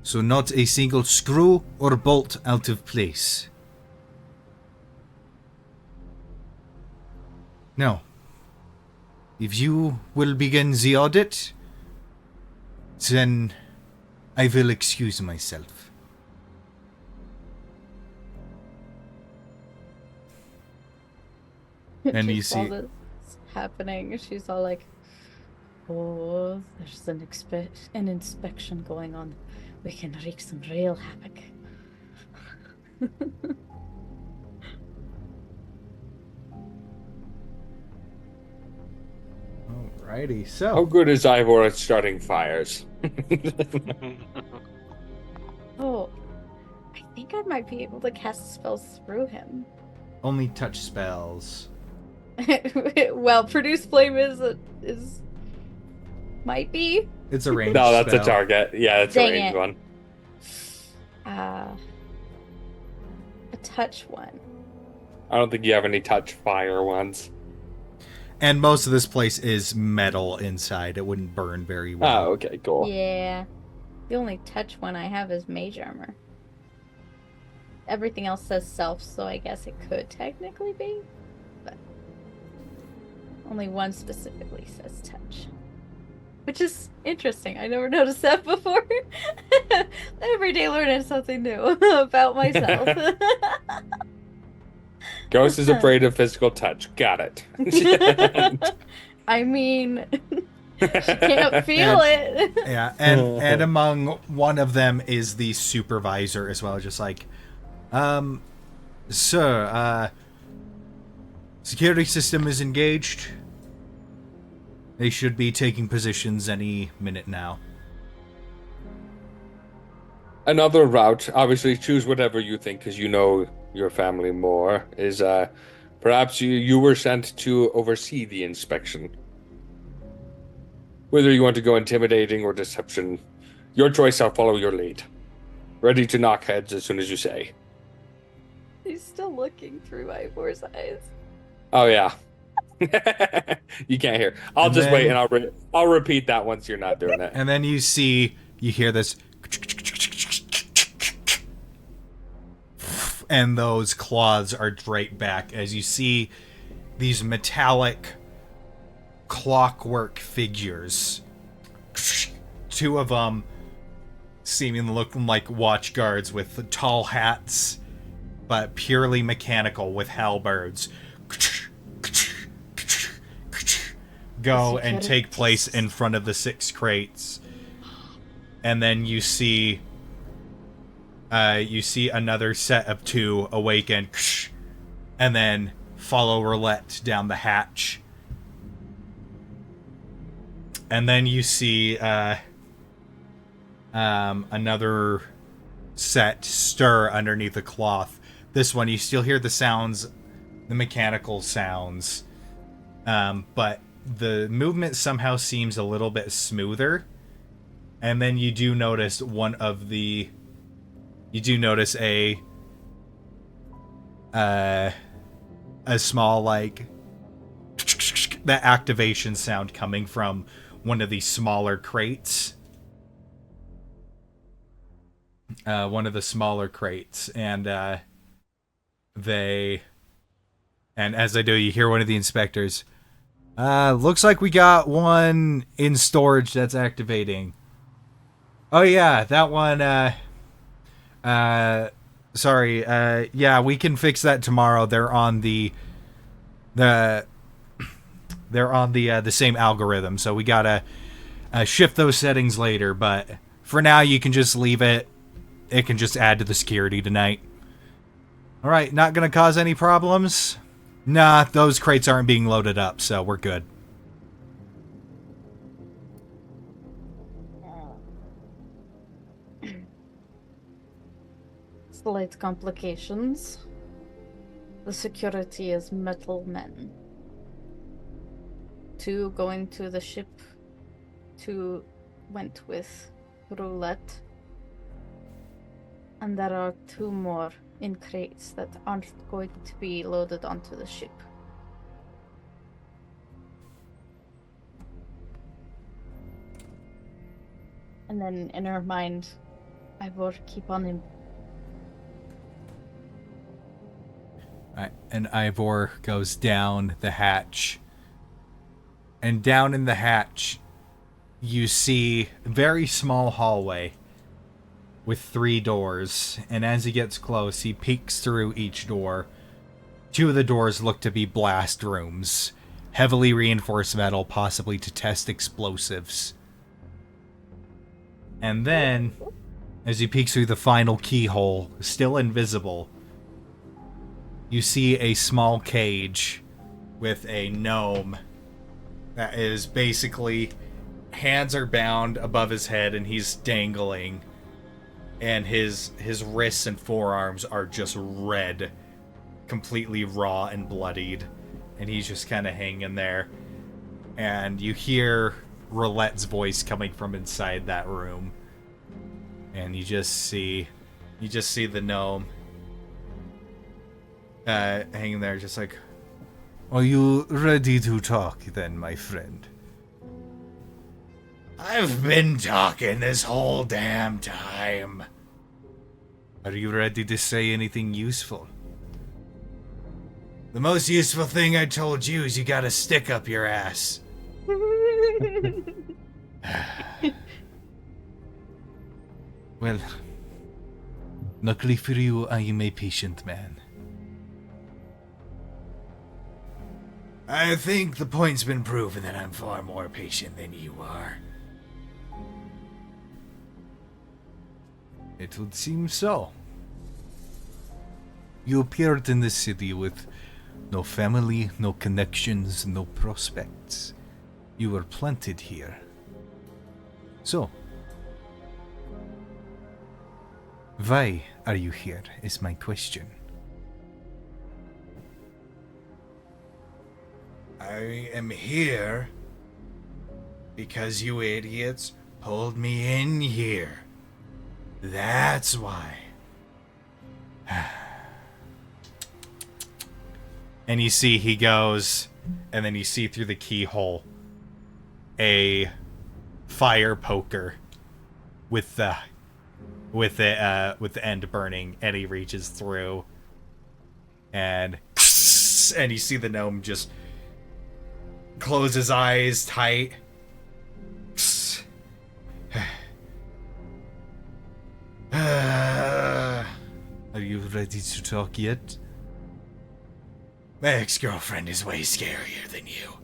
so not a single screw or bolt out of place. Now, if you will begin the audit, then I will excuse myself. And you see this happening. She's all like, "Oh, there's an inspection going on. We can wreak some real havoc." Alrighty, How so good is Ivor at starting fires? Oh, I think I might be able to cast spells through him. only touch spells. Well, produce flame is might be. It's a ranged No, that's a spell. target. Yeah, that's Dang a ranged it. one. A touch one. I don't think you have any touch fire ones. And most of this place is metal inside. It wouldn't burn very well. Oh, okay, cool. Yeah. The only touch one I have is mage armor. Everything else says self, so I guess it could technically be. But only one specifically says touch. Which is interesting. I never noticed that before. Every day learning something new about myself. Ghost is afraid of physical touch. Got it. I mean, she can't feel it. Yeah, and among one of them is the supervisor as well, just like, sir, security system is engaged. They should be taking positions any minute now. Another route, obviously choose whatever you think, because you know your family more, is perhaps you were sent to oversee the inspection. Whether you want to go intimidating or deception, your choice. I'll follow your lead. Ready to knock heads as soon as you say. He's still looking through Ivor's eyes. Oh yeah. You can't hear. I'll And just then- wait and I'll repeat that once you're not doing it. And then you hear this, and those claws are draped back as you see these metallic clockwork figures. Two of them seeming to look like watch guards with tall hats, but purely mechanical with halberds. Go and take place in front of the 6 crates. And then you see another set of 2 awaken, and then follow Roulette down the hatch. And then you see another set stir underneath the cloth. This one, you still hear the sounds, the mechanical sounds, but the movement somehow seems a little bit smoother. And then you do notice a small, like, that activation sound coming from one of these smaller crates. One of the smaller crates, and as they do, you hear one of the inspectors. Looks like we got one in storage that's activating. Oh yeah, that one, sorry, yeah, we can fix that tomorrow. They're on the same algorithm, so we gotta shift those settings later, but for now you can just leave it. It can just add to the security tonight. Alright, not gonna cause any problems? Nah, those crates aren't being loaded up, so we're good. Slight complications. The security is metal men. 2 going to the ship. 2 went with roulette. And there are 2 more in crates that aren't going to be loaded onto the ship. And then in her mind, I will keep on him. Right, and Ivor goes down the hatch. And down in the hatch, you see a very small hallway with 3 doors. And as he gets close, he peeks through each door. 2 of the doors look to be blast rooms. Heavily reinforced metal, possibly to test explosives. And then, as he peeks through the final keyhole, still invisible, you see a small cage with a gnome that is basically, hands are bound above his head and he's dangling, and his wrists and forearms are just red, completely raw and bloodied, and he's just kind of hanging there. And you hear Roulette's voice coming from inside that room, and you just see the gnome hanging there, just like, "Are you ready to talk then, my friend?" "I've been talking this whole damn time." "Are you ready to say anything useful?" "The most useful thing I told you is you got a stick up your ass." "Well, luckily for you, I am a patient man. I think the point's been proven that I'm far more patient than you are." "It would seem so. You appeared in this city with no family, no connections, no prospects. You were planted here. So, why are you here, is my question." "I am here because you idiots pulled me in here. That's why." And you see he goes, and then you see through the keyhole a fire poker with the end burning, and he reaches through, and you see the gnome just close his eyes tight. "Are you ready to talk yet? My ex-girlfriend is way scarier than you."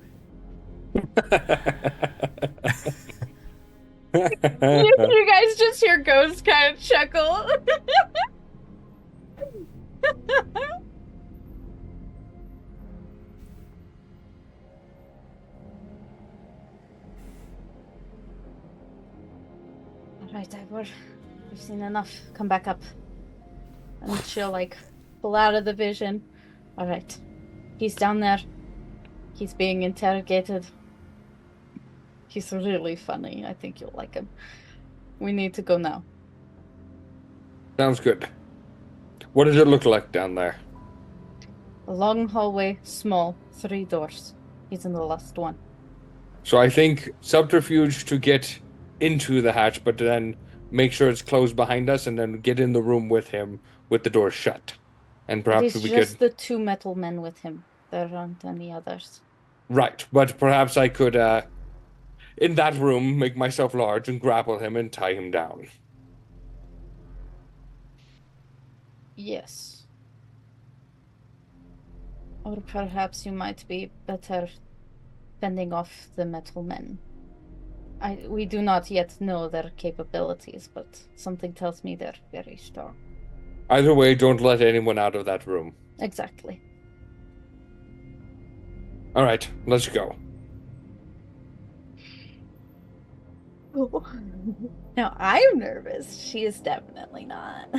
You guys just hear Ghost kind of chuckle. Alright, Ivor. We've seen enough. Come back up. And she'll, pull out of the vision. Alright. He's down there. He's being interrogated. He's really funny. I think you'll like him. We need to go now. Sounds good. What does it look like down there? A long hallway, small, 3 doors. He's in the last one. So I think subterfuge to get into the hatch, but then make sure it's closed behind us, and then get in the room with him with the door shut. And perhaps It we is just could... the 2 metal men with him. There aren't any others. Right, but perhaps I could, in that room, make myself large and grapple him and tie him down. Yes. Or perhaps you might be better fending off the metal men. We do not yet know their capabilities, but something tells me they're very strong. Either way, don't let anyone out of that room. Exactly. All right, let's go. Now I'm nervous. She is definitely not.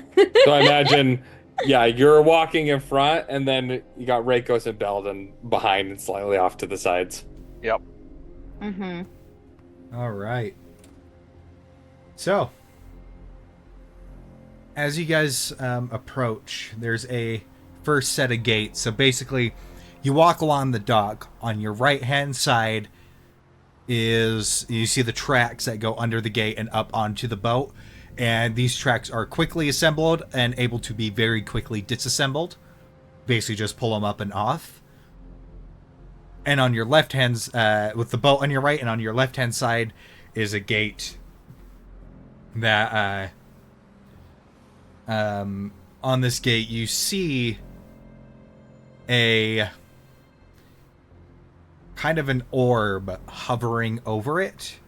So I imagine, yeah, you're walking in front, and then you got Reikos and Belden behind and slightly off to the sides. Yep. Mm-hmm. All right. So, as you guys approach, there's a first set of gates. So basically, you walk along the dock. On your right-hand side is you see the tracks that go under the gate and up onto the boat. And these tracks are quickly assembled and able to be very quickly disassembled. Basically, just pull them up and off. And on your left hand, with the boat on your right, and on your left-hand side is a gate that, on this gate, you see a kind of an orb hovering over it,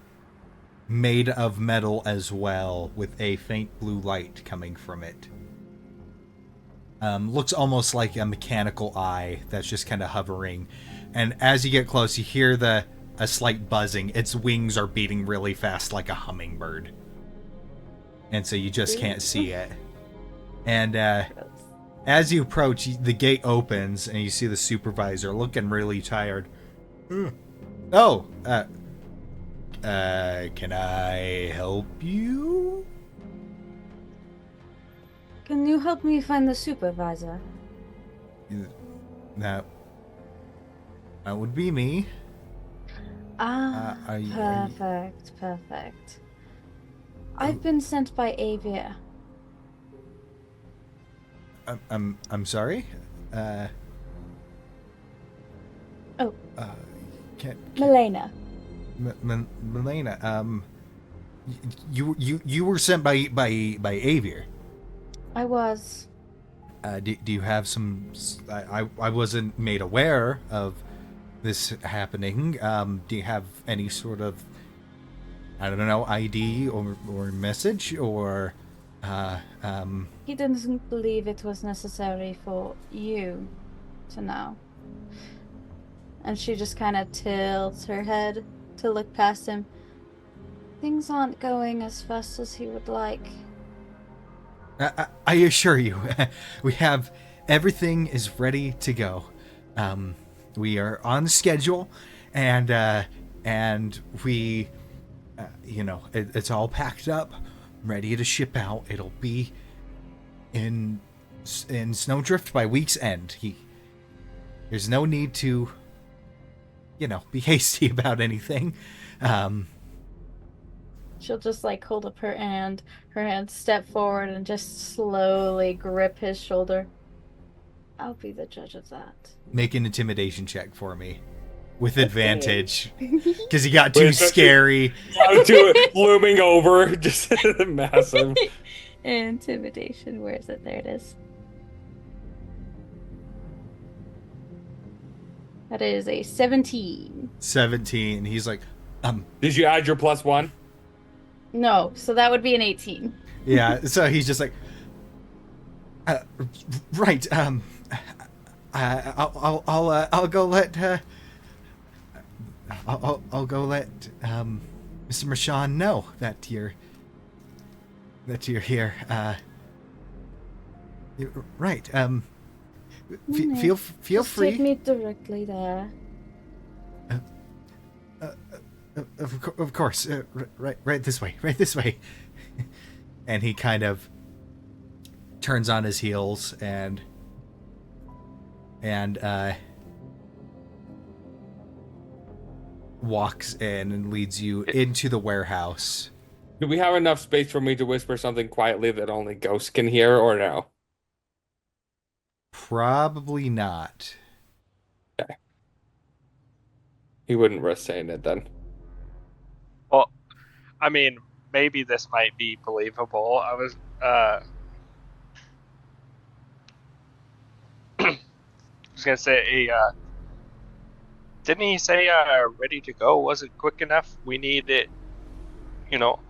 made of metal as well, with a faint blue light coming from it. Looks almost like a mechanical eye that's just kind of hovering. And as you get close, you hear a slight buzzing. Its wings are beating really fast like a hummingbird. And so you just can't see it. And as you approach, the gate opens and you see the supervisor looking really tired. Oh, can I help you? Can you help me find the supervisor? That would be me. Perfect. I've been sent by Avia. I'm sorry. Milena. Milena. You were sent by Avier. I was. Do you have some? I wasn't made aware of this happening. Do you have any sort of, I don't know, ID or message or? He didn't believe it was necessary for you to know. And she just kind of tilts her head to look past him. Things aren't going as fast as he would like. I assure you, we have everything is ready to go. We are on schedule, and we, it's all packed up, ready to ship out. It'll be in Snowdrift by week's end. There's no need to, be hasty about anything. She'll just hold up her hand step forward and just slowly grip his shoulder. I'll be the judge of that. Make an intimidation check for me. With advantage. Because he got too scary. Looming over. Just massive. Intimidation. Where is it? There it is. That is a 17. 17. He's like, Did you add your +1? No, so that would be an 18. Yeah, so he's just like, right, I'll go let, I'll go let, Mr. Marshawn know that you're here, right, feel Just free. take me directly there. Of course, right this way. And he kind of turns on his heels and walks in and leads you into the warehouse. Do we have enough space for me to whisper something quietly that only ghosts can hear, or no? Probably not. Okay. He wouldn't risk saying it then. Well, I mean, maybe this might be believable. I was gonna say, didn't he say ready to go wasn't quick enough? We need it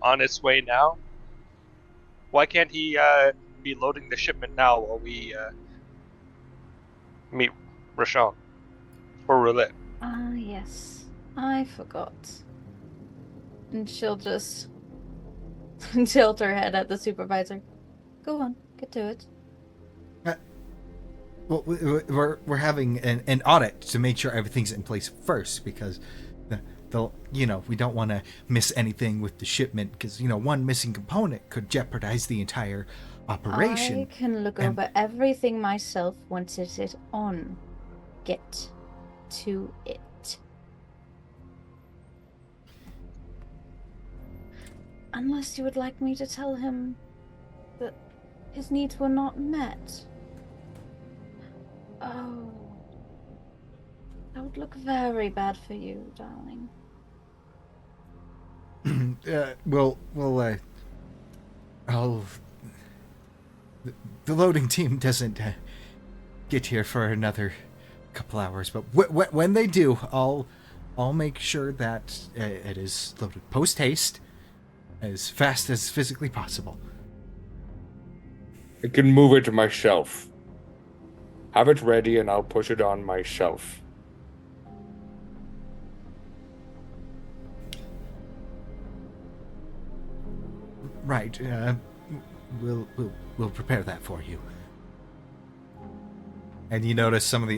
on its way now. Why can't he be loading the shipment now while we meet Rashawn or Roulette? Ah, yes. I forgot. And she'll just tilt her head at the supervisor. Go on, get to it. Well, we're having an audit to make sure everything's in place first, because we don't want to miss anything with the shipment, because one missing component could jeopardize the entire operation. I can look over everything myself once it is on. Get to it. Unless you would like me to tell him that his needs were not met. Oh. That would look very bad for you, darling. The loading team doesn't get here for another couple hours, but when they do, I'll make sure that it is loaded post haste, as fast as physically possible. I can move it to my shelf. Have it ready and I'll push it on my shelf. Right. We'll prepare that for you. And you notice some of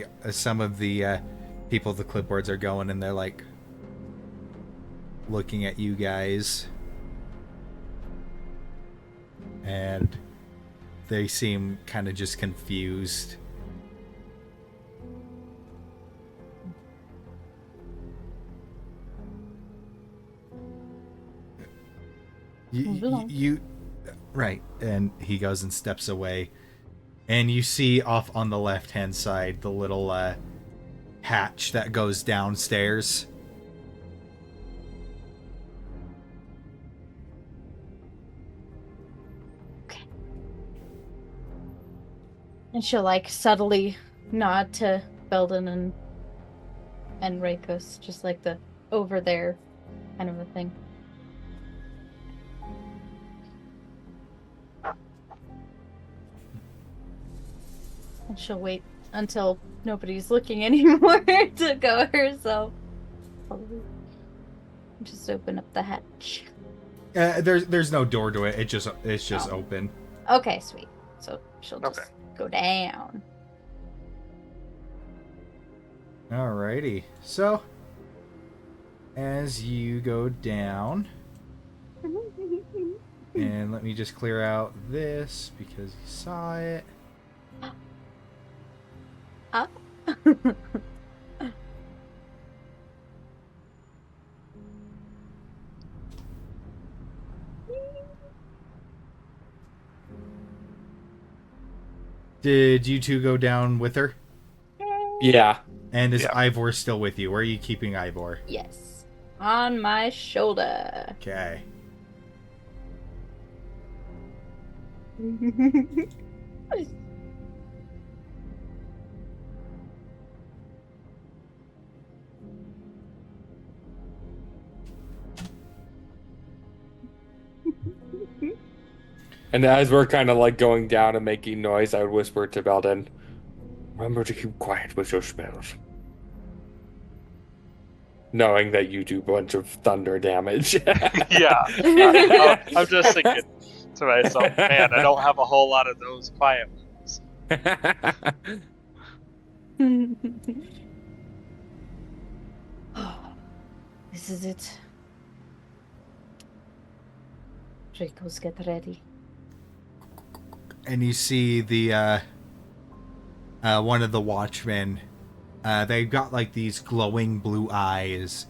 the people with the clipboards are going, and they're like looking at you guys, and they seem kind of just confused. You right, and he goes and steps away, and you see off on the left hand side the little hatch that goes downstairs. Okay. And she'll subtly nod to Belden and Rakos, just like the over there kind of a thing. And she'll wait until nobody's looking anymore to go herself. Probably. Just open up the hatch. There's no door to it. It's just open. Okay, sweet. So she'll just go down. Alrighty. So as you go down, and let me just clear out this because you saw it. Did you two go down with her? Yeah. And is Ivor still with you? Where are you keeping Ivor? Yes. On my shoulder. Okay. And as we're kind of going down and making noise, I would whisper to Belden, remember to keep quiet with your spells. Knowing that you do a bunch of thunder damage. Yeah. I'm just thinking to myself, man, I don't have a whole lot of those quiet ones. This is it. Dracos, get ready. And you see the one of the watchmen. They've got these glowing blue eyes,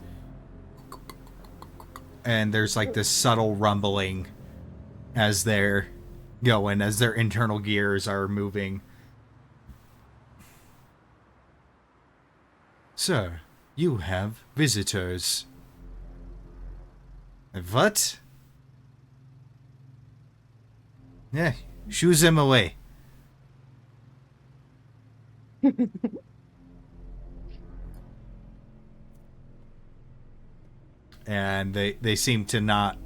and there's this subtle rumbling as they're going, as their internal gears are moving. Sir, you have visitors. What? Yeah, shoo them away. and they seem to not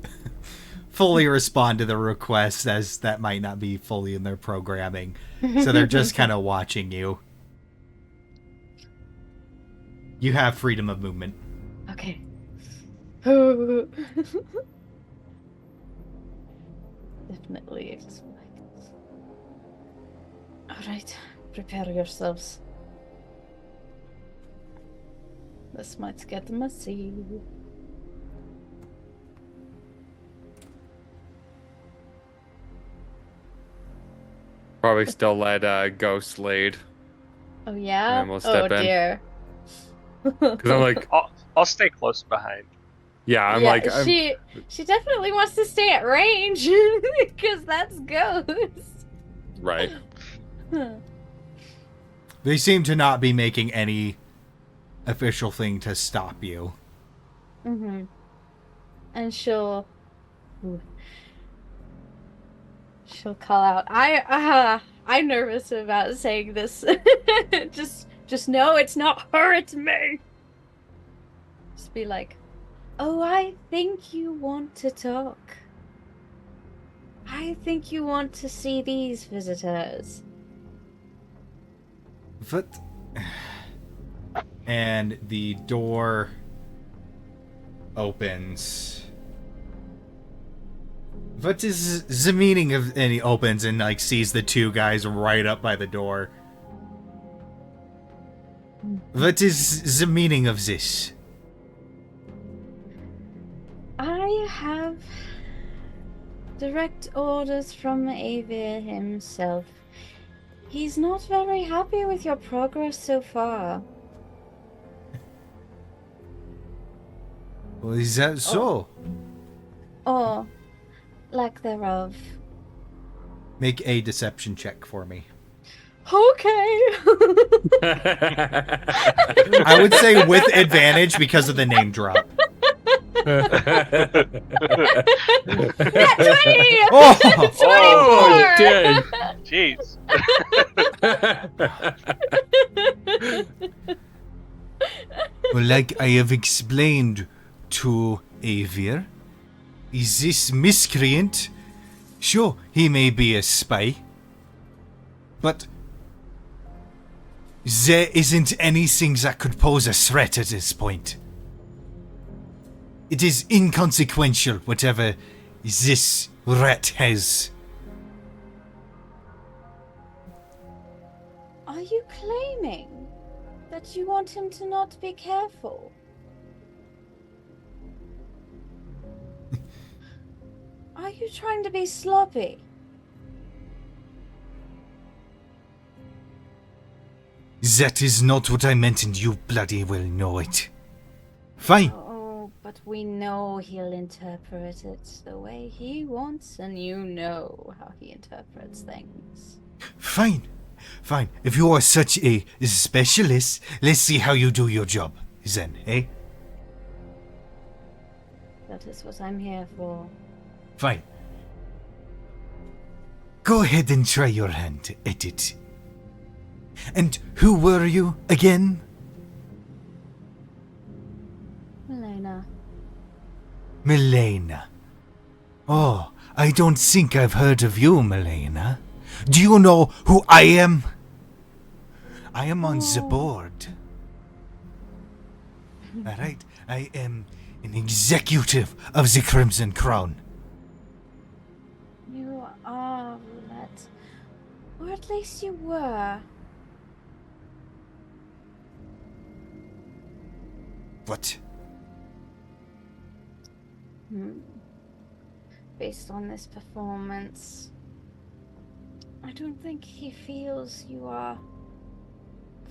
fully respond to the request, as that might not be fully in their programming. So they're just kind of watching you. You have freedom of movement. Okay. Definitely expect. Alright, prepare yourselves. This might get messy. Probably still let Ghost lead. Oh yeah? And we'll step in. Dear. Because I'm like, I'll stay close behind. yeah, I'm yeah, like, she definitely wants to stay at range because that's Ghost. right. They seem to not be making any official thing to stop you. Mm-hmm. And she'll call out. I'm nervous about saying this. just know it's not her, it's me. Just be like, oh, I think you want to talk. I think you want to see these visitors. But... And the door opens. What is the meaning of... And he opens and, like, sees the two guys right up by the door. What is the meaning of this? I have direct orders from Avir himself. He's not very happy with your progress so far. Well, is that so? Or lack thereof. Make a deception check for me. Okay. I would say with advantage because of the name drop. Nat 20! Oh! 24! Oh, dang. Jeez. Well, like I have explained to Avir, is this miscreant? Sure, he may be a spy, but there isn't anything that could pose a threat at this point. It is inconsequential, whatever this rat has. Are you claiming that you want him to not be careful? Are you trying to be sloppy? That is not what I meant, and you bloody well know it. Fine. Oh, but we know he'll interpret it the way he wants, and you know how he interprets things. Fine. Fine. If you are such a specialist, let's see how you do your job, then, eh? That is what I'm here for. Fine. Go ahead and try your hand at it. And who were you again? Elena. Milena. Oh, I don't think I've heard of you, Milena. Do you know who I am? I am on the board. Alright, I am an executive of the Crimson Crown. You are roulette. Or at least you were. What? Based on this performance, I don't think he feels you are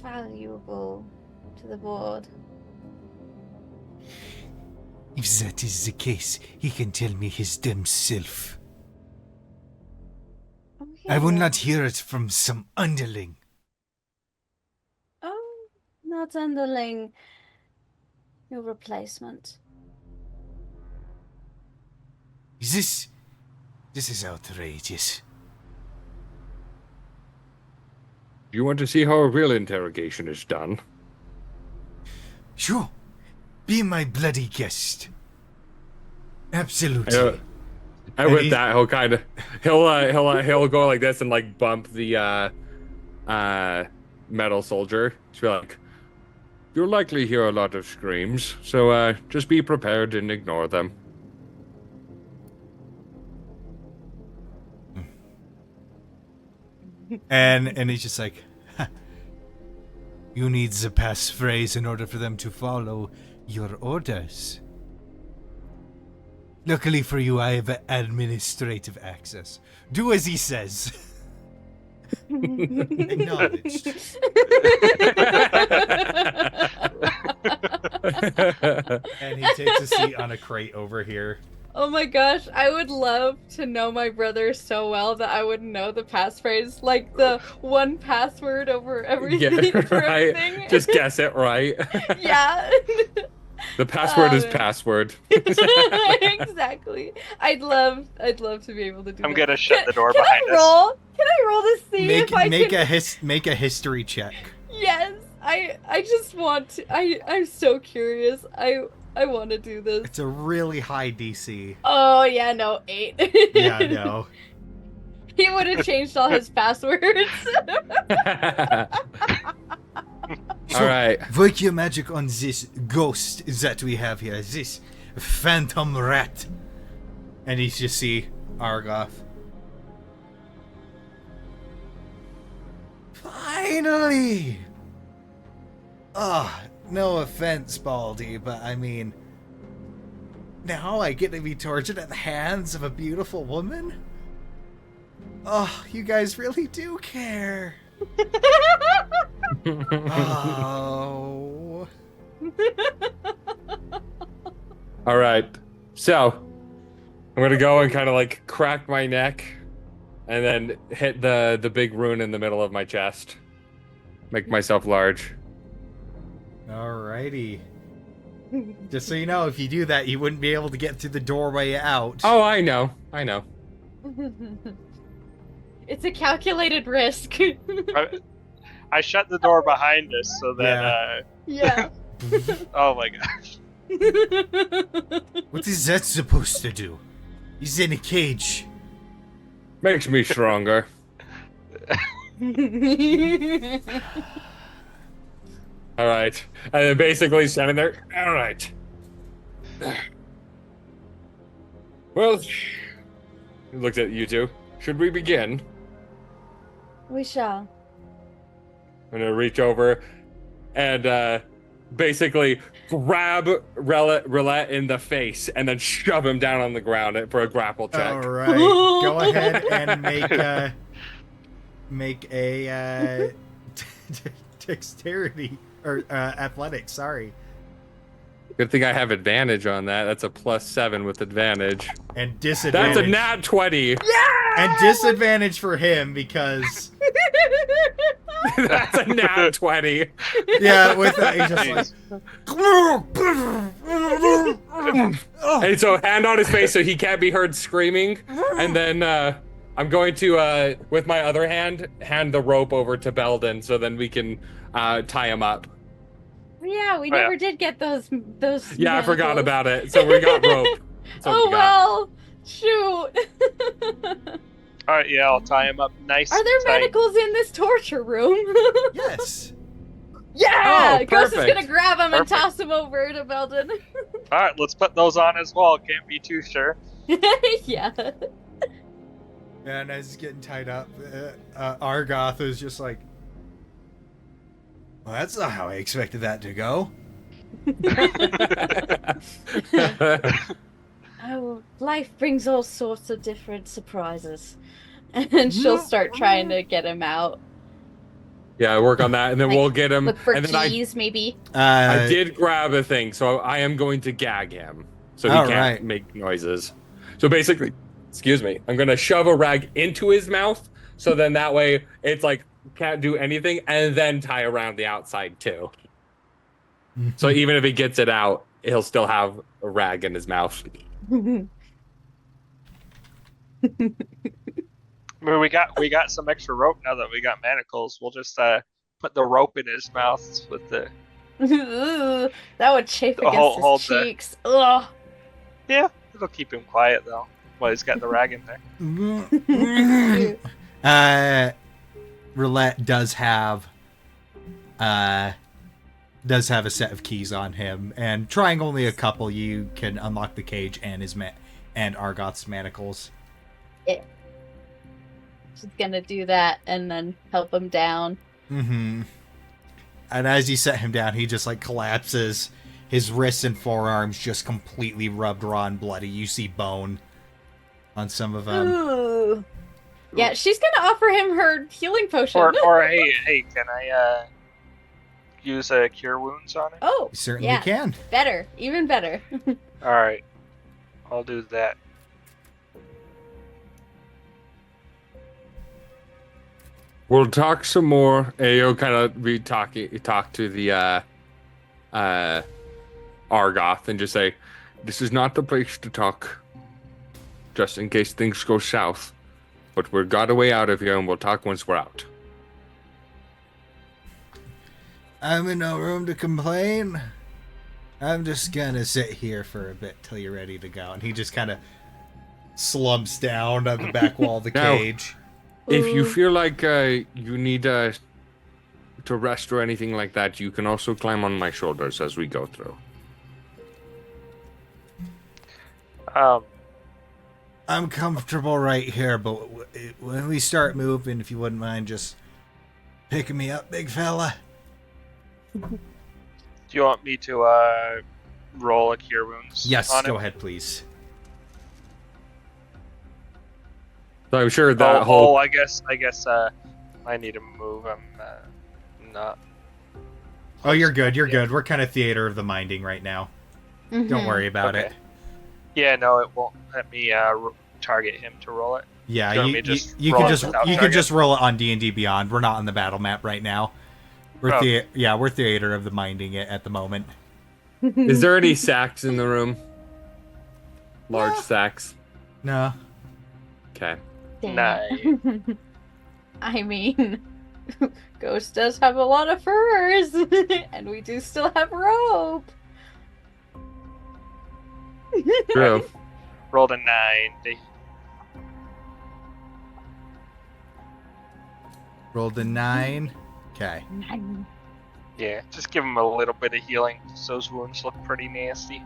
valuable to the board. If that is the case, he can tell me his damn self. Oh, I will yeah. not hear it from some underling. Oh, not underling. Your replacement. This is outrageous. Do you want to see how a real interrogation is done? Sure. Be my bloody guest. Absolutely. And with that, he'll go like this and like bump the metal soldier. Just be like, you'll likely hear a lot of screams, so just be prepared and ignore them. And he's just like, you need the passphrase in order for them to follow your orders. Luckily for you, I have administrative access. Do as he says. Acknowledged. And he takes a seat on a crate over here. Oh my gosh, I would love to know my brother so well that I would know the passphrase, like the one password over everything. For right. everything. Just guess it right. Yeah. The password is password. Exactly. I'd love to be able to do I'm that. gonna shut the door Can behind I roll? Can I roll to see if I can... Make a history check. Yes. I just want to... I'm so curious. I want to do this. It's a really high DC. Oh, yeah, no, 8. Yeah, no. He would have changed all his passwords. So, all right. work your magic on this ghost that we have here. This phantom rat. And you just see Argoth. Finally! No offense, Baldy, but I mean... Now I get to be tortured at the hands of a beautiful woman? Oh, you guys really do care. Oh. All right. So, I'm gonna go and kind of like crack my neck, and then hit the big rune in the middle of my chest. Make myself large. Alrighty. Just so you know, if you do that, you wouldn't be able to get through the doorway out. Oh, I know. It's a calculated risk. I shut the door behind us so that Yeah. oh my gosh. What is that supposed to do? He's in a cage. Makes me stronger. All right. And then basically standing there. All right. Well, he looks at you two. Should we begin? We shall. I'm gonna reach over and basically grab Roulette in the face and then shove him down on the ground for a grapple check. All right. Go ahead and make a dexterity or athletics. Sorry. Good thing I have advantage on that. That's a +7 with advantage. And disadvantage. That's a nat 20. Yeah! And disadvantage for him because. That's a nat 20. Yeah, with that, he's just like. And so hand on his face so he can't be heard screaming. And then I'm going to, with my other hand the rope over to Belden so then we can tie him up. Yeah, we never did get those. Yeah, I forgot about it. So we got rope. Oh well, shoot. All right, yeah, I'll tie him up nice. Are there tight. manacles in this torture room? Yes. Yeah, Oh, Ghost is perfect. gonna grab him and Perfect. toss him over to Belden. All right, let's put those on as well. Can't be too sure. Yeah. And as he's getting tied up, Argoth is just like, well, that's not how I expected that to go. Oh, life brings all sorts of different surprises. And she'll start trying to get him out. Yeah, work on that, and then Like, we'll get him. Look for And then keys, maybe. I did grab a thing, so I am going to gag him, so he can't make noises. So basically, excuse me, I'm gonna shove a rag into his mouth, so then that way it's like can't do anything, and then tie around the outside too. So even if he gets it out, he'll still have a rag in his mouth. I mean, we got some extra rope now that we got manacles. We'll just put the rope in his mouth with the. Ooh, that would chafe against Hold his the- cheeks. Ugh. Yeah, It'll keep him quiet though. Well, he's got the rag in there. Roulette does have a set of keys on him, and trying only a couple, you can unlock the cage and and Argoth's manacles. Yeah. She's gonna do that and then help him down. Mm-hmm. And as you set him down, he just like collapses. His wrists and forearms just completely rubbed raw and bloody. You see bone on some of them. Ooh. Yeah, she's gonna offer him her healing potion. Or hey, can I use a cure wounds on it? Oh, You certainly yeah. can. Better, even better. All right, I'll do that. We'll talk some more. You'll kind of talk to the Argoth and just say, "This is not the place to talk. Just in case things go south. But we've got a way out of here, and we'll talk once we're out." I'm in no room to complain. I'm just gonna sit here for a bit till you're ready to go. And he just kind of slumps down on the back wall of the Now- cage. If you feel like you need to rest or anything like that, you can also climb on my shoulders as we go through. I'm comfortable right here, but when we start moving, if you wouldn't mind just picking me up, big fella. Do you want me to roll a cure wounds? Yes, on go him? ahead, please. So I'm sure that whole... I guess I need to move. I'm not. Oh, you're good. You're good. We're kind of theater of the minding right now. Don't worry about Okay. it. Yeah, no, it won't let me target him to roll it. Yeah, Do you want you, me to just you roll can it just without you can target? just roll it on D&D Beyond. We're not on the battle map right now. We're Oh. we're theater of the minding it at the moment. Is there any sacks in the room? Large No. sacks? No. Okay. Nice. I mean, Ghost does have a lot of furs, and we do still have rope. True. Rolled a 90. Rolled a 9. Okay. Yeah, just give him a little bit of healing. 'Cause those wounds look pretty nasty.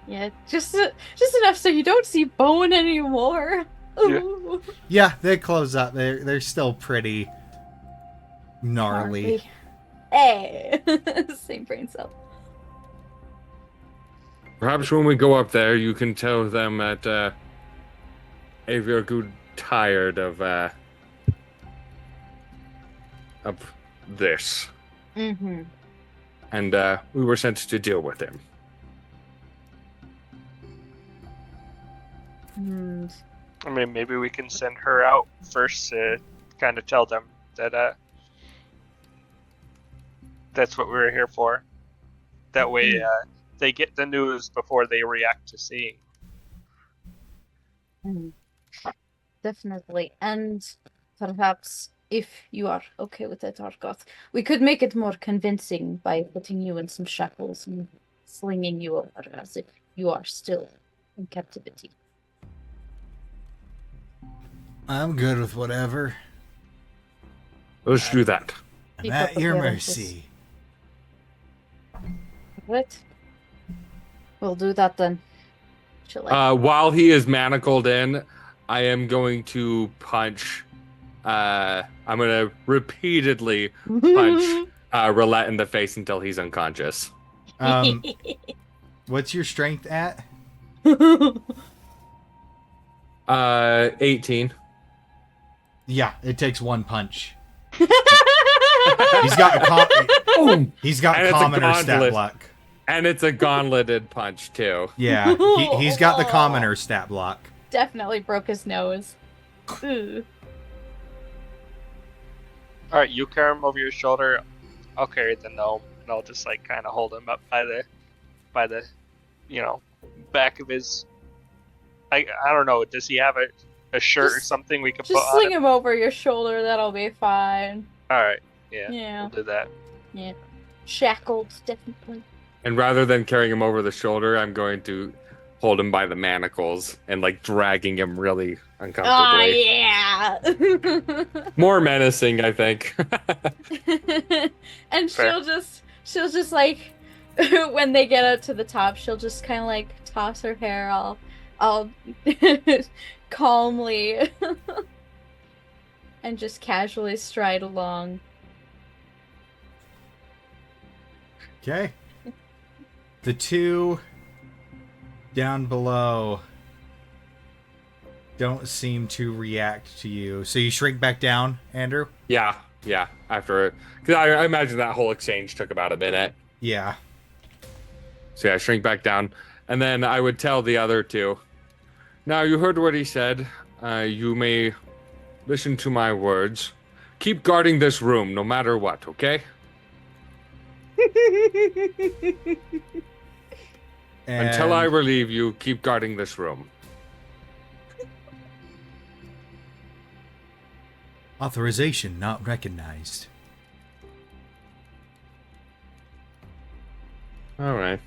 Yeah, just enough so you don't see bone anymore. Ooh. Yeah, they close up. They're still pretty gnarly. Hey, same brain cell. Perhaps when we go up there, you can tell them that Avia grew tired of this, Mm-hmm. and we were sent to deal with him. I mean, maybe we can send her out first to kind of tell them that that's what we were here for. That way, they get the news before they react to seeing. Definitely, and perhaps if you are okay with it, Argoth, we could make it more convincing by putting you in some shackles and slinging you over as if you are still in captivity. I'm good with whatever. Let's do that. I'm Keep at up your appearances. mercy. Right. We'll do that then. Shall I? While he is manacled in, I am going to punch. I'm going to repeatedly punch Roulette in the face until he's unconscious. What's your strength at? 18. Yeah, it takes one punch. He's got Boom! he's got And it's a commoner stat gauntlet. block. And it's a gauntleted punch, too. Yeah, he's got the commoner stat block. Definitely broke his nose. Ooh. All right, you carry him over your shoulder. I'll carry the gnome, and I'll just like kind of hold him up by the, back of his. I don't know. Does he have a shirt or Just- something we can put Just on sling him? him over your shoulder. That'll be fine. All right. Yeah. Yeah. We'll do that. Shackled, definitely. And rather than carrying him over the shoulder, I'm going to hold him by the manacles and like dragging him really Oh uncomfortably. yeah. More menacing, I think. And Fair. she'll just like when they get up to the top, she'll just kind of like toss her hair all calmly and just casually stride along. Okay. The two down below don't seem to react to you. So you shrink back down, Andrew? Yeah. After it, because I imagine that whole exchange took about a minute. Yeah. So yeah, shrink back down, and then I would tell the other two. Now you heard what he said. You may listen to my words. Keep guarding this room, no matter what. Okay? Until I relieve you, keep guarding this room. Authorization not recognized. All right.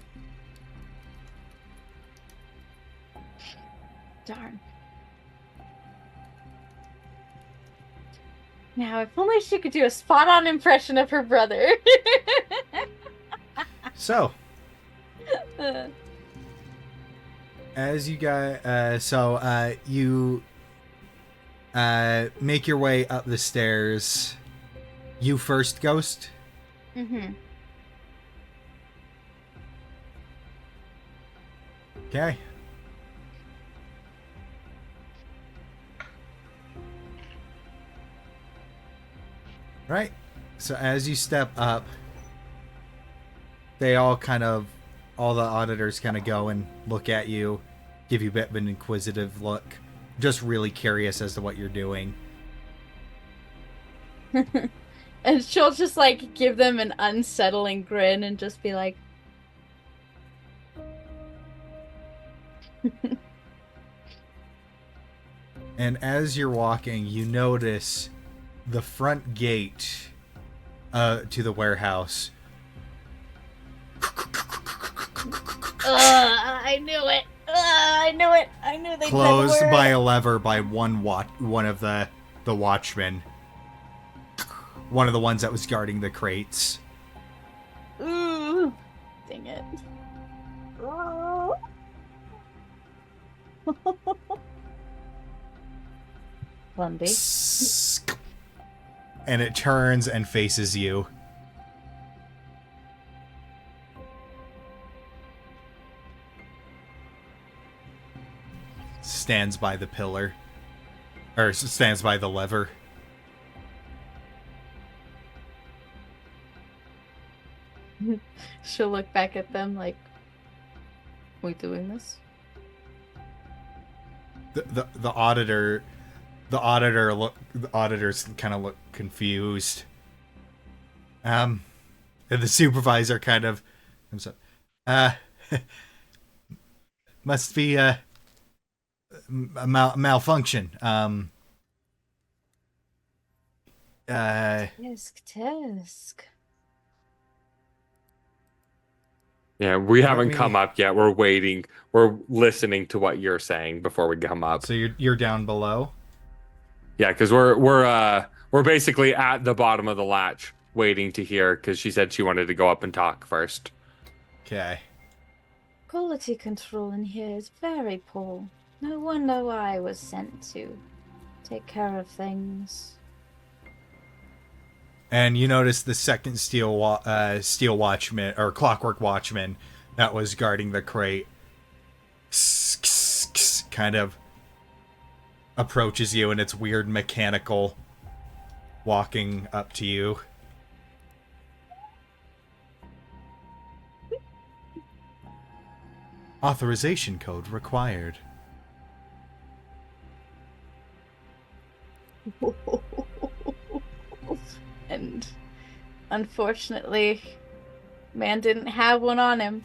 Darn. Now, if only she could do a spot-on impression of her brother. So, as you guys, you make your way up the stairs. You first, Ghost. Mm-hmm. Okay. Right. So as you step up, all the auditors kind of go and look at you, give you a bit of an inquisitive look, just really curious as to what you're doing. And she'll just like give them an unsettling grin and just be like, And as you're walking, you notice the front gate to the warehouse. I knew it. I knew it. I knew they'd Closed never by a lever by one of the watchmen. One of the ones that was guarding the crates. Ooh, dang it. Lundy. And it turns and faces you. Stands by the pillar. Or stands by the lever. She'll look back at them like, we doing this? The auditors kind of look confused. And the supervisor kind of comes up. Must be a malfunction. Tisk. Yeah, we Let haven't me- come up yet. We're waiting. We're listening to what you're saying before we come up. So you're down below. Yeah, because we're basically at the bottom of the latch, waiting to hear. Because she said she wanted to go up and talk first. Okay. Quality control in here is very poor. No wonder I was sent to take care of things. And you notice the second steel watchman or clockwork watchman that was guarding the crate kind of approaches you, and it's weird mechanical walking up to you. Authorization code required. And unfortunately, man didn't have one on him.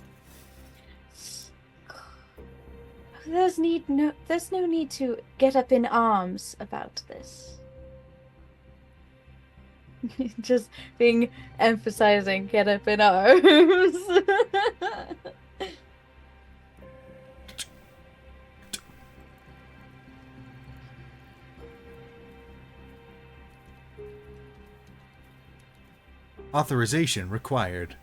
There's no need to get up in arms about this. Just being emphasizing get up in arms. Authorization required.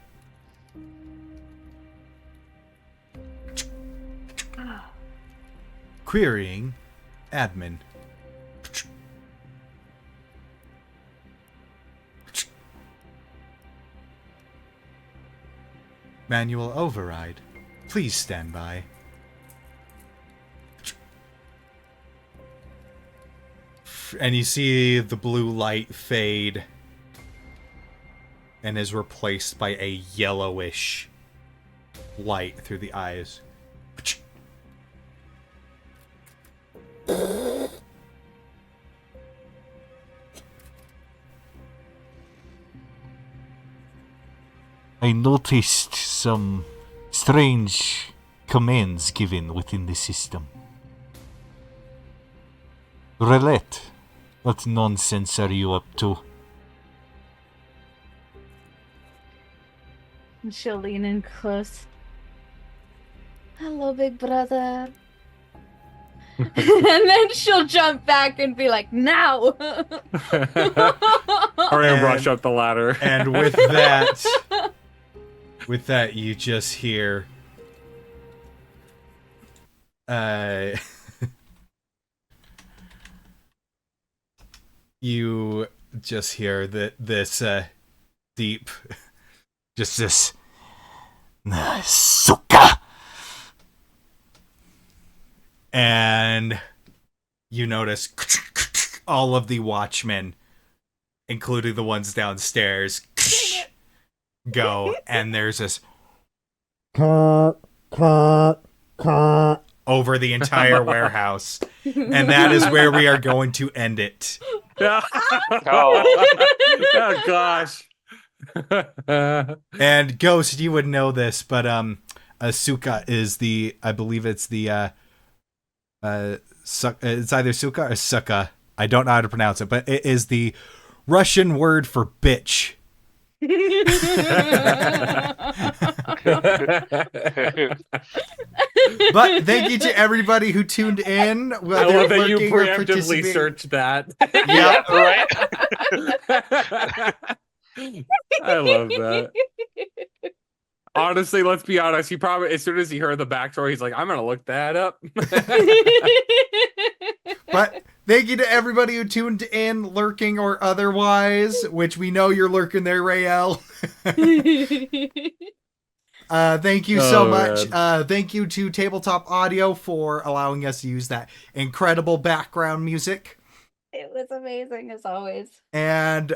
Querying admin. Manual override. Please stand by. And you see the blue light fade and is replaced by a yellowish light through the eyes. I noticed some strange commands given within the system. Roulette, what nonsense are you up to? And she'll lean in close. Hello, big brother. And then she'll jump back and be like, now! Hurry and rush up the ladder. And with that, you just hear, you just hear this deep, just this, Suka! and you notice all of the watchmen, including the ones downstairs, go, and there's this over the entire warehouse, and that is where we are going to end it. Oh gosh. And Ghost, you would know this, but Suka is I believe it's the it's either Suka or Suka. I don't know how to pronounce it, but it is the Russian word for bitch. But thank you to everybody who tuned in. I love that you preemptively searched that. Yeah, Right? I love that. Honestly, let's be honest. He probably, as soon as he heard the backstory, he's like, I'm going to look that up. But thank you to everybody who tuned in, lurking or otherwise, which we know you're lurking there, Rael. Thank you so much. Thank you to Tabletop Audio for allowing us to use that incredible background music. It was amazing as always. And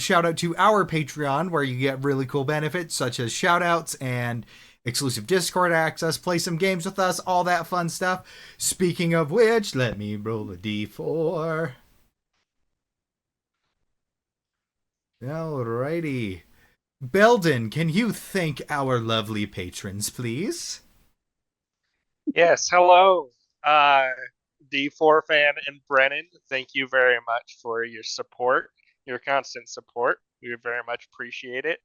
shout out to our Patreon, where you get really cool benefits such as shout outs and exclusive Discord access, play some games with us, all that fun stuff. Speaking of which, let me roll a D4. Alrighty. Belden, can you thank our lovely patrons, please? Yes, hello. D4 fan and Brennan, thank you very much for your support, your constant support. We very much appreciate it.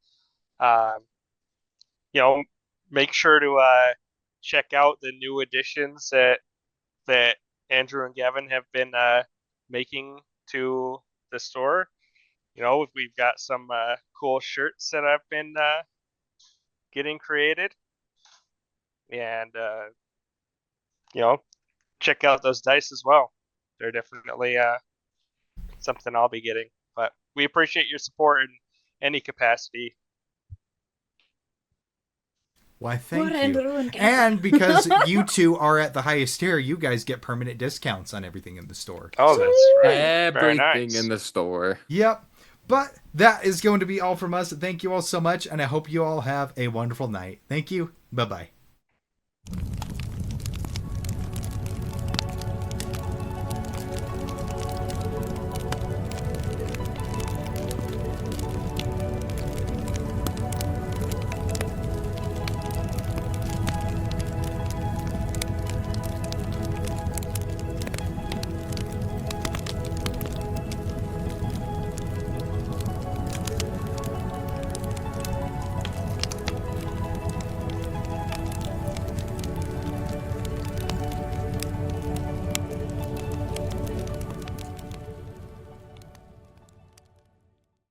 Make sure to check out the new additions that Andrew and Gavin have been making to the store. We've got some cool shirts that I've been getting created, and check out those dice as well. They're definitely something I'll be getting. But we appreciate your support in any capacity. Why, thank Poor you. Andrew and Gavin. And because you two are at the highest tier, you guys get permanent discounts on everything in the store. Oh, that's right. Very Everything nice. in the store. Yep. But that is going to be all from us. Thank you all so much, and I hope you all have a wonderful night. Thank you. Bye-bye.